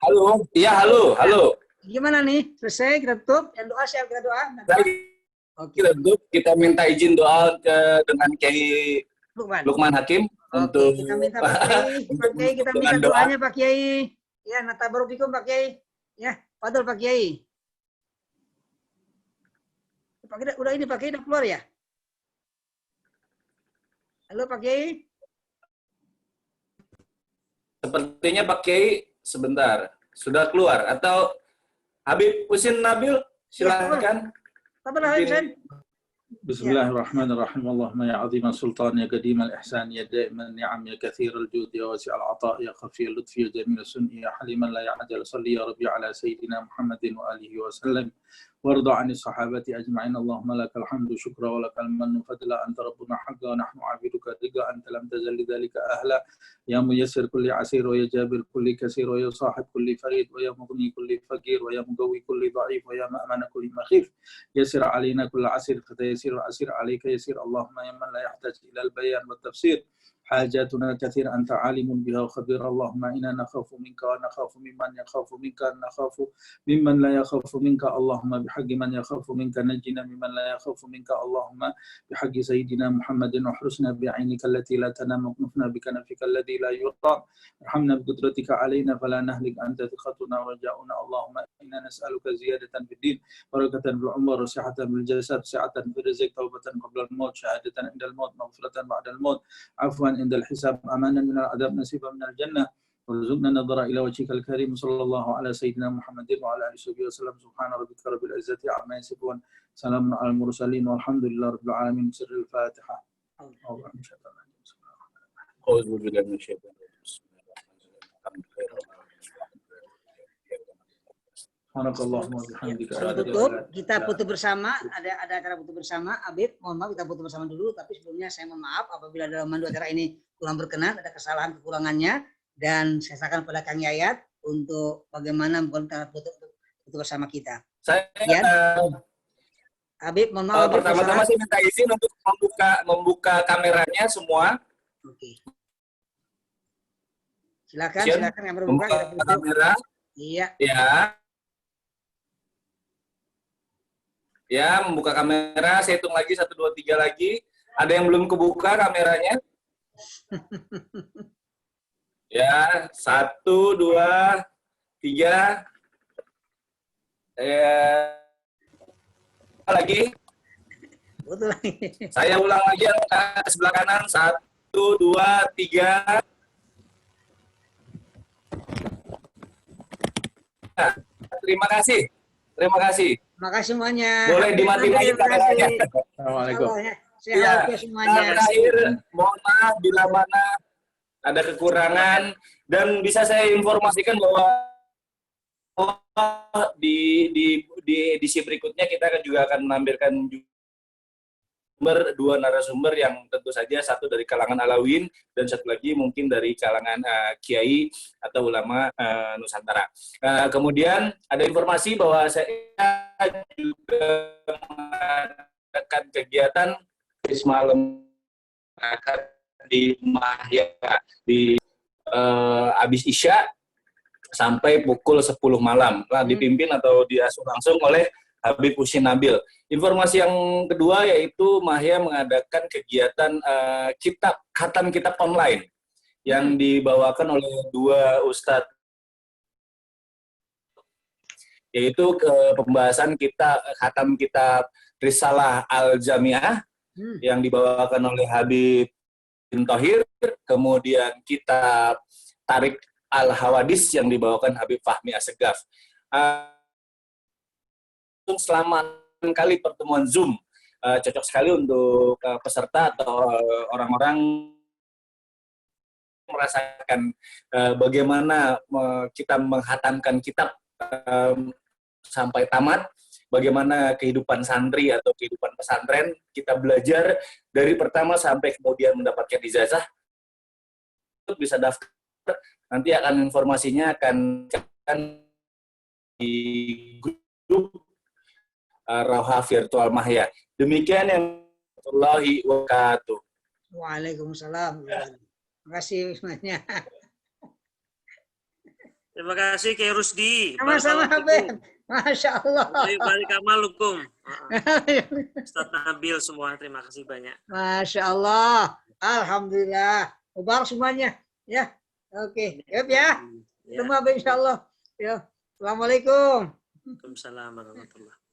Speaker 1: Halo, iya halo.
Speaker 4: Gimana nih? Selesai kita tutup. Yang doa siapa kita doa?
Speaker 1: Oke. Kita minta izin doa dengan Kiai Lukman Hakim untuk
Speaker 4: kita minta Pak Kiai, kita minta doanya Pak Kiai. Ya, natabarubikum Pak Kiai. Ya, fadhol Pak Kiai. Pak Kiai udah ini Pak Kiai udah keluar ya? Halo Pak Kiai.
Speaker 1: Sepertinya Pak Kiai sebentar sudah keluar atau Habib Husin Nabil silakan.
Speaker 5: بسم الله الرحمن الرحيم اللهم يا عظيم السلطان يا قديم الإحسان يا دائم النعم يا كثير الجود يا واسع العطاء يا خفي اللطف يا جميل السنء يا حليما لا يعجل صلي يا ربي على سيدنا محمد وآله وسلم وارض عن الصحابة أجمعين اللهم لك الحمد شكرا ولك المن فضلا أنت ربنا حقا ونحن عبيدك رقا أنت لم تزل لذلك أهلا يا ميسر كل عسير ويا جابر كل كثير ويا صاحب كل فريد ويا مغني كل فقير ويا مقوي كل ضعيف ويا مأمن كل مخيف يسر علينا كل عسير فتيسير العسير عليك يسير اللهم يا من لا يحتاج إلى البيان والتفسير حاجاتنا كثير أنت عالم بها وخبير اللهم إنا نخاف منك ونخاف ممن يخاف منك نخاف ممن لا يخاف منك اللهم بحق من يخاف منك نجنا ممن لا يخاف منك اللهم بحق سيدنا محمد واحرسنا بعينك التي لا تنام واكنفنا بكنفك الذي لا يرام ارحمنا بقدرتك علينا فلا نهلك أنت ثقتنا ورجاؤنا اللهم إنا نسألك زيادة في الدين بركة في العمر وصحة في الجسد سعة في الرزق توبة قبل الموت شهادة عند الموت مغفرة بعد الموت عفوا عند الحساب أمانا من العذاب نصيبا من الجنة وارزقنا النظر إلى وجهك الكريم صلى الله على سيدنا محمد وعلى آله وصحبه وسلم سبحان ربك رب العزة عما يصفون سلام على المرسلين والحمد لله رب العالمين سر الفاتحة
Speaker 4: Kita putus bersama, ada acara putus bersama. Habib, mohon maaf kita putus bersama dulu, tapi sebelumnya saya mohon maaf apabila dalam mandu acara ini kurang berkenan, ada kesalahan kekurangannya, dan saya serahkan pada Kang Yayat untuk bagaimana kita putus bersama kita. Habib, mohon maaf.
Speaker 1: Pertama-tama saya minta izin untuk membuka kameranya semua.
Speaker 4: Oke. Silakan yang berbuka.
Speaker 1: Membuka kamera.
Speaker 4: Iya.
Speaker 1: Ya, membuka kamera. Saya hitung lagi 1, 2, 3 lagi. Ada yang belum kebuka kameranya? Ya, 1, 2, 3. Lagi.
Speaker 4: Betul.
Speaker 1: Saya ulang lagi ke sebelah kanan. 1, 2, 3. Nah, terima kasih. Terima kasih.
Speaker 4: Makasih semuanya.
Speaker 1: Boleh dimatiin kameranya.
Speaker 5: Assalamualaikum.
Speaker 4: Sehat
Speaker 1: Iya.
Speaker 4: ya semuanya.
Speaker 1: Terakhir, mohon maaf bila mana ada kekurangan, dan bisa saya informasikan bahwa di edisi berikutnya kita juga akan menampilkan dua narasumber yang tentu saja satu dari kalangan Alawiyyin dan satu lagi mungkin dari kalangan kiai atau ulama Nusantara. Kemudian ada informasi bahwa saya juga mengadakan kegiatan semalam di Mahya di habis Isya sampai pukul 10 malam. Dipimpin atau diasuh langsung oleh Habib Husin Nabil. Informasi yang kedua yaitu Mahya mengadakan kegiatan khatam kitab online yang dibawakan oleh dua ustadz, yaitu pembahasan khatam kitab Risalah Al-Jami'ah yang dibawakan oleh Habib bin Thohir, kemudian kitab Tarik Al-Hawadis yang dibawakan Habib Fahmi Assegaf. Selama kali pertemuan Zoom, cocok sekali untuk peserta atau orang-orang merasakan bagaimana kita menghatamkan kitab sampai tamat, bagaimana kehidupan santri atau kehidupan pesantren, kita belajar dari pertama sampai kemudian mendapatkan ijazah. Bisa daftar, nanti akan informasinya akan di grup Rauha Virtual Mahya. Demikian yang Wallahi wabarakatuh.
Speaker 4: Waalaikumsalam. Terima kasih semuanya.
Speaker 3: Terima kasih Kiai Rusdi.
Speaker 4: Sama-sama Habib. Masya Allah.
Speaker 3: Balik amalukum. Ustaz Nabil semua, terima kasih banyak.
Speaker 4: Masya Allah. Alhamdulillah. Mubarak semuanya. Ya. Oke. Yep, ya. Ketemu Habib insya Allah. Ya. Assalamualaikum.
Speaker 3: Waalaikumsalam warahmatullahi wabarakatuh.